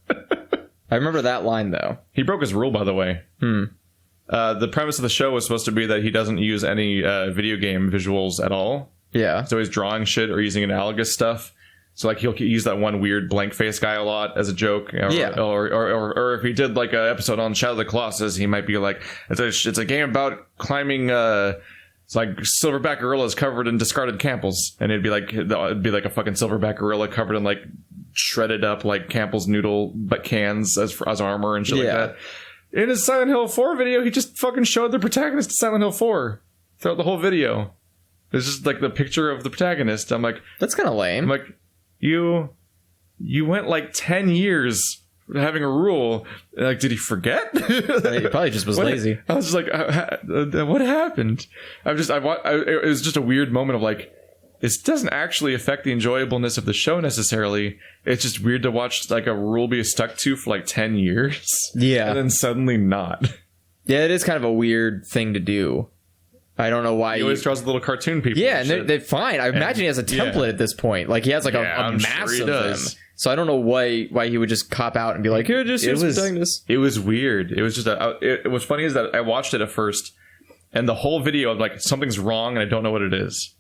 I remember that line, though. He broke his rule, by the way. The premise of the show was supposed to be that he doesn't use any video game visuals at all. Yeah. So he's drawing shit or using analogous stuff. So, like, he'll use that one weird blank face guy a lot as a joke. Or if he did, like, an episode on Shadow of the Colossus, he might be like, it's a game about climbing, it's like silverback gorillas covered in discarded Campbells. And it'd be like a fucking silverback gorilla covered in, like, shredded up, like, Campbell's noodle but cans as armor and shit like that. In his Silent Hill 4 video, he just fucking showed the protagonist of Silent Hill 4 throughout the whole video. It's just, like, the picture of the protagonist. I'm like... That's kind of lame. I'm like... You went like 10 years having a rule. Like, did he forget? He probably just was lazy. I was just like, what happened? It was just a weird moment of like, this doesn't actually affect the enjoyableness of the show necessarily. It's just weird to watch like a rule be stuck to for like 10 years. Yeah. And then suddenly not. Yeah, it is kind of a weird thing to do. I don't know why. He always draws the little cartoon people. Yeah, and they're fine. I imagine he has a template at this point. Like, he has like a mass of them. So I don't know why he would just cop out and be like, here, just doing this. It was weird. It was just what's funny is that I watched it at first, and the whole video, I'm like, something's wrong, and I don't know what it is.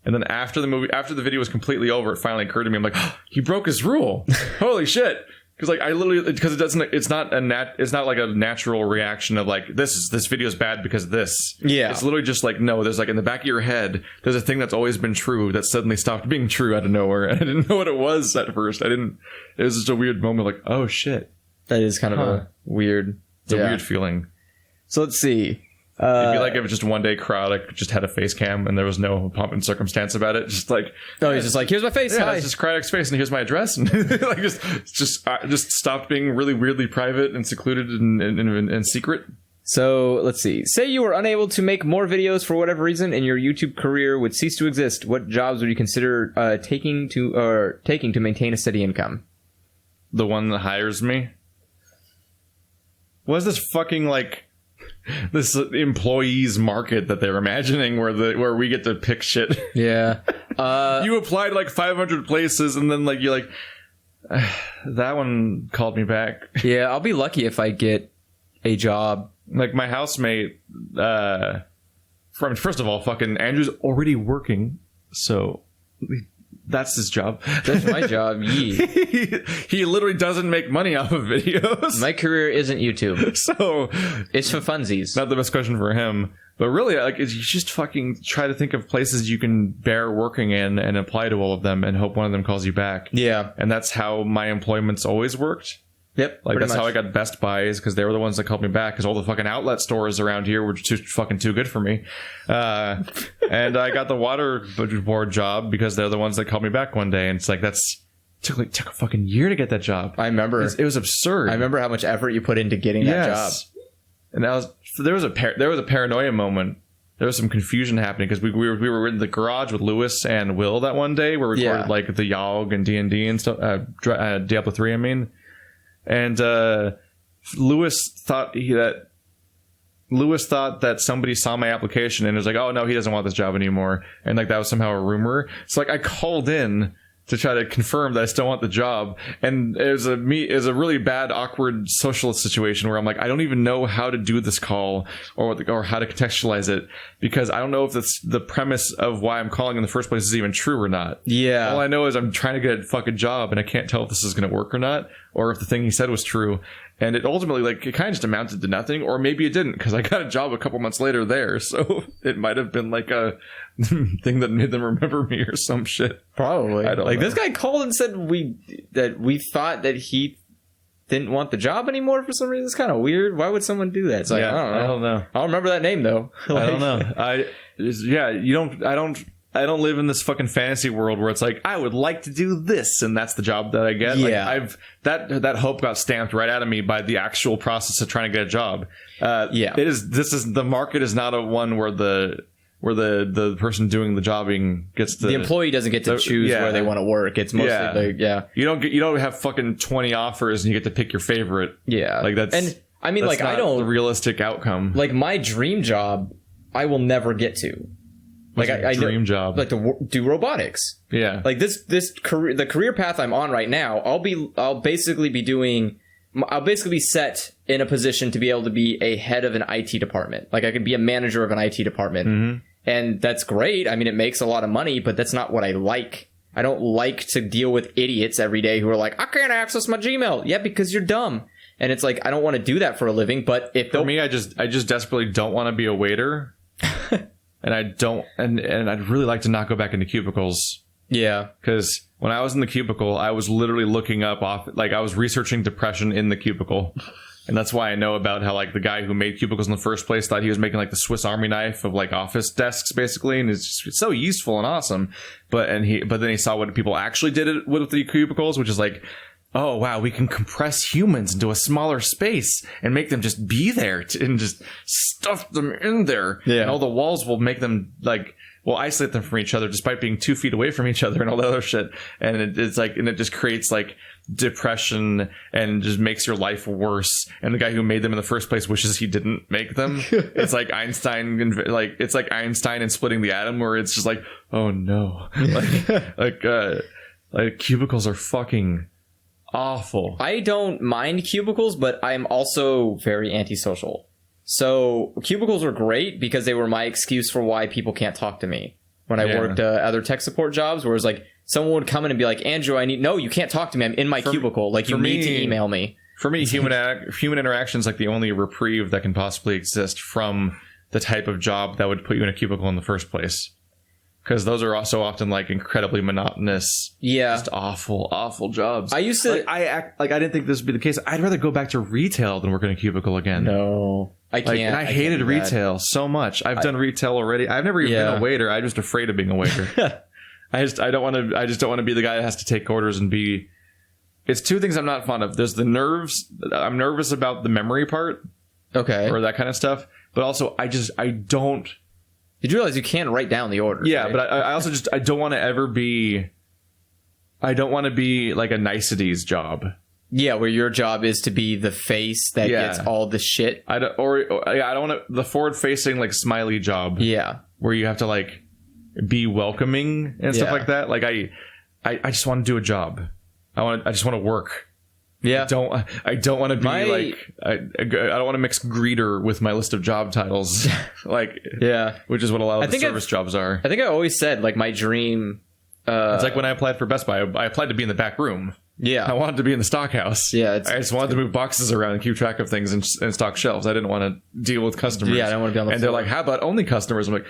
And then after the video was completely over, it finally occurred to me. I'm like, oh, he broke his rule. Holy shit. Because like it's not like a natural reaction of like this video is bad because of this. Yeah, it's literally just like, no, there's like in the back of your head there's a thing that's always been true that suddenly stopped being true out of nowhere, and I didn't know what it was at first. It was just a weird moment like, oh shit, that is kind of a weird. It's a weird feeling. So let's see. It'd be like if just one day Cryonic just had a face cam and there was no pomp and circumstance about it. Just like, he's just like, here's my face. Yeah, it's just Cryonic's face and here's my address, and like just stopped being really weirdly private and secluded and secret. So let's see. Say you were unable to make more videos for whatever reason, and your YouTube career would cease to exist. What jobs would you consider taking to maintain a steady income? The one that hires me. Was this fucking like this employees market that they're imagining where we get to pick shit. Yeah. You applied like 500 places and then like you're like that one called me back. Yeah, I'll be lucky if I get a job. Like my housemate first of all, fucking Andrew's already working, so that's his job. That's my job. He literally doesn't make money off of videos. My career isn't YouTube. So it's for funsies. Not the best question for him. But really, like, you just fucking try to think of places you can bear working in and apply to all of them and hope one of them calls you back. Yeah. And that's how my employment's always worked. Yep. Like, that's how I got Best Buys, because they were the ones that called me back, because all the fucking outlet stores around here were too good for me. And I got the water board job because they're the ones that called me back one day. And it's like, took a fucking year to get that job. I remember. It was absurd. I remember how much effort you put into getting that job. And there was a paranoia moment. There was some confusion happening because we were in the garage with Lewis and Will that one day. We recorded like the YOG and D&D and stuff, Diablo 3, I mean. And Lewis thought that somebody saw my application and was like, oh no, he doesn't want this job anymore, and like that was somehow a rumor. So like I called in to try to confirm that I still want the job, and it was a really bad, awkward social situation where I'm like, I don't even know how to do this call or how to contextualize it, because I don't know if the premise of why I'm calling in the first place is even true or not. Yeah. All I know is I'm trying to get a fucking job, and I can't tell if this is going to work or not, or if the thing he said was true. And it ultimately, like, it kind of just amounted to nothing, or maybe it didn't, because I got a job a couple months later there, so it might have been like a thing that made them remember me or some shit. Probably. I don't know. This guy called and said we thought that he didn't want the job anymore for some reason. It's kind of weird. Why would someone do that? It's like, I don't know. I don't remember that name though. I don't know. I don't live in this fucking fantasy world where it's like, I would like to do this, and that's the job that I get. Yeah. Like, that hope got stamped right out of me by the actual process of trying to get a job. The market is not a one where the person doing the jobbing gets the employee doesn't get to choose where they want to work. It's mostly you don't have fucking 20 offers and you get to pick your favorite. Yeah. Like that's, and I mean, that's like, not I don't, the realistic outcome. Like my dream job, I will never get to. Like I dream job, like to do robotics. Yeah. Like this career, the career path I'm on right now, I'll basically be set in a position to be able to be a head of an IT department. Like I could be a manager of an IT department. Mm-hmm. And that's great. I mean, it makes a lot of money, but that's not what I like. I don't like to deal with idiots every day who are like, I can't access my Gmail. Yeah, because you're dumb. And it's like, I don't want to do that for a living. But if for me, I just desperately don't want to be a waiter. And I don't, and I'd really like to not go back into cubicles. Yeah. Because when I was in the cubicle, I was literally looking up I was researching depression in the cubicle. And that's why I know about how, like, the guy who made cubicles in the first place thought he was making, like, the Swiss Army knife of, like, office desks, basically. And it's so useful and awesome. But then he saw what people actually did with the cubicles, which is like, oh, wow, we can compress humans into a smaller space and make them just be there and just stuff them in there. Yeah. And all the walls will make them, like, will isolate them from each other despite being 2 feet away from each other and all that other shit. And it's like, and it just creates, like, depression and just makes your life worse. And the guy who made them in the first place wishes he didn't make them. It's like Einstein, it's like Einstein and splitting the atom, where it's just like, oh no, like cubicles are fucking awful. I don't mind cubicles, but I'm also very antisocial. So cubicles were great because they were my excuse for why people can't talk to me. When I worked other tech support jobs, where it's like someone would come in and be like, Andrew, no, you can't talk to me. I'm in my cubicle. Like, you need to email me. For me, human interaction is like the only reprieve that can possibly exist from the type of job that would put you in a cubicle in the first place. Because those are also often, like, incredibly monotonous, just awful jobs. I used to, I didn't think this would be the case. I'd rather go back to retail than work in a cubicle again. No, I can't. And I hated retail so much. I've done retail already. I've never even been a waiter. I'm just afraid of being a waiter. I just don't want to be the guy that has to take orders and be. It's two things I'm not fond of. There's the nerves. I'm nervous about the memory part. Okay. Or that kind of stuff. But also, I don't. Did you realize you can't write down the orders? Yeah, right? but I also don't want to ever be. I don't want to be like a niceties job. Yeah, where your job is to be the face that gets all the shit. I don't want to the forward facing like smiley job. Yeah, where you have to like be welcoming and stuff like that. Like I just want to do a job. I just want to work. Yeah. I don't want to be I don't want to mix greeter with my list of job titles. Which is what a lot of the service jobs are. I think I always said like my dream. It's like when I applied for Best Buy. I applied to be in the back room. Yeah. I wanted to be in the stock house. Yeah. I just wanted to move boxes around and keep track of things and stock shelves. I didn't want to deal with customers. Yeah, I don't want to be on the floor. And they're like, how about only customers? I'm like,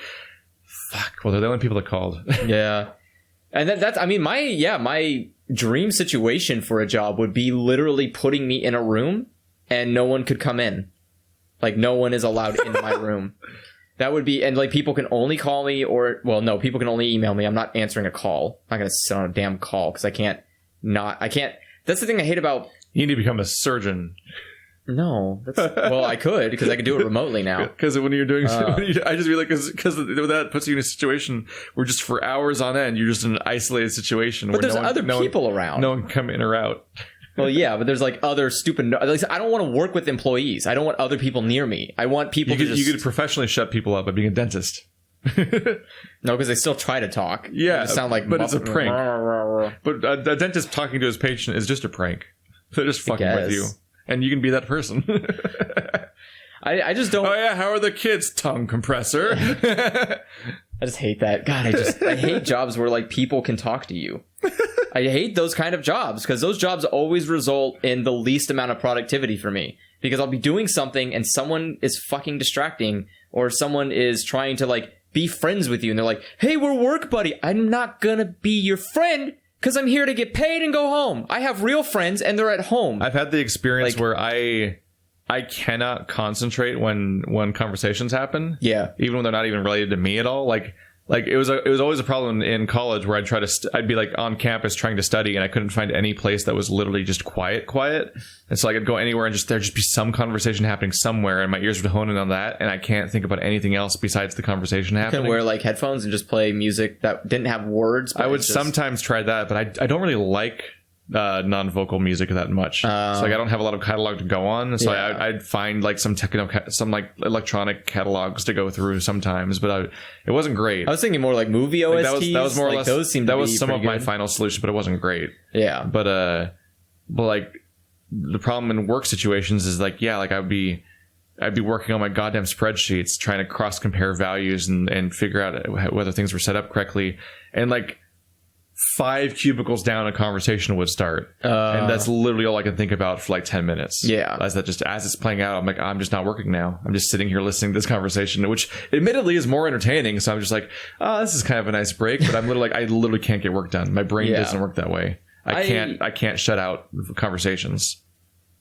fuck. Well, they're the only people that called. Yeah. And that's, I mean, my dream situation for a job would be literally putting me in a room and no one could come in. Like, no one is allowed in my room. That would be, and like, people can only call me people can only email me. I'm not answering a call. I'm not going to sit on a damn call because I can't, that's the thing I hate about. You need to become a surgeon. No, I could because I could do it remotely now. Because when you're doing, I just feel like because that puts you in a situation where just for hours on end you're just in an isolated situation. But there's other people around. No one can come in or out. Well, yeah, but there's like other stupid. I don't want to work with employees. I don't want other people near me. I want people you could professionally shut people up by being a dentist. No, because they still try to talk. Yeah, sound like, but it's a prank. But a dentist talking to his patient is just a prank. They're just fucking with you. And you can be that person. I just don't. Oh yeah, how are the kids? Tongue compressor. I just hate that. God, I hate jobs where like people can talk to you. I hate those kind of jobs because those jobs always result in the least amount of productivity for me. Because I'll be doing something and someone is fucking distracting, or someone is trying to like be friends with you, and they're like, "Hey, we're work buddy." I'm not gonna be your friend. Because I'm here to get paid and go home. I have real friends and they're at home. I've had the experience where I cannot concentrate when conversations happen. Yeah. Even when they're not even related to me at all. Like it was always a problem in college where I'd be like on campus trying to study and I couldn't find any place that was literally just quiet. And so I could go anywhere and there'd just be some conversation happening somewhere and my ears would hone in on that and I can't think about anything else besides the conversation happening. You can wear like headphones and just play music that didn't have words. I would sometimes try that, but I don't really like non-vocal music that much. So like I don't have a lot of catalog to go on. So I'd find like some like electronic catalogs to go through sometimes, but it wasn't great. I was thinking more like movie OSTs. That was more or less. Those seemed that to was be some of pretty my good. final solution, but it wasn't great. Yeah. But like the problem in work situations is like I'd be working on my goddamn spreadsheets trying to cross compare values and figure out whether things were set up correctly, and like 5 cubicles down a conversation would start, and that's literally all I can think about for like 10 minutes. Yeah, as it's playing out, I'm like, I'm just not working now. I'm just sitting here listening to this conversation, which admittedly is more entertaining. So I'm just like, oh, this is kind of a nice break, but I'm literally like, I literally can't get work done. My brain doesn't work that way. I can't shut out conversations.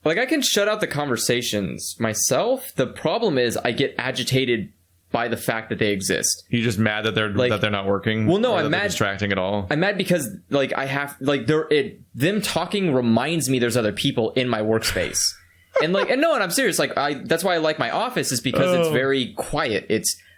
Like I can shut out the conversations myself. The problem is I get agitated by the fact that they exist. You're just mad that they're not working. Well, no, I'm mad. Distracting at all. I'm mad because like I have like them talking reminds me there's other people in my workspace, and I'm serious. Like that's why I like my office is because it's very quiet.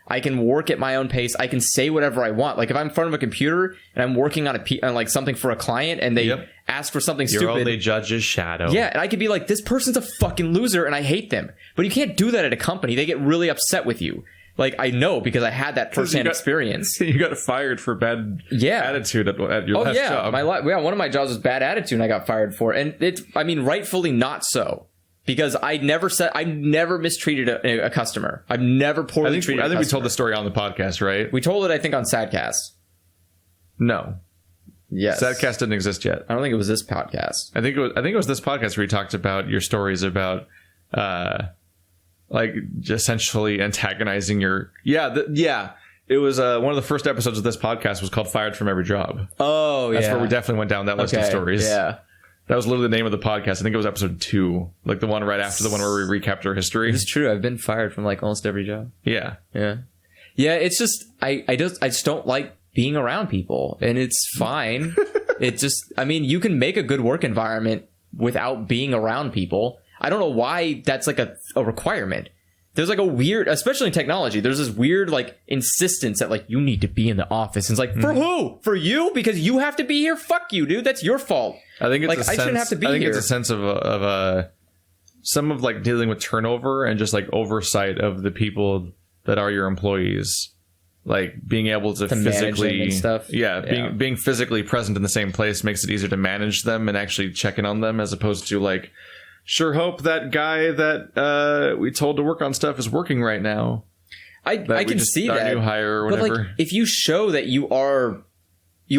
I can work at my own pace. I can say whatever I want. Like if I'm in front of a computer and I'm working on like something for a client and they ask for something stupid. Your only judge's shadow. Yeah, and I could be like, this person's a fucking loser and I hate them. But you can't do that at a company. They get really upset with you. Like, I know because I had that firsthand experience. You got fired for bad attitude at your last job. One of my jobs was bad attitude and I got fired for it. And rightfully not so. Because I never mistreated a customer. I've never poorly treated a customer. I think we told the story on the podcast, right? We told it, I think, on SADcast. No. Yes. SADcast didn't exist yet. I don't think it was this podcast. I think it was this podcast where you talked about your stories about like essentially antagonizing your it was one of the first episodes of this podcast was called Fired from Every Job. That's where we definitely went down that list of stories. That was literally the name of the podcast. I think it was episode 2, like the one right after the one where we recapped our history. It's true. I've been fired from like almost every job. Yeah It's just I just don't like being around people, and it's fine. You can make a good work environment without being around people. I don't know why that's like a requirement. there's like a weird, especially in technology, there's this weird like insistence that like you need to be in the office. And it's like, for who? For you? Because you have to be here? Fuck you, dude. That's your fault. I think it's like, a sense, I shouldn't have to be here. It's a sense of some of like dealing with turnover and just like oversight of the people that are your employees. Like being able to physically and stuff. Being physically present in the same place makes it easier to manage them and actually check in on them, as opposed to like, sure hope that guy that we told to work on stuff is working right now. I can see that. New hire or whatever. But like, if you show that you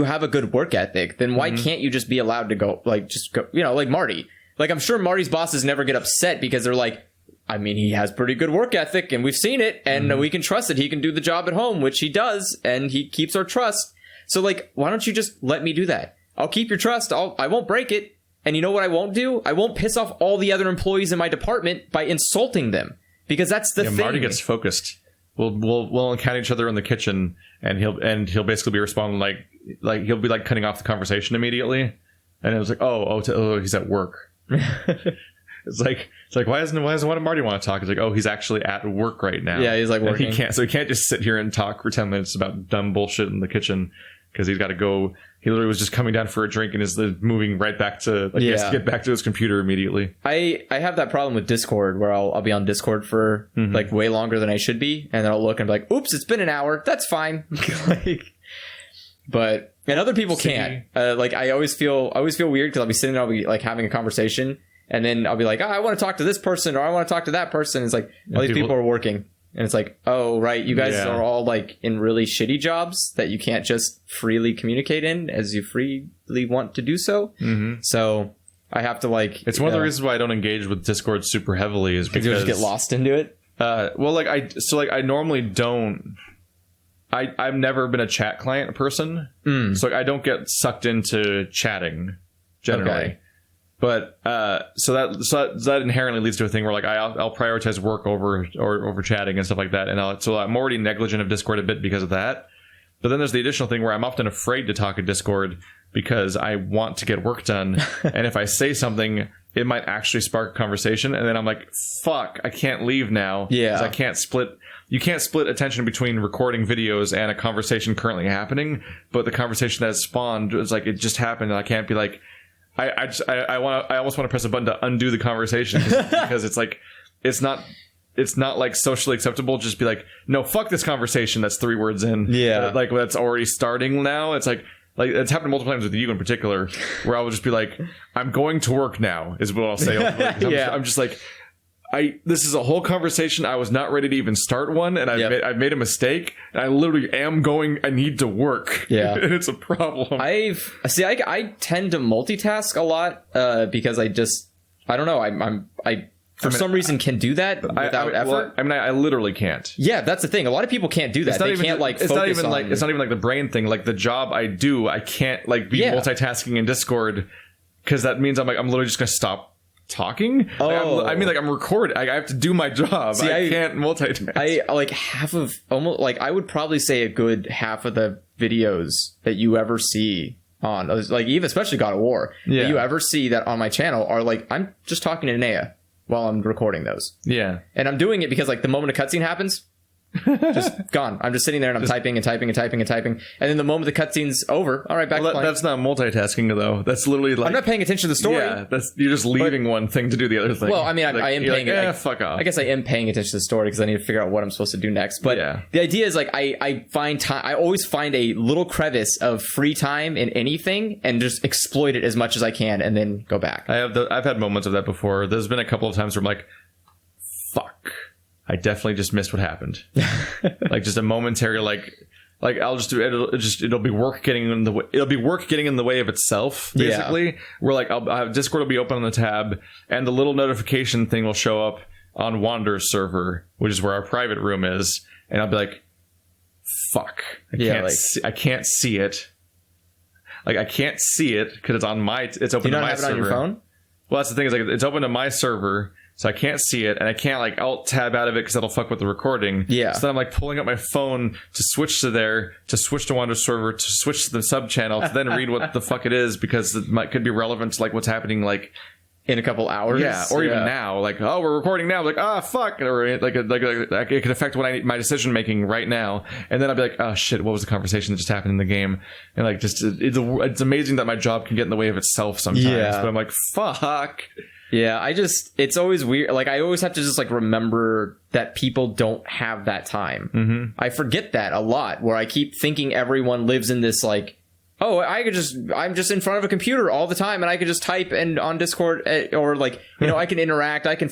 have a good work ethic, then why can't you just be allowed to go like like Marty? Like, I'm sure Marty's bosses never get upset because they're like, I mean, he has pretty good work ethic and we've seen it and we can trust that he can do the job at home, which he does, and he keeps our trust. So like, why don't you just let me do that? I'll keep your trust. I won't break it. And you know what I won't do? I won't piss off all the other employees in my department by insulting them, because that's the thing. Marty gets focused. We'll encounter each other in the kitchen, and he'll basically be responding like he'll be like cutting off the conversation immediately, and it was like oh he's at work. It's like why doesn't Marty want to talk? It's like, oh, he's actually at work right now. Yeah, he's like working. He can't just sit here and talk for 10 minutes about dumb bullshit in the kitchen, because he's got to go. He literally was just coming down for a drink and is moving right back to he has to get back to his computer immediately. I have that problem with Discord, where I'll be on Discord for like way longer than I should be, and then I'll look and be like, oops, it's been an hour. That's fine. And other people can't. Like, I always feel weird because I'll be sitting there, I'll be like having a conversation, and then I'll be like, I want to talk to this person, or I want to talk to that person. It's like, all these people are working. And it's like, oh, right, you guys are all like in really shitty jobs that you can't just freely communicate in as you freely want to do so. So I have to like... It's one of the reasons why I don't engage with Discord super heavily, is because... you just get lost into it? I normally don't... I've never been a chat client person. So I don't get sucked into chatting, generally. Okay. But so that inherently leads to a thing where like I'll prioritize work over chatting and stuff like that, and so I'm already negligent of Discord a bit because of that. But then there's the additional thing where I'm often afraid to talk in Discord because I want to get work done, and if I say something, it might actually spark a conversation, and then I'm like, fuck, I can't leave now. Yeah, I can't split. You can't split attention between recording videos and a conversation currently happening, but the conversation that has spawned is like, it just happened, and I can't be like, I almost want to press a button to undo the conversation because it's like, it's not like socially acceptable. Just be like, no, fuck this conversation. That's 3 words in. Yeah. Like, that's already starting now. It's like it's happened multiple times with you in particular, where I will just be like, I'm going to work now is what I'll say. I'm just like, this is a whole conversation. I was not ready to even start one, and I've made a mistake, and I literally am going. I need to work. Yeah, and it's a problem. I tend to multitask a lot because I don't know. I for some reason can do that without effort. I literally can't. Yeah, that's the thing. A lot of people can't do that. They can't like. It's not even like the brain thing. Like the job I do, I can't like be multitasking in Discord, because that means I'm literally just gonna stop talking. I'm recording. I have to do my job. I can't multitask. I like I would probably say a good half of the videos that you ever see on, like, even especially God of War, that you ever see that on my channel are like, I'm just talking to Nea while I'm recording those. Yeah. And I'm doing it because like the moment a cutscene happens, just gone. I'm just sitting there and I'm typing and typing and typing and typing, and then the moment the cutscene's over, all right, back to playing. That's not multitasking though. That's literally like, I'm not paying attention to the story. Yeah, you're just leaving one thing to do the other thing. Well, I mean, I am paying. Fuck off. I guess I am paying attention to the story because I need to figure out what I'm supposed to do next. But the idea is like I find time. I always find a little crevice of free time in anything and just exploit it as much as I can, and then go back. I've had moments of that before. There's been a couple of times where I'm like, fuck, I definitely just missed what happened. Like just a momentary like I'll just do it. It'll be work getting in the way. It'll be work getting in the way of itself. Basically, where like Discord will be open on the tab, and the little notification thing will show up on Wander's server, which is where our private room is, and I'll be like, fuck, I can't see it. Like I can't see it because it's on it's open to my server. You don't have it on your phone? Well, that's the thing, is like it's open to my server. So I can't see it, and I can't like alt tab out of it because that'll fuck with the recording. Yeah. So then I'm like pulling up my phone to switch to there, to switch to Wander's server, to switch to the sub channel, to then read what the fuck it is, because it could be relevant to like what's happening like in a couple hours. Yeah, or even now, like, oh, we're recording now. Like, ah, fuck, or it could affect my decision making right now, and then I'd be like, oh shit, what was the conversation that just happened in the game? And like, just it's amazing that my job can get in the way of itself sometimes. Yeah. But I'm like, fuck. Yeah, it's always weird. Like, I always have to just like remember that people don't have that time. Mm-hmm. I forget that a lot, where I keep thinking everyone lives in this like, oh, I'm just in front of a computer all the time, and I could just type and on Discord, or like, you know, I can interact, I can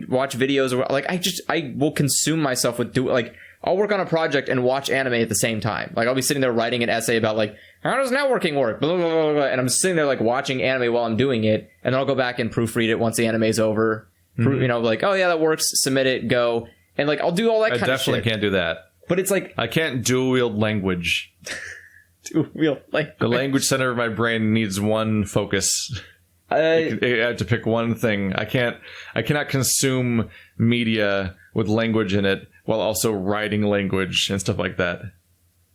watch videos, or like, I will consume myself with like, I'll work on a project and watch anime at the same time. Like, I'll be sitting there writing an essay about like, how does networking work? Blah, blah, blah, blah, and I'm sitting there like watching anime while I'm doing it, and then I'll go back and proofread it once the anime's over. You know, like, oh yeah, that works. Submit it, go, and like, I'll do all that kind of shit. I definitely can't do that. But it's like, I can't dual wield language. The language center of my brain needs one focus. I have to pick one thing. I cannot consume media with language in it while also writing language and stuff like that.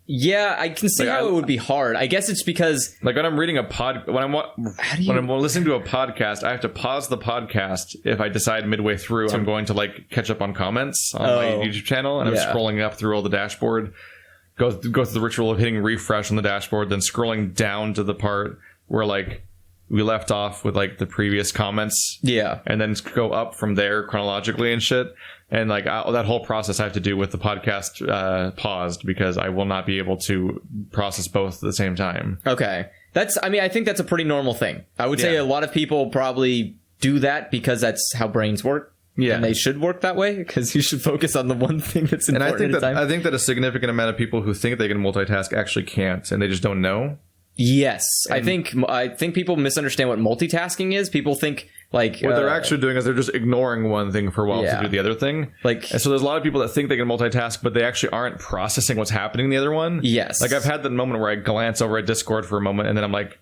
Yeah, I can see how it would be hard. I guess it's because, like, when I'm reading when I'm listening to a podcast, I have to pause the podcast if I decide midway through I'm going to like catch up on comments on my YouTube channel, and I'm scrolling up through all the dashboard. Go through the ritual of hitting refresh on the dashboard, then scrolling down to the part where like we left off with like the previous comments. Yeah. And then go up from there chronologically and shit. And like that whole process I have to do with the podcast paused, because I will not be able to process both at the same time. Okay. I think that's a pretty normal thing. I would say a lot of people probably do that because that's how brains work. Yeah. And they should work that way, because you should focus on the one thing that's important at a time. I think that a significant amount of people who think they can multitask actually can't, and they just don't know. Yes. I think people misunderstand what multitasking is. People think like what they're actually doing is they're just ignoring one thing for a while to do the other thing. Like, and so there's a lot of people that think they can multitask, but they actually aren't processing what's happening in the other one. Yes. Like, I've had that moment where I glance over at Discord for a moment, and then I'm like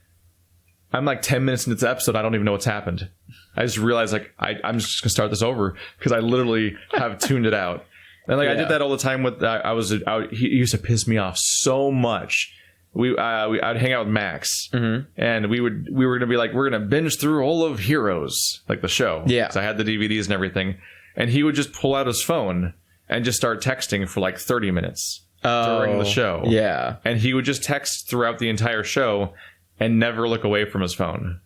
10 minutes into this episode, I don't even know what's happened. I just realized like I'm just gonna start this over, because I literally have tuned it out. And like I did that all the time with he used to piss me off so much. I'd hang out with Max, and we were gonna be like, we're gonna binge through all of Heroes, like the show. Yeah. So I had the DVDs and everything, and he would just pull out his phone and just start texting for like 30 minutes during the show. Yeah. And he would just text throughout the entire show and never look away from his phone.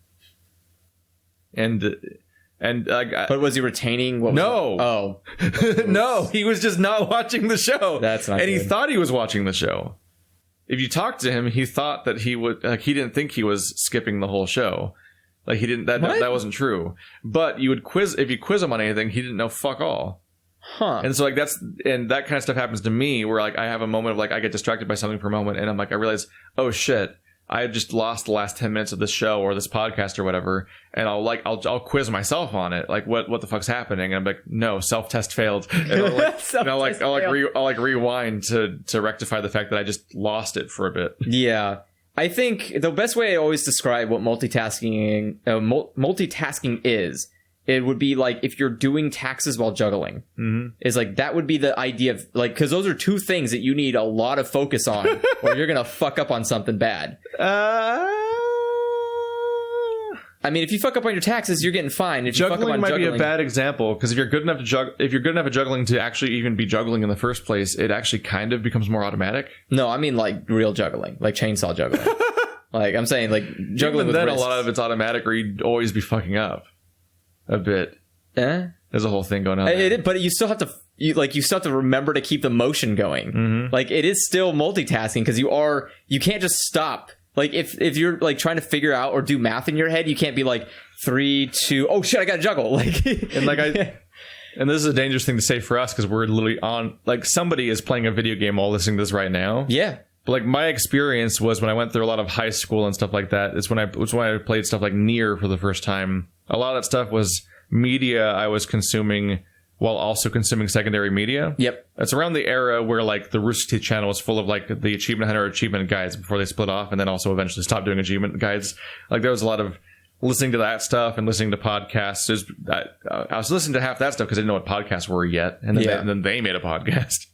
And but was he retaining what was no. No, he was just not watching the show. That's not and good. He thought he was watching the show. If you talked to him, he thought that he would, like, he didn't think he was skipping the whole show. Like, he didn't, that wasn't true. But if you quiz him on anything, he didn't know fuck all. Huh. And so like that kind of stuff happens to me, where like I have a moment of like I get distracted by something for a moment, and I'm like, I realize, oh shit, I just lost the last 10 minutes of this show or this podcast or whatever, and I'll quiz myself on it, like what the fuck's happening, and I'm like, no, self-test failed, and I'll rewind to rectify the fact that I just lost it for a bit. Yeah, I think the best way I always describe what multitasking is, it would be like if you're doing taxes while juggling. Is like, that would be the idea of like, because those are two things that you need a lot of focus on, or you're gonna fuck up on something bad. I mean, if you fuck up on your taxes, you're getting fined. If juggling you fuck up on might be a bad example, because if you're good enough at juggling to actually even be juggling in the first place, it actually kind of becomes more automatic. No, I mean like real juggling, like chainsaw juggling. Like, I'm saying like juggling with then wrists. A lot of it's automatic, or you'd always be fucking up a bit. There's a whole thing going on. But you still have to remember to keep the motion going. Like, it is still multitasking, because you can't just stop. Like, if you're like trying to figure out or do math in your head, you can't be like 3, 2, oh shit, I gotta juggle. Like, and like and this is a dangerous thing to say for us, because we're literally on, like, somebody is playing a video game while listening to this right now. Yeah. But like, my experience was when I went through a lot of high school and stuff like that. It's when I played stuff like Nier for the first time. A lot of that stuff was media I was consuming while also consuming secondary media. Yep. It's around the era where like the Rooster Teeth channel was full of like the Achievement Hunter achievement guides before they split off, and then also eventually stopped doing achievement guides. Like, there was a lot of listening to that stuff and listening to podcasts. I was listening to half that stuff because I didn't know what podcasts were yet, and then they made a podcast.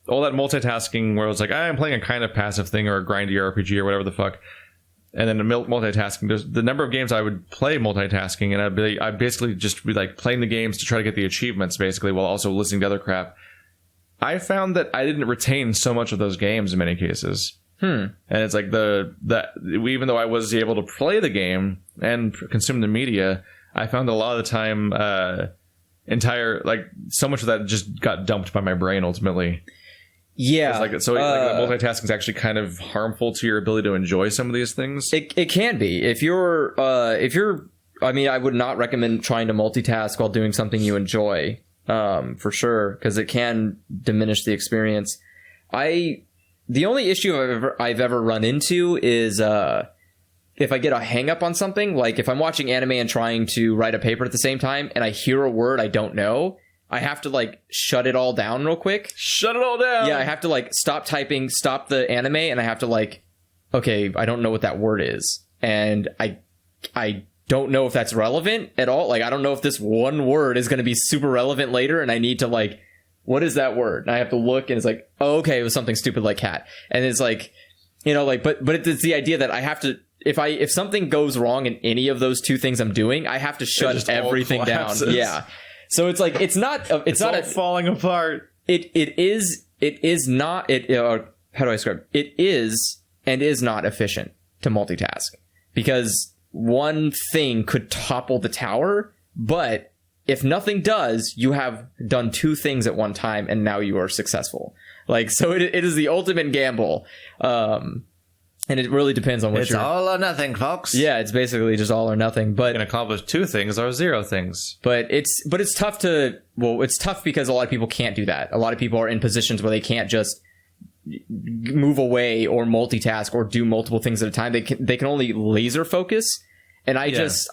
All that multitasking where it was like, I'm playing a kind of passive thing or a grindy RPG or whatever the fuck. and then the multitasking. There's the number of games I would play multitasking, and I'd basically just be like playing the games to try to get the achievements, basically, while also listening to other crap. I found that I didn't retain so much of those games in many cases. And it's like even though I was able to play the game and consume the media, I found a lot of the time so much of that just got dumped by my brain ultimately. Yeah. The multitasking is actually kind of harmful to your ability to enjoy some of these things. It can be. If you're I mean, I would not recommend trying to multitask while doing something you enjoy, for sure, because it can diminish the experience. The only issue I've ever run into is if I get a hang up on something, like if I'm watching anime and trying to write a paper at the same time and I hear a word I don't know, I have to like shut it all down real quick. Shut it all down. Yeah, I have to like stop typing, stop the anime, and I have to like, okay, I don't know what that word is. And I don't know if that's relevant at all. Like, I don't know if this one word is going to be super relevant later, and I need to like, what is that word? And I have to look, and it's like, oh, okay, it was something stupid like cat. And it's like, you know, like, but it's the idea that I have to, if something goes wrong in any of those two things I'm doing, I have to shut everything down. Yeah. So it's like, it's not falling apart. It is not, how do I describe it? It is and is not efficient to multitask, because one thing could topple the tower, but if nothing does, you have done two things at one time, and now you are successful. Like, so it is the ultimate gamble. And it really depends on what it's all or nothing, folks. Yeah, it's basically just all or nothing. But you can accomplish two things or zero things. But it's tough it's tough because a lot of people can't do that. A lot of people are in positions where they can't just move away or multitask or do multiple things at a time. They can only laser focus. And I've just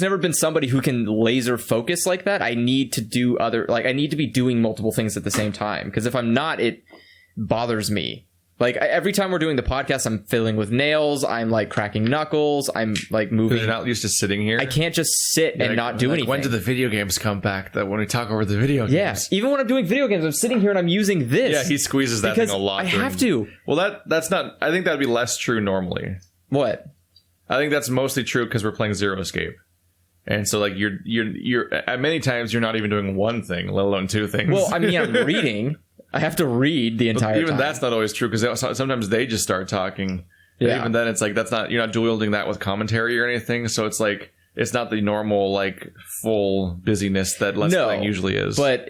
never been somebody who can laser focus like that. I need to do I need to be doing multiple things at the same time, because if I'm not, it bothers me. Like, every time we're doing the podcast, I'm fiddling with nails. I'm like cracking knuckles. I'm like moving. You're not used to sitting here. I can't just sit and not do anything. When do the video games come back? That when we talk over the video games. Yeah, even when I'm doing video games, I'm sitting here and I'm using this. Yeah, he squeezes that thing a lot. I have to. Well, that's not. I think that'd be less true normally. What? I think that's mostly true because we're playing Zero Escape, and so like you're at many times you're not even doing one thing, let alone two things. Well, I mean, I'm reading. I have to read the entire time. Even that's not always true, because sometimes they just start talking. Yeah. And even then, it's like you're not dual wielding that with commentary or anything. So it's like it's not the normal like full busyness that Let's Playing usually is. But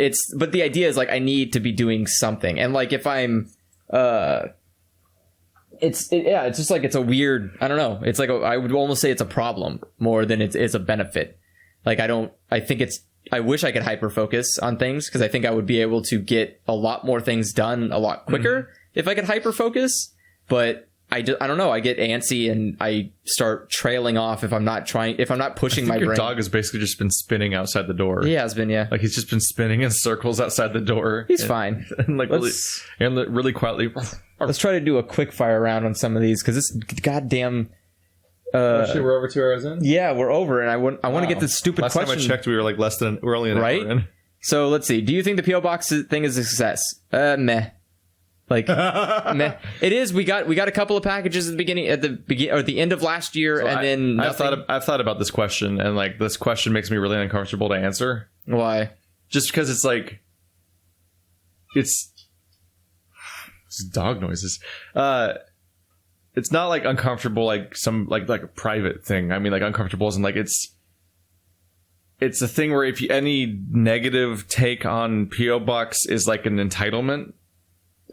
the idea is like I need to be doing something, and like if I'm it's just like it's a weird, I don't know. It's like I would almost say it's a problem more than it's a benefit. Like I wish I could hyper focus on things, because I think I would be able to get a lot more things done a lot quicker if I could hyper focus. But I don't know. I get antsy and I start trailing off if I'm not pushing my brain. Your dog has basically just been spinning outside the door. He has been, yeah. Like he's just been spinning in circles outside the door. He's fine. And like really quietly. Let's try to do a quick fire round on some of these, because this goddamn. We're over 2 hours in? Yeah, we're over, and I want to get this stupid question. Last time I checked, we were like we're only an hour in. So let's see. Do you think the PO Box thing is a success? Meh. Like, meh. It is. We got a couple of packages at the end of last year, and then nothing. I've thought about this question, and like this question makes me really uncomfortable to answer. Why? Just because it's like it's dog noises. It's not like uncomfortable like some like a private thing. I mean, like uncomfortable isn't like it's a thing where if any negative take on PO Box is like an entitlement.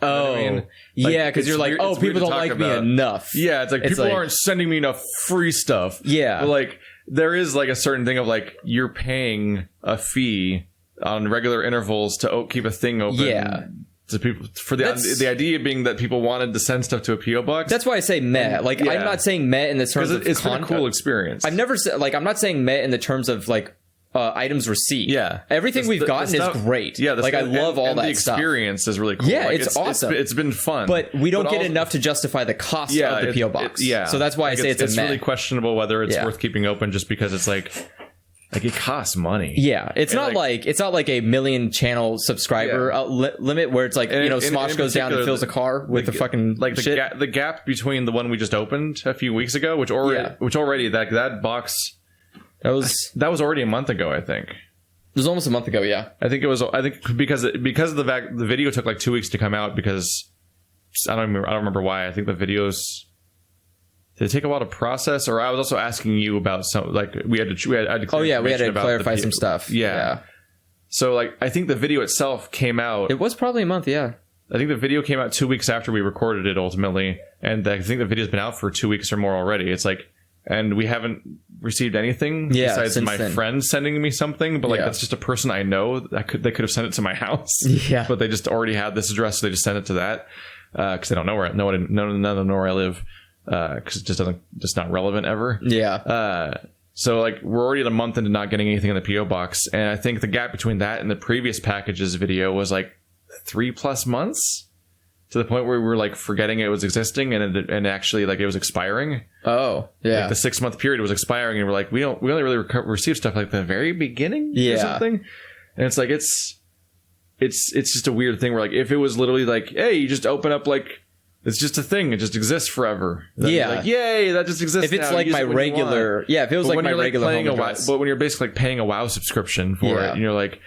You know what I mean? Like, yeah, because you're like, people don't like me enough. Yeah, it's like people aren't sending me enough free stuff. Yeah, but like there is like a certain thing of like you're paying a fee on regular intervals to keep a thing open. Yeah. To people, for the idea being that people wanted to send stuff to a PO box. That's why I say meh. Like I'm not saying meh in the terms of it's been a cool experience. I've never said I'm not saying meh in the terms of like items received. Yeah, everything we've gotten is great. Yeah, like I love all that the experience stuff. Is really cool. Yeah, like, it's awesome. It's been fun, but we don't get enough to justify the cost of the PO box. Yeah, so that's why I say it's a meh. Really questionable whether it's worth keeping open just because it's like. Like, it costs money. Yeah, it's not like a million channel subscriber limit where it's like, Smosh goes down and fills a car with the fucking like the gap between the one we just opened a few weeks ago, which already that box that was already a month ago, I think. It was almost a month ago, yeah. I think because of the video took like 2 weeks to come out because I don't remember why. I think the videos. Did it take a while to process? Or I was also asking you about some, like, we had to clarify some stuff. Yeah. So, like, I think the video itself came out. It was probably a month, yeah. I think the video came out 2 weeks after we recorded it, ultimately. And I think the video's been out for 2 weeks or more already. It's like, and we haven't received anything besides my friend sending me something. But, like, that's just a person I know. They could have sent it to my house. Yeah. But they just already had this address, so they just sent it to that. Because they don't know none of them know where I live. Because it's just not relevant ever. Yeah. So like we're already at a month into not getting anything in the PO box, and I think the gap between that and the previous packages video was like 3+ months, to the point where we were like forgetting it was existing and actually like it was expiring. Oh, yeah. Like the 6-month period was expiring, and we're like we only really receive stuff like the very beginning or something. And it's like it's just a weird thing where like if it was literally like, hey, you just open up like. It's just a thing. It just exists forever. Like, yay, that just exists. If it's now, like my regular, if it was like my regular home address. But when you're basically like paying a WoW subscription for it, and you're like,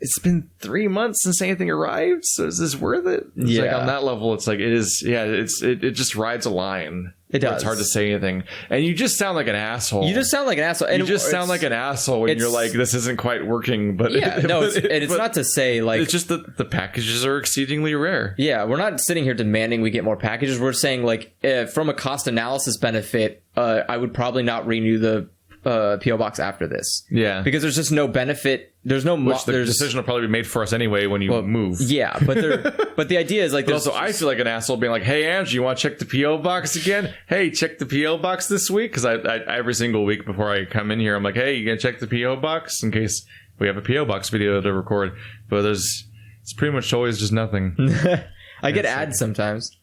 it's been 3 months since anything arrived, so is this worth it? It's like on that level, it's like it is. Yeah, it just rides a line. It does. It's hard to say anything, and you just sound like an asshole. And you sound like an asshole when you're like, this isn't quite working. But it's not to say like it's just that the packages are exceedingly rare. Yeah, we're not sitting here demanding we get more packages. We're saying like from a cost analysis benefit, I would probably not renew the PO box after this. Yeah, because there's just no benefit. There's no decision will probably be made for us anyway when you move. Yeah, but the idea is like. But also, I feel like an asshole being like, "Hey, Andrew, you want to check the PO box again? Hey, check the PO box this week." Because I every single week before I come in here, I'm like, "Hey, you gonna check the PO box in case we have a PO box video to record?" But it's pretty much always just nothing. I get ads sometimes.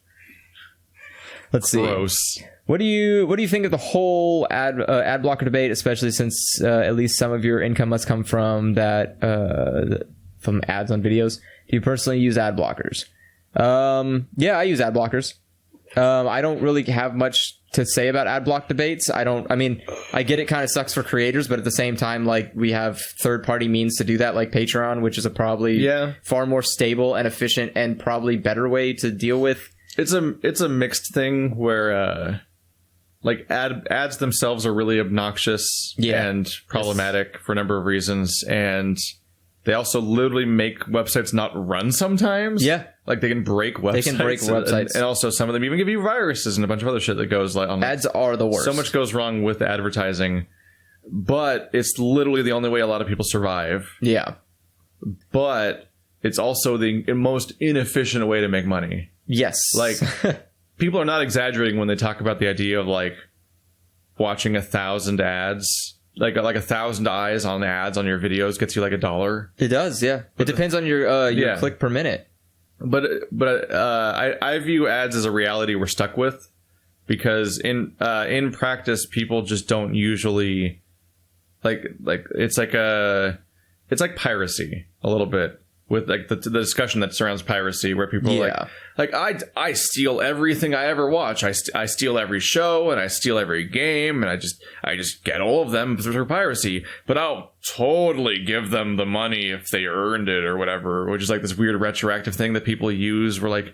Let's see. Gross. What do you think of the whole ad blocker debate, especially since at least some of your income must come from that from ads on videos? Do you personally use ad blockers? Yeah, I use ad blockers. I don't really have much to say about ad block debates. I get it kind of sucks for creators, but at the same time, like we have third-party means to do that, like Patreon, which is a probably far more stable and efficient and probably better way to deal with. It's a mixed thing where like ads themselves are really obnoxious and problematic for a number of reasons, and they also literally make websites not run sometimes. Yeah. Like they can break websites. And also some of them even give you viruses and a bunch of other shit that goes like on. Ads are the worst. So much goes wrong with advertising, but it's literally the only way a lot of people survive. Yeah. But it's also the most inefficient way to make money. Yes. Like people are not exaggerating when they talk about the idea of like watching 1,000 ads, like 1,000 eyes on ads on your videos gets you like $1. It does, yeah. It depends on your click per minute. But I view ads as a reality we're stuck with, because in practice people just don't usually like it's like piracy a little bit. With like the discussion that surrounds piracy, where people are like I steal everything I ever watch. I steal every show and I steal every game, and I just get all of them through piracy. But I'll totally give them the money if they earned it or whatever, which is like this weird retroactive thing that people use. We're like,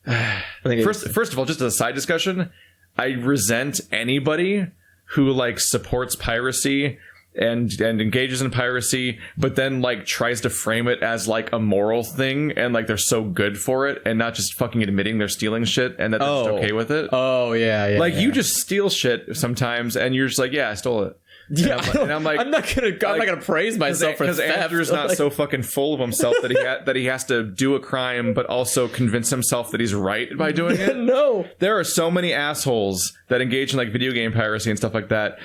first of all, just as a side discussion, I resent anybody who like supports piracy and engages in piracy, but then like tries to frame it as like a moral thing, and like they're so good for it, and not just fucking admitting they're stealing shit and that they're just okay with it. Oh yeah. Like you just steal shit sometimes, and you're just like, yeah, I stole it. Yeah, I'm not gonna praise myself for theft. Because Andrew's not so fucking full of himself that he has to do a crime, but also convince himself that he's right by doing it. No, there are so many assholes that engage in like video game piracy and stuff like that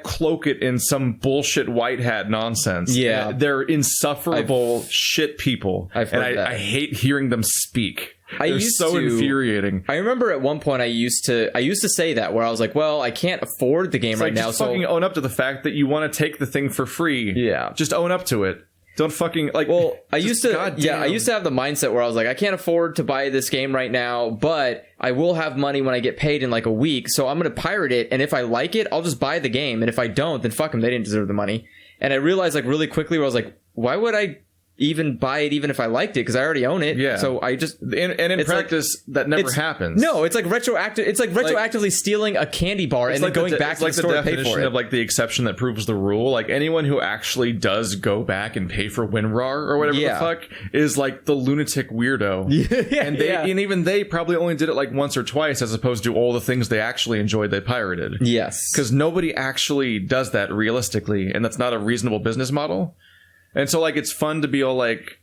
cloak it in some bullshit white hat nonsense. Yeah, they're insufferable shit people, I've heard that. I hate hearing them speak. I They're used so to, infuriating. I remember at one point I used to say that, where I was like, well, I can't afford the game It's right like, now, just so fucking own up to the fact that you want to take the thing for free. Yeah. Just own up to it. Don't fucking like. Well, I used to have the mindset where I was like, I can't afford to buy this game right now, but I will have money when I get paid in like a week, so I'm gonna pirate it, and if I like it, I'll just buy the game, and if I don't, then fuck them, they didn't deserve the money. And I realized like really quickly where I was like, why would I even buy it even if I liked it, because I already own it? Yeah. So I just in practice that never happens. No, it's like retroactive. It's like retroactively stealing a candy bar and then going back to the store to pay for it. It's like the definition of like the exception that proves the rule. Like anyone who actually does go back and pay for WinRAR or whatever the fuck is like the lunatic weirdo. And even they probably only did it like once or twice, as opposed to all the things they actually enjoyed they pirated. Yes, because nobody actually does that realistically, and that's not a reasonable business model. And so, like, it's fun to be all like,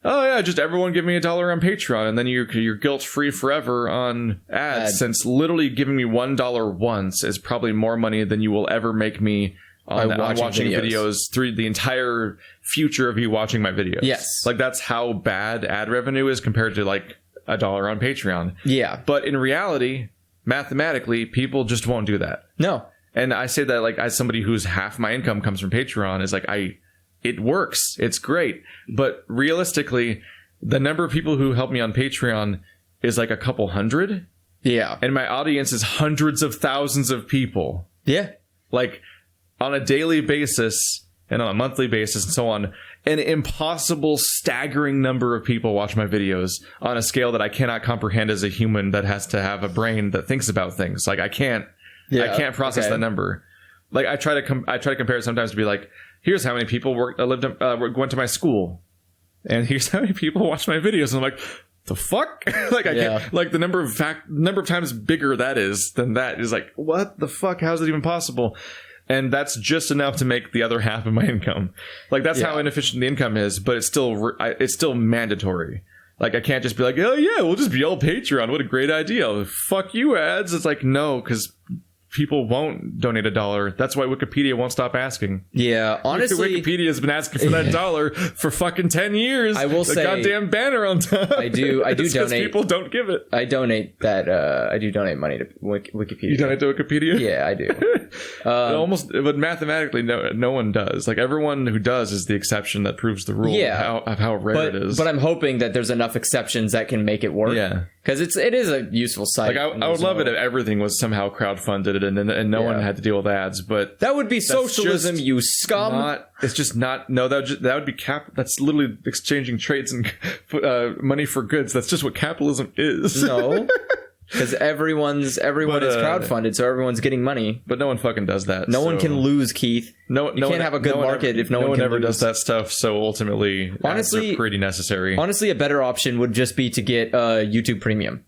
oh, yeah, just everyone give me $1 on Patreon, and then you're guilt-free forever on ads, since literally giving me $1 once is probably more money than you will ever make me on watching videos through the entire future of you watching my videos. Yes. Like, that's how bad ad revenue is compared to, like, $1 on Patreon. Yeah. But in reality, mathematically, people just won't do that. No. And I say that, like, as somebody whose half my income comes from Patreon, is like, it works. It's great. But realistically, the number of people who help me on Patreon is like a couple hundred. Yeah. And my audience is hundreds of thousands of people. Yeah. Like on a daily basis and on a monthly basis and so on, an impossible, staggering number of people watch my videos on a scale that I cannot comprehend as a human that has to have a brain that thinks about things. Like I can't process that number. Like I try to compare it sometimes to be like, here's how many people went to my school, and here's how many people watch my videos. And I'm like, the fuck? Like I can't, like the number of times bigger that is than that is like, what the fuck? How is it even possible? And that's just enough to make the other half of my income. Like that's how inefficient the income is, but it's still mandatory. Like I can't just be like, oh yeah, we'll just be all Patreon. What a great idea. Fuck you ads. It's like, no, because people won't donate $1. That's why Wikipedia won't stop asking. Yeah, honestly, Wikipedia has been asking for that $1 for fucking 10 years. I will say, goddamn banner on top. I do donate. People don't give it. I donate that. I do donate money to Wikipedia. You donate to Wikipedia? Yeah, I do. But mathematically, no one does. Like everyone who does is the exception that proves the rule. Of how rare it is. But I'm hoping that there's enough exceptions that can make it work. Yeah, because it is a useful site. Like I would love it if everything was somehow crowdfunded and no one had to deal with ads. But that would be socialism, you scum. It's just not. No, that would be That's literally exchanging trades and money for goods. That's just what capitalism is. No. Because everyone is crowdfunded, so everyone's getting money. But no one fucking does that. No one can lose, Keith. You can't have a good market if no one ever lose. does that stuff. So ultimately, honestly, ads are pretty necessary. Honestly, a better option would just be to get YouTube Premium.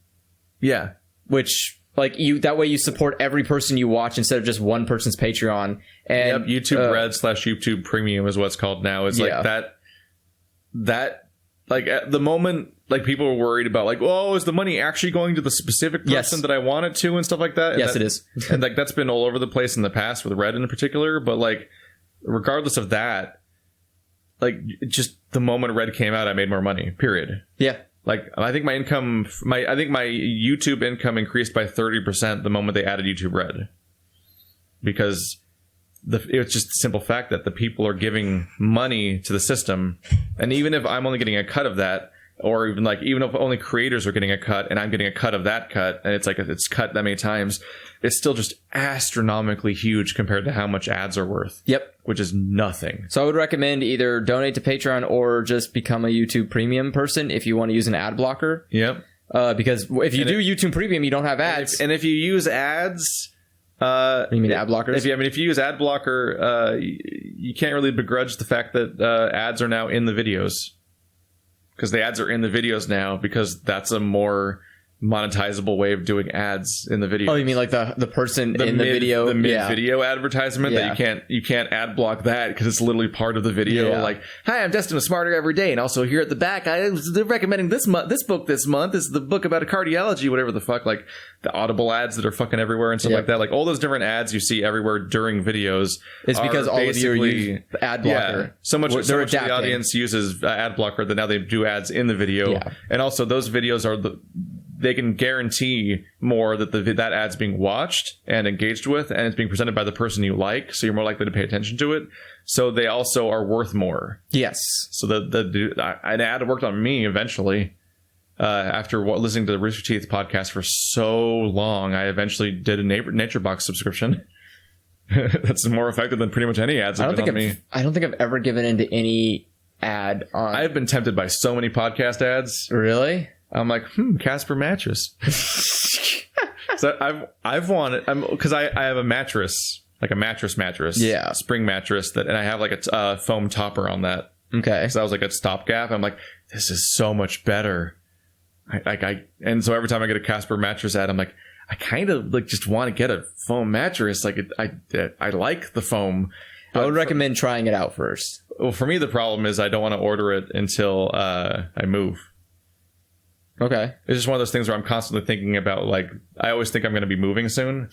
Yeah, which like that way you support every person you watch instead of just one person's Patreon. And YouTube Red / YouTube Premium is what's called now. It's like that. Like at the moment, like people are worried about like, oh, is the money actually going to the specific person that I want it to and stuff like that? Yes, it is. And like that's been all over the place in the past with Red in particular. But like, regardless of that, like just the moment Red came out, I made more money. Period. Yeah. Like I think my YouTube income increased by 30% the moment they added YouTube Red, because it's just the simple fact that the people are giving money to the system, and even if I'm only getting a cut of that, or even if only creators are getting a cut and I'm getting a cut of that cut, and it's like it's cut that many times, it's still just astronomically huge compared to how much ads are worth. Yep. Which is nothing. So I would recommend either donate to Patreon or just become a YouTube Premium person if you want to use an ad blocker. Yep. Because if you do YouTube Premium, you don't have ads. And if you use ads... you mean ad blockers? If you use ad blocker, you can't really begrudge the fact that ads are now in the videos, because the ads are in the videos now, because that's a more monetizable way of doing ads in the video. Oh, you mean like the person in the video? The mid-video advertisement that you can't ad block that because it's literally part of the video. Yeah. Like, hi, I'm Destin with Smarter Every Day, and also here at the back, they're recommending this book this month is the book about a cardiology, whatever the fuck, like the Audible ads that are fucking everywhere and stuff like that. Like all those different ads you see everywhere during videos. It's because all of you use ad blocker. Yeah, so much of the audience uses ad blocker that now they do ads in the video, and also those videos are they can guarantee more that that ad's being watched and engaged with, and it's being presented by the person you like, so you're more likely to pay attention to it. So they also are worth more. Yes. So an ad worked on me eventually. After listening to the Rooster Teeth podcast for so long, I eventually did a Nature Box subscription. That's more effective than pretty much any ads have been on me. I don't think I've ever given into any ad on... I've been tempted by so many podcast ads. Really? I'm like, Casper mattress. So I've wanted, because I have a mattress, like a mattress, spring mattress and I have like a foam topper on that. Okay. So that was like a stopgap. I'm like, this is so much better. And so every time I get a Casper mattress ad, I'm like, I kind of like just want to get a foam mattress. Like I like the foam. I would recommend trying it out first. Well, for me, the problem is I don't want to order it until I move. Okay. It's just one of those things where I'm constantly thinking about, like, I always think I'm going to be moving soon.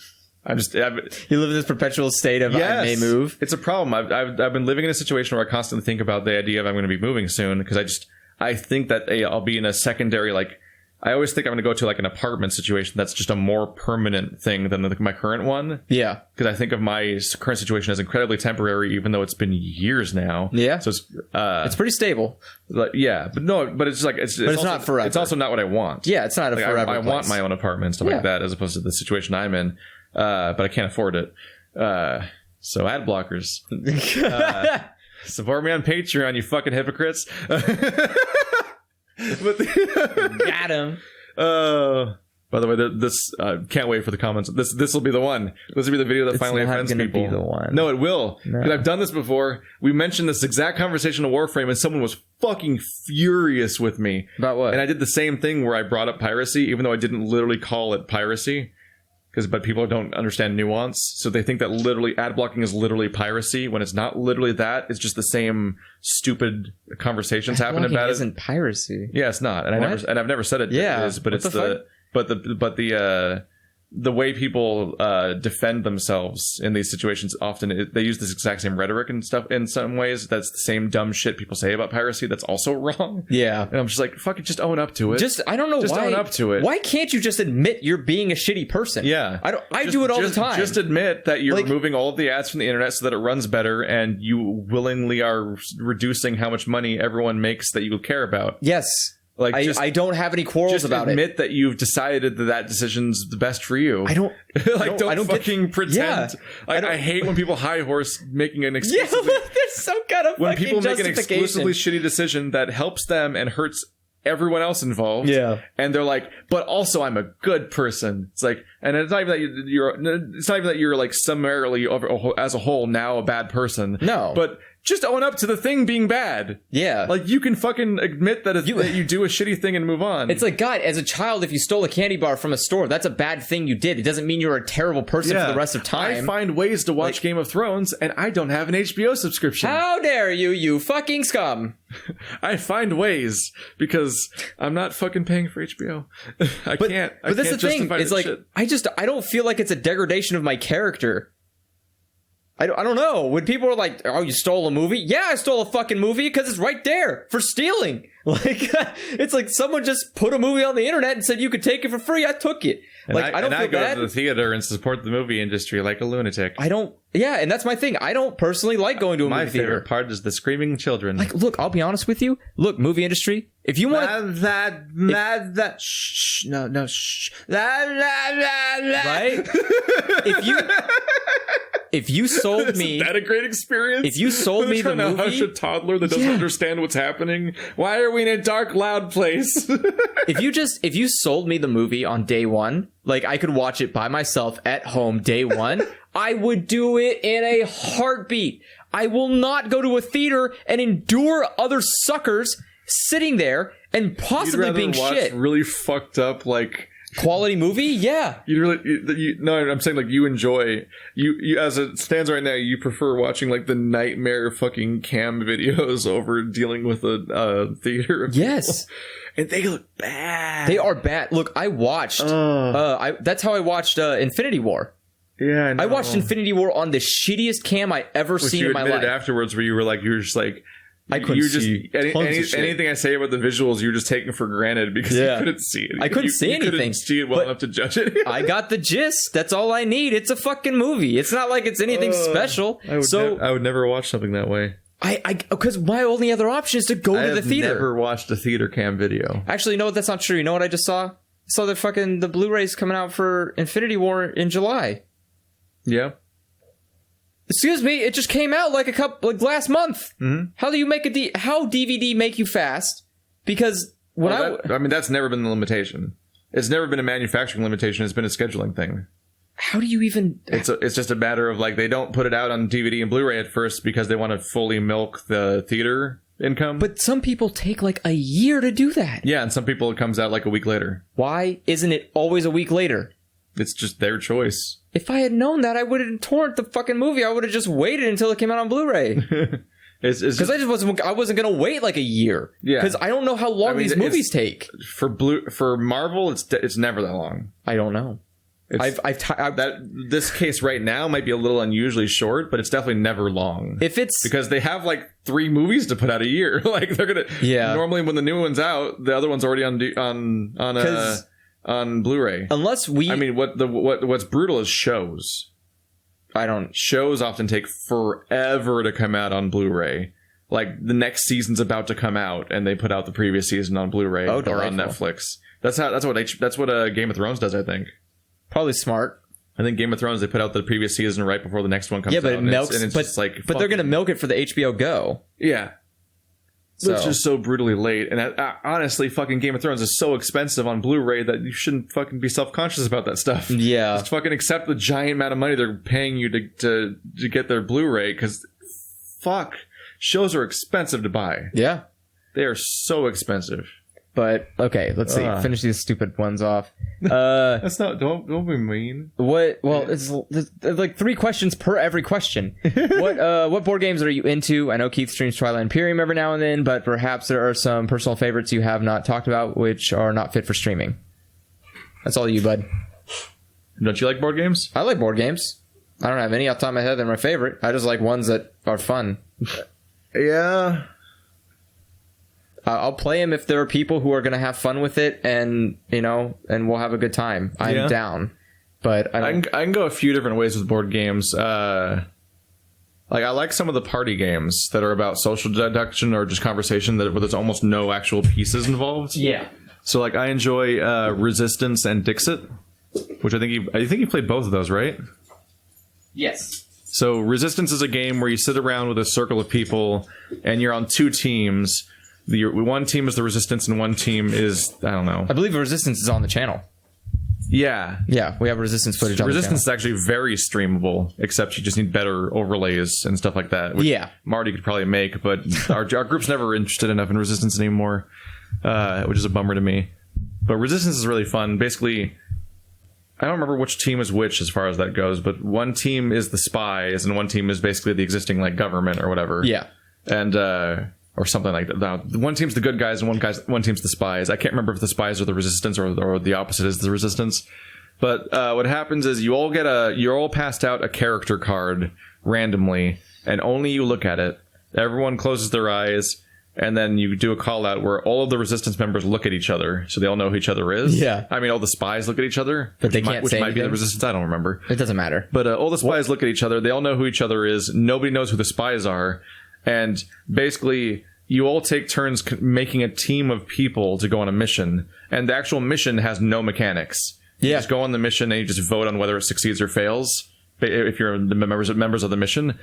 You live in this perpetual state of I may move. It's a problem. I've been living in a situation where I constantly think about the idea of I'm going to be moving soon because I think that I'll be in a secondary, like, I always think I'm going to go to like an apartment situation that's just a more permanent thing than my current one. Yeah. Because I think of my current situation as incredibly temporary, even though it's been years now. Yeah. So it's pretty stable. But it's like, it's also not forever. It's also not what I want. Yeah. It's not a forever. I want my own apartment and stuff like that, as opposed to the situation I'm in. But I can't afford it. So ad blockers, support me on Patreon, you fucking hypocrites. Got him. By the way, this can't wait for the comments. This will be the one. This will be the video that finally offends people. Be the one. No, it will. Because I've done this before. We mentioned this exact conversation in Warframe, and someone was fucking furious with me. About what? And I did the same thing where I brought up piracy, even though I didn't literally call it piracy. But people don't understand nuance, so they think that literally ad blocking is literally piracy when it's not literally that. It's just the same stupid conversations happen about it. Isn't piracy? Yeah, it's not. And I've never said it is, but it's the way people defend themselves in these situations. Often they use this exact same rhetoric and stuff in some ways. That's the same dumb shit people say about piracy that's also wrong. Yeah. And I'm just like, fuck it, just own up to it. I don't know just why. Just own up to it. Why can't you just admit you're being a shitty person? Yeah. I do it all the time. Just admit that you're removing all of the ads from the internet so that it runs better, and you willingly are reducing how much money everyone makes that you care about. Yes. Like, I don't have any quarrels about it. Just admit that you've decided that decision's the best for you. I don't don't fucking pretend. Yeah, I hate when people high horse making an exclusively... Yeah, there's some kind of when people make an exclusively shitty decision that helps them and hurts everyone else involved. Yeah. And they're like, but also I'm a good person. It's like, and it's not even that you're like summarily as a whole now a bad person. No. But just own up to the thing being bad. Yeah. Like, you can fucking admit that you do a shitty thing and move on. It's like, God, as a child, if you stole a candy bar from a store, that's a bad thing you did. It doesn't mean you're a terrible person for the rest of time. I find ways to watch Game of Thrones, and I don't have an HBO subscription. How dare you, you fucking scum. I find ways, because I'm not fucking paying for HBO. I can't. But that's the thing. It's like, shit. I don't feel like it's a degradation of my character. I don't know. When people are like, oh, you stole a movie? Yeah, I stole a fucking movie because it's right there for stealing. Like, it's like someone just put a movie on the internet and said you could take it for free. I took it. And like, I don't feel bad. I go to the theater and support the movie industry like a lunatic. Yeah, and that's my thing. I don't personally like going to a movie theater. My favorite part is the screaming children. Like, look, I'll be honest with you. Look, movie industry, if you want... Shh. No, shh. Right? If you sold me... Isn't that a great experience? If you sold me the movie... Hush a toddler that doesn't understand what's happening. Why are we in a dark, loud place? If you sold me the movie on day one, like, I could watch it by myself at home day one, I would do it in a heartbeat. I will not go to a theater and endure other suckers sitting there and possibly being shit. Really fucked up, like... Quality movie? Yeah. No, I'm saying like you enjoy you as it stands right now. You prefer watching like the nightmare fucking cam videos over dealing with a theater. Of Yes. people. And they look bad. They are bad. Look, I watched. That's how I watched Infinity War. Yeah, I watched Infinity War on the shittiest cam I ever seen in my life. Afterwards, where you were just like. I couldn't see anything I say about the visuals, you were just taking for granted because you couldn't see it. I couldn't see anything. Couldn't see it well enough to judge it. I got the gist. That's all I need. It's a fucking movie. It's not like it's anything special. I would never watch something that way. Because my only other option is to go to the theater. I've never watched a theater cam video. Actually, no, that's not true. You know what I just saw? I saw the Blu-rays coming out for Infinity War in July. Yeah. Excuse me, it just came out like last month. Mm-hmm. How do you make how DVD make you fast? Because that's never been the limitation. It's never been a manufacturing limitation. It's been a scheduling thing. How do you even? It's just a matter of like they don't put it out on DVD and Blu-ray at first because they want to fully milk the theater income. But some people take like a year to do that. Yeah, and some people it comes out like a week later. Why isn't it always a week later? It's just their choice. If I had known that, I would have torrent the fucking movie. I would have just waited until it came out on Blu-ray. Because I wasn't gonna wait like a year. Yeah. Because I don't know how long these movies take. For Marvel, it's never that long. I don't know. This case right now might be a little unusually short, but it's definitely never long. Because they have like 3 movies to put out a year. Like they're gonna. Yeah. Normally, when the new one's out, the other one's already on Blu-ray. What's brutal is shows. Shows often take forever to come out on Blu-ray. Like the next season's about to come out, and they put out the previous season on Blu-ray or on Netflix. That's what Game of Thrones does. I think probably smart. I think Game of Thrones they put out the previous season right before the next one comes out. Yeah, but it milks. But they're gonna milk it for the HBO Go. Yeah. So. It's just so brutally late. And honestly, fucking Game of Thrones is so expensive on Blu-ray that you shouldn't fucking be self-conscious about that stuff. Yeah. Just fucking accept the giant amount of money they're paying you to get their Blu-ray, because fuck, shows are expensive to buy. Yeah. They are so expensive. But, okay, let's see. Finish these stupid ones off. That's not... Don't be mean. What... Well, it's like 3 questions per every question. What board games are you into? I know Keith streams Twilight Imperium every now and then, but perhaps there are some personal favorites you have not talked about which are not fit for streaming. That's all you, bud. Don't you like board games? I like board games. I don't have any off the top of my head that are my favorite. I just like ones that are fun. Yeah... I'll play them if there are people who are going to have fun with it, and we'll have a good time. I'm down, but I can go a few different ways with board games. I like some of the party games that are about social deduction or just conversation where there's almost no actual pieces involved. Yeah. So I enjoy Resistance and Dixit, which I think you played both of those, right? Yes. So Resistance is a game where you sit around with a circle of people, and you're on 2 teams. One team is the Resistance and one team is, I don't know. I believe Resistance is on the channel. Yeah. Yeah, we have Resistance footage on the channel. Resistance is actually very streamable, except you just need better overlays and stuff like that. Which Marty could probably make, but our group's never interested enough in Resistance anymore, which is a bummer to me. But Resistance is really fun. Basically, I don't remember which team is which as far as that goes, but one team is the spies and one team is basically the existing government or whatever. Yeah. And... or something like that. One team's the good guys and one team's the spies. I can't remember if the spies are the Resistance or the opposite is the Resistance. But what happens is you're all passed out a character card randomly, and only you look at it. Everyone closes their eyes, and then you do a call out where all of the Resistance members look at each other, so they all know who each other is. Yeah. I mean, all the spies look at each other, but they can't say anything. Which might be the Resistance. I don't remember. It doesn't matter. But all the spies look at each other. They all know who each other is. Nobody knows who the spies are, and basically, you all take turns making a team of people to go on a mission, and the actual mission has no mechanics. You just go on the mission and you just vote on whether it succeeds or fails if you're the members of the mission.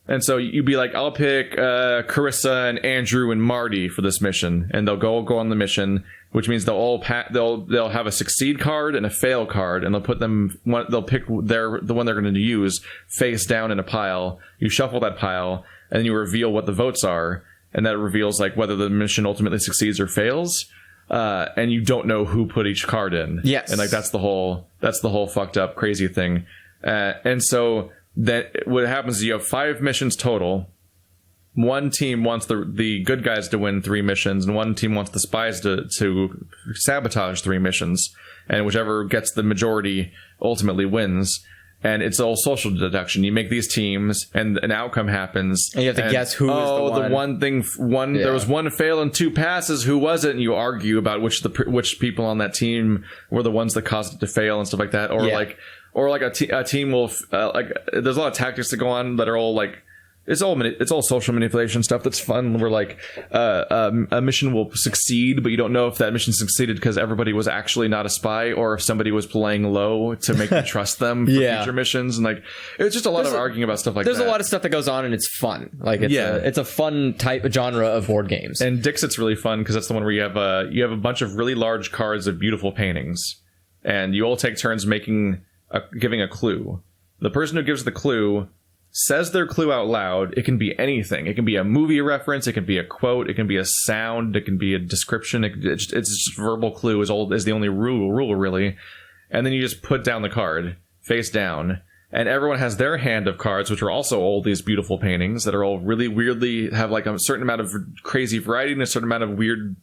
And so you'd be like, I'll pick Carissa and Andrew and Marty for this mission, and they'll go on the mission, which means they'll have a succeed card and a fail card, and they'll pick the one they're going to use face down in a pile. You shuffle that pile, and you reveal what the votes are. And that reveals whether the mission ultimately succeeds or fails. and you don't know who put each card in. Yes. And like that's the whole fucked up crazy thing. And so that what happens is you have 5 missions total. One team wants the good guys to win 3 missions, and one team wants the spies to sabotage 3 missions. And whichever gets the majority ultimately wins. And it's all social deduction. You make these teams, and an outcome happens. And you have to guess who is the one. The one thing, there was one fail and 2 passes. Who was it? And you argue about which people on that team were the ones that caused it to fail and stuff like that. Or like a team will like. There's a lot of tactics that go on that are all like. It's all social manipulation stuff that's fun. Where like a mission will succeed, but you don't know if that mission succeeded because everybody was actually not a spy, or if somebody was playing low to make you trust them for future missions. And like it's just a lot of arguing about stuff like that. There's a lot of stuff that goes on, and it's fun. Like it's a fun type of genre of board games. And Dixit's really fun because that's the one where you have a bunch of really large cards of beautiful paintings, and you all take turns giving a clue. The person who gives the clue says their clue out loud. It can be anything. It can be a movie reference. It can be a quote. It can be a sound. It can be a description. It's just verbal clue is the only rule really. And then you just put down the card face down, and everyone has their hand of cards, which are also all these beautiful paintings that are all really weirdly have like a certain amount of crazy variety and a certain amount of weird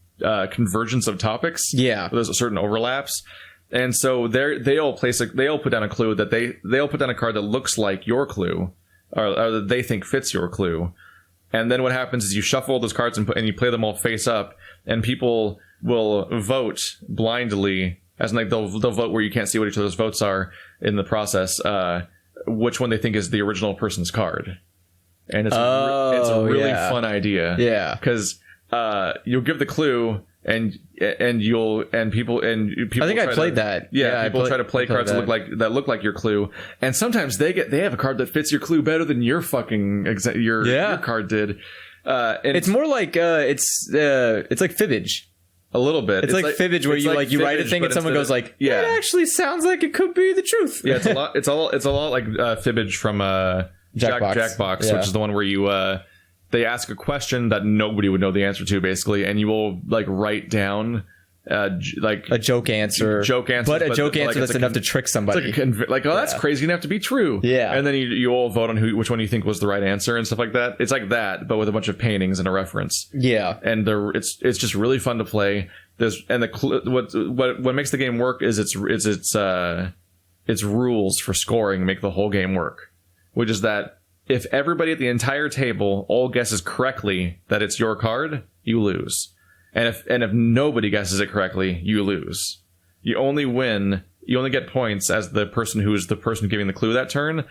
convergence of topics. Yeah, there's certain overlaps. And so they all put down a clue that they all put down a card that looks like your clue. Or that they think fits your clue. And then what happens is you shuffle all those cards and you play them all face up, and people will vote blindly, as in like they'll vote where you can't see what each of those votes are in the process, which one they think is the original person's card. And it's a really fun idea. Yeah. Because you'll give the clue, and people I think I played that. People try to play cards that look like your clue, and sometimes they have a card that fits your clue better than your fucking your card did. And it's more like it's like fibbage. A little bit. It's like fibbage, where you write a thing and someone goes like, "It actually sounds like it could be the truth." Yeah, it's a lot like fibbage from Jackbox, which is the one where you. They ask a question that nobody would know the answer to, basically, and you will like write down like a joke answer, but a joke answer that's enough to trick somebody. It's like that's crazy enough to be true. Yeah, and then you all vote on which one you think was the right answer and stuff like that. It's like that, but with a bunch of paintings and a reference. Yeah, and it's just really fun to play. What makes the game work is its rules for scoring make the whole game work, which is that. If everybody at the entire table all guesses correctly that it's your card, you lose. And if nobody guesses it correctly, you lose. You only get points as the person who is the person giving the clue that turn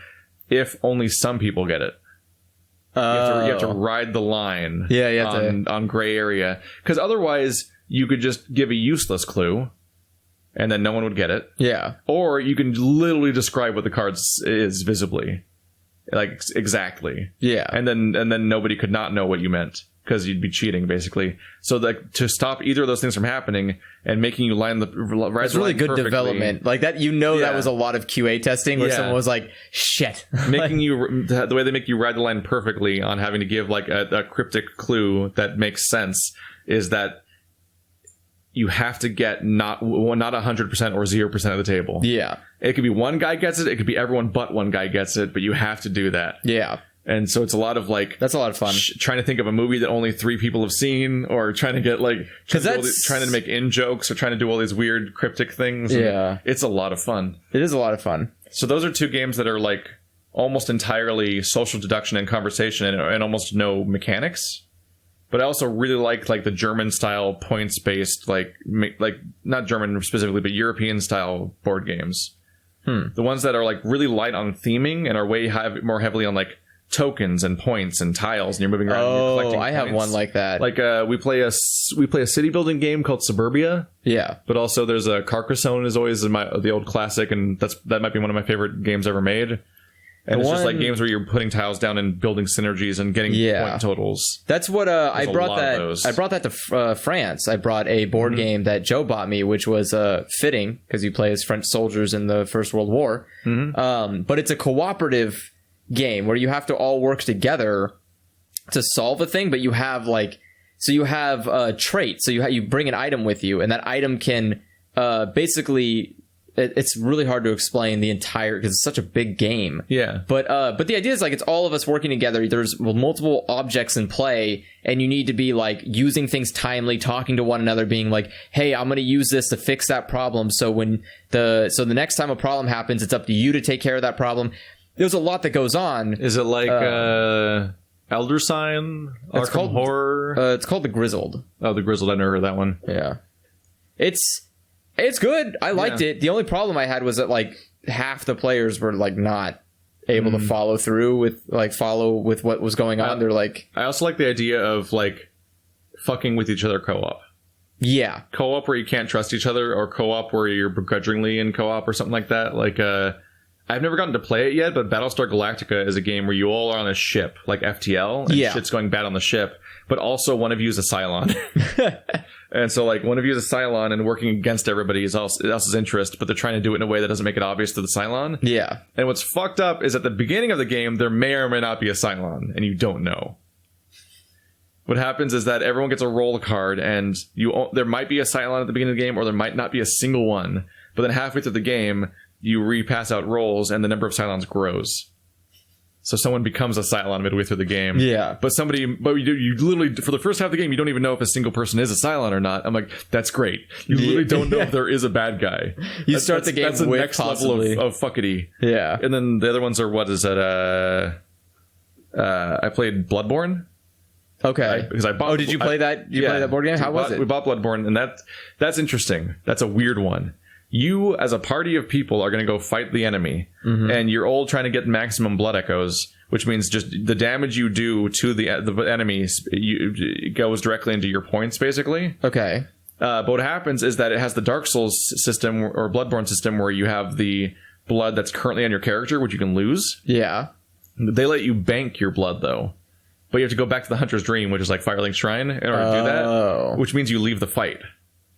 if only some people get it. You have to ride the line on gray area. Because otherwise, you could just give a useless clue, and then no one would get it. Yeah. Or you can literally describe what the card is visibly. Like exactly, yeah, and then nobody could not know what you meant because you'd be cheating basically. So like to stop either of those things from happening and making you line the right, it's really good development like that. That was a lot of QA testing where someone was like, "Shit," making you the way they make you ride the line perfectly on having to give like a cryptic clue that makes sense is that you have to get not 100% or 0% of the table. Yeah. It could be one guy gets it. It could be everyone but one guy gets it, but you have to do that. Yeah. And so it's a lot of like... That's a lot of fun. Trying to think of a movie that only 3 people have seen, or trying to get like... Trying to make in-jokes, or trying to do all these weird cryptic things. Yeah. It's a lot of fun. It is a lot of fun. So those are 2 games that are like almost entirely social deduction and conversation and almost no mechanics. But I also really like the German style points based like not German specifically but European style board games. The ones that are like really light on theming and are way more heavily on like tokens and points and tiles and you're moving around. And you're collecting I have one like that. Like we play a city building game called Suburbia. Yeah. But also there's a Carcassonne is always the old classic, and that might be one of my favorite games ever made. And it's just like games where you're putting tiles down and building synergies and getting point totals. That's what I brought that. I brought that to France. I brought a board game that Joe bought me, which was fitting because you play as French soldiers in the First World War. But it's a cooperative game where you have to all work together to solve a thing, but you have like So you have traits. So you bring an item with you, and that item can basically. It's really hard to explain the entire because it's such a big game. Yeah. But the idea is like it's all of us working together. There's multiple objects in play, and you need to be like using things timely, talking to one another, being like, "Hey, I'm going to use this to fix that problem." So the next time a problem happens, it's up to you to take care of that problem. There's a lot that goes on. Is it like Elder Sign? Arkham Horror? It's called The Grizzled. Oh, The Grizzled. I never heard that one. Yeah. It's good. I liked it. The only problem I had was that like half the players were like not able to follow through with what was going on. They're like, I also like the idea of like fucking with each other co-op. Yeah. Co-op where you can't trust each other, or co-op where you're begrudgingly in co-op or something like that. Like I've never gotten to play it yet, but Battlestar Galactica is a game where you all are on a ship, like FTL, and shit's going bad on the ship, but also one of you is a Cylon. And so, like, one of you is a Cylon, and working against everybody is else's interest, but they're trying to do it in a way that doesn't make it obvious to the Cylon. Yeah. And what's fucked up is at the beginning of the game, there may or may not be a Cylon, and you don't know. What happens is that everyone gets a roll card, and there might be a Cylon at the beginning of the game, or there might not be a single one. But then halfway through the game, you repass out rolls, and the number of Cylons grows. So someone becomes a Cylon midway through the game. Yeah. But you literally, for the first half of the game, you don't even know if a single person is a Cylon or not. I'm like, that's great. You literally don't know if there is a bad guy. You start the game that's the with next possibly level of fuckity. Yeah. And then the other ones are, what is it? I played Bloodborne. Okay. Because I bought. Oh, did you play that? Play that board game? How was it? We bought Bloodborne, and that's interesting. That's a weird one. You, as a party of people, are going to go fight the enemy, and you're all trying to get maximum blood echoes, which means just the damage you do to the enemies it goes directly into your points, basically. Okay. But what happens is that it has the Dark Souls system or Bloodborne system where you have the blood that's currently on your character, which you can lose. Yeah. They let you bank your blood, though. But you have to go back to the Hunter's Dream, which is like Firelink Shrine, in order to do that, which means you leave the fight.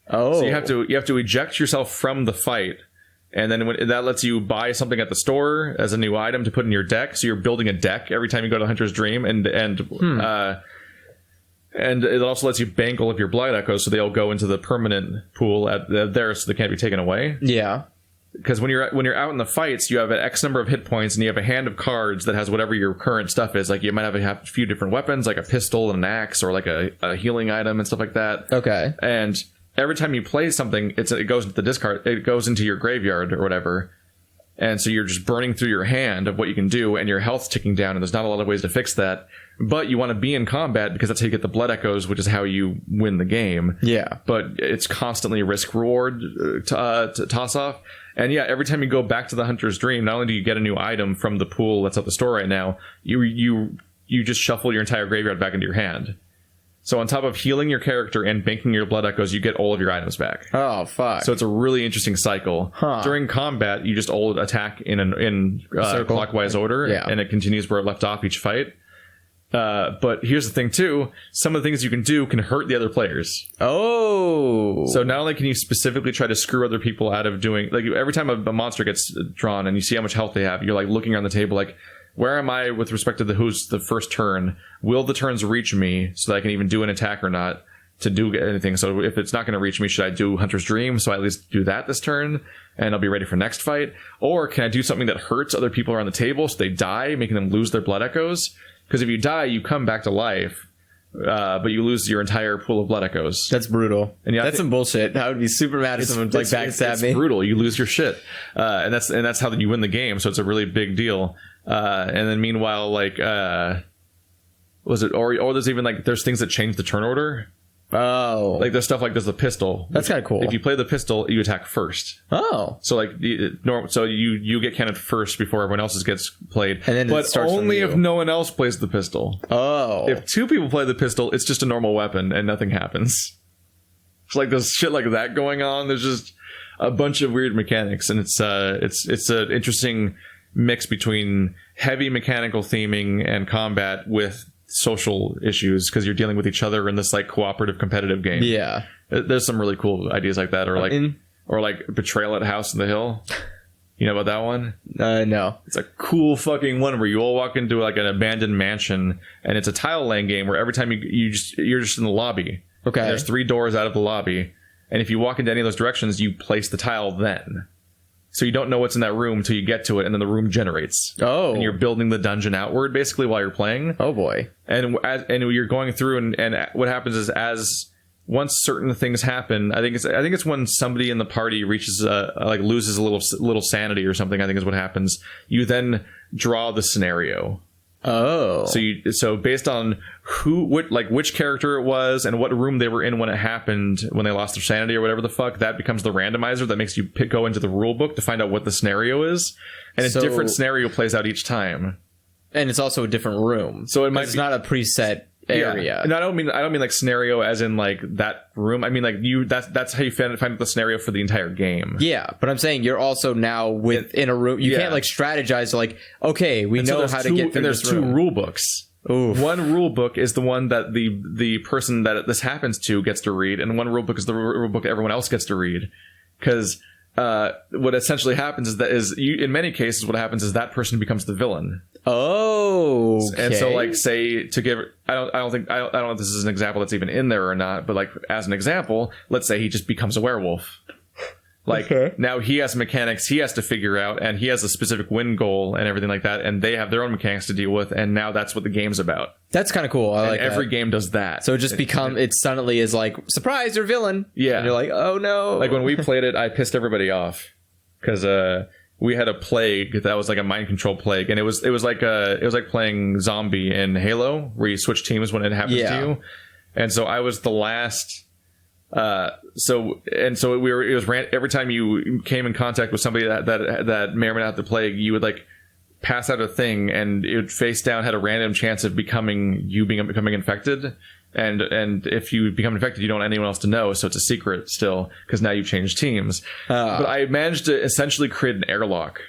Oh, so you have to eject yourself from the fight, and then that lets you buy something at the store as a new item to put in your deck. So you're building a deck every time you go to Hunter's Dream, and it also lets you bank all of your blood echoes, so they'll go into the permanent pool there, so they can't be taken away. Yeah. Because when you're out in the fights, you have an X number of hit points, and you have a hand of cards that has whatever your current stuff is. Like you might have a few different weapons, like a pistol and an axe, or like a healing item and stuff like that. Okay. And every time you play something, it goes into the discard. It goes into your graveyard or whatever, and so you're just burning through your hand of what you can do, and your health's ticking down. And there's not a lot of ways to fix that, but you want to be in combat because that's how you get the blood echoes, which is how you win the game. Yeah. But it's constantly risk reward to toss off. And yeah, every time you go back to the Hunter's Dream, not only do you get a new item from the pool that's at the store right now, you just shuffle your entire graveyard back into your hand. So on top of healing your character and banking your blood echoes, you get all of your items back. Oh, fuck. So it's a really interesting cycle. Huh. During combat, you just all attack in clockwise order, and it continues where it left off each fight. But here's the thing, too. Some of the things you can do can hurt the other players. Oh. So not only can you specifically try to screw other people out of doing... Like, every time a monster gets drawn and you see how much health they have, you're, like, looking around the table, like, where am I with respect to who's the first turn? Will the turns reach me so that I can even do an attack or not to do anything? So if it's not going to reach me, should I do Hunter's Dream so I at least do that this turn and I'll be ready for next fight? Or can I do something that hurts other people around the table so they die, making them lose their blood echoes? Because if you die, you come back to life, but you lose your entire pool of blood echoes. That's brutal. And that's some bullshit. I would be super mad if someone like backstab me. It's brutal. You lose your shit, and that's how you win the game. So it's a really big deal. And then meanwhile, like, was it or there's even like there's things that change the turn order. Oh, like there's stuff like there's the pistol. That's kind of cool. If you play the pistol, you attack first. Oh, so like so you get counted first before everyone else's gets played, and then but only if no one else plays the pistol. Oh, if two people play the pistol, it's just a normal weapon and nothing happens. It's like there's shit like that going on. There's just a bunch of weird mechanics, and it's an interesting mix between heavy mechanical theming and combat with social issues because you're dealing with each other in this like cooperative competitive game. Yeah, there's some really cool ideas like that, or like Betrayal at House on the Hill. You know about that one? No. It's a cool fucking one where you all walk into like an abandoned mansion, and it's a tile laying game where every time you're just in the lobby. Okay. And there's 3 doors out of the lobby, and if you walk into any of those directions, you place the tile then. So you don't know what's in that room until you get to it, and then the room generates. Oh. And you're building the dungeon outward basically while you're playing. Oh boy. And you're going through, and what happens is as once certain things happen, I think it's when somebody in the party reaches like loses a little sanity or something. I think is what happens. You then draw the scenario. Oh. So based on which character it was and what room they were in when it happened, when they lost their sanity or whatever the fuck, that becomes the randomizer that makes you go into the rule book to find out what the scenario is, and a different scenario plays out each time. And it's also a different room. So it's not a preset area. Yeah. And I don't mean like scenario as in like that room. I mean like that's how you find out the scenario for the entire game. Yeah, but I'm saying you're also now within a room. You can't like strategize like, okay, we know how to get through this room. And there's 2 rule books. Oof. One rule book is the one that the person that this happens to gets to read, and one rule book is the rule book everyone else gets to read. Because what essentially happens in many cases what happens is that person becomes the villain. Oh, okay. And so like say to give I don't know if this is an example that's even in there or not, but like as an example, let's say he just becomes a werewolf. Like now he has mechanics he has to figure out, and he has a specific win goal and everything like that, and they have their own mechanics to deal with, and now that's what the game's about. That's kind of cool. I like every game does that. So it suddenly is like, surprise, you're villain. Yeah. And you're like, oh no. Like when we played it, I pissed everybody off because we had a plague that was like a mind control plague, and it was like playing zombie in Halo where you switch teams when it happens to you. And so I was the last. Every time you came in contact with somebody that may or may not have the plague, you would like pass out a thing, and it would face down had a random chance of becoming infected. And if you become infected, you don't want anyone else to know, so it's a secret still, because now you've changed teams. But I managed to essentially create an airlock.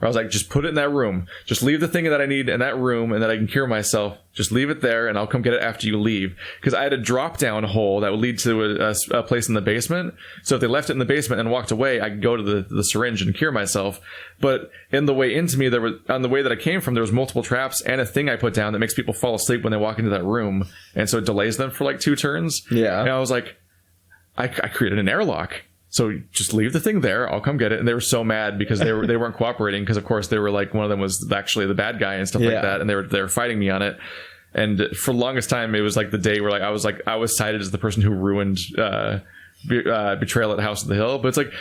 I was like, just put it in that room. Just leave the thing that I need in that room and that I can cure myself. Just leave it there, and I'll come get it after you leave. Because I had a drop-down hole that would lead to a place in the basement. So if they left it in the basement and walked away, I could go to the syringe and cure myself. But in the way into me, on the way that I came from, there was multiple traps and a thing I put down that makes people fall asleep when they walk into that room. And so it delays them for like 2 turns. Yeah. And I was like, I created an airlock. So just leave the thing there. I'll come get it. And they were so mad because they weren't cooperating, because of course they were like, one of them was actually the bad guy and stuff like that, and they were fighting me on it. And for the longest time, it was like the day where I was cited as the person who ruined Betrayal at House of the Hill. But it's like,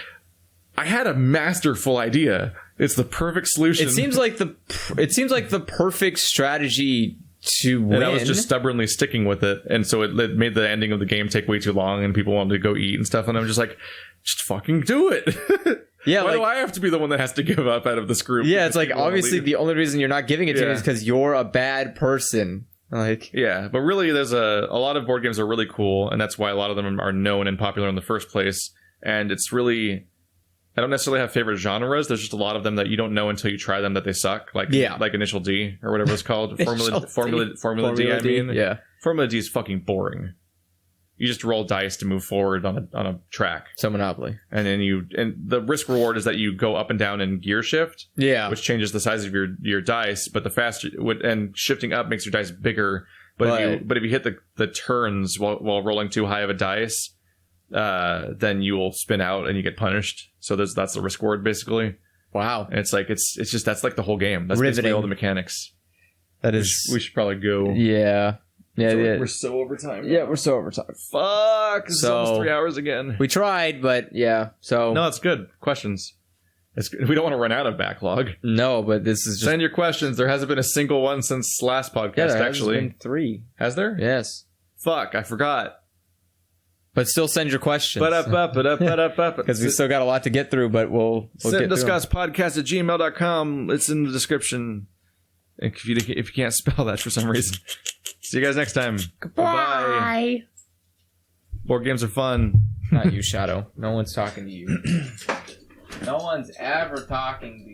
I had a masterful idea. It's the perfect solution. It seems like the perfect strategy to win. And I was just stubbornly sticking with it, and so it made the ending of the game take way too long, and people wanted to go eat and stuff, and I'm just like, just fucking do it. Yeah. Why do I have to be the one that has to give up out of this group? Yeah, it's like, obviously the only reason you're not giving it to me is because you're a bad person. Like, yeah, but really there's a lot of board games are really cool, and that's why a lot of them are known and popular in the first place. And it's really, I don't necessarily have favorite genres. There's just a lot of them that you don't know until you try them that they suck. Like Initial D or whatever it's called. Formula D, I mean. Yeah. Formula D is fucking boring. You just roll dice to move forward on a track. So Monopoly. And then the risk reward is that you go up and down in gear shift. Yeah. Which changes the size of your dice, but the faster and shifting up makes your dice bigger. But if you hit the turns while rolling too high of a dice, then you will spin out and you get punished. So that's the risk reward basically. Wow. And it's like it's just that's like the whole game. That's basically all the mechanics. That is. We should probably go. Yeah. Yeah, we're so over time. Yeah, we're so over time. Fuck. It's almost 3 hours again. We tried, but yeah. So no, it's good. Questions. We don't want to run out of backlog. No, but this is just... Send your questions. There hasn't been a single one since last podcast, there actually. Has been 3. Has there? Yes. Fuck, I forgot. But still send your questions. Because we still got a lot to get through, but we'll get SitAndDiscussPodcast@gmail.com. It's in the description. If you can't spell that for some reason. See you guys next time. Goodbye. Bye. Board games are fun. Not you, Shadow. No one's talking to you. No one's ever talking to you.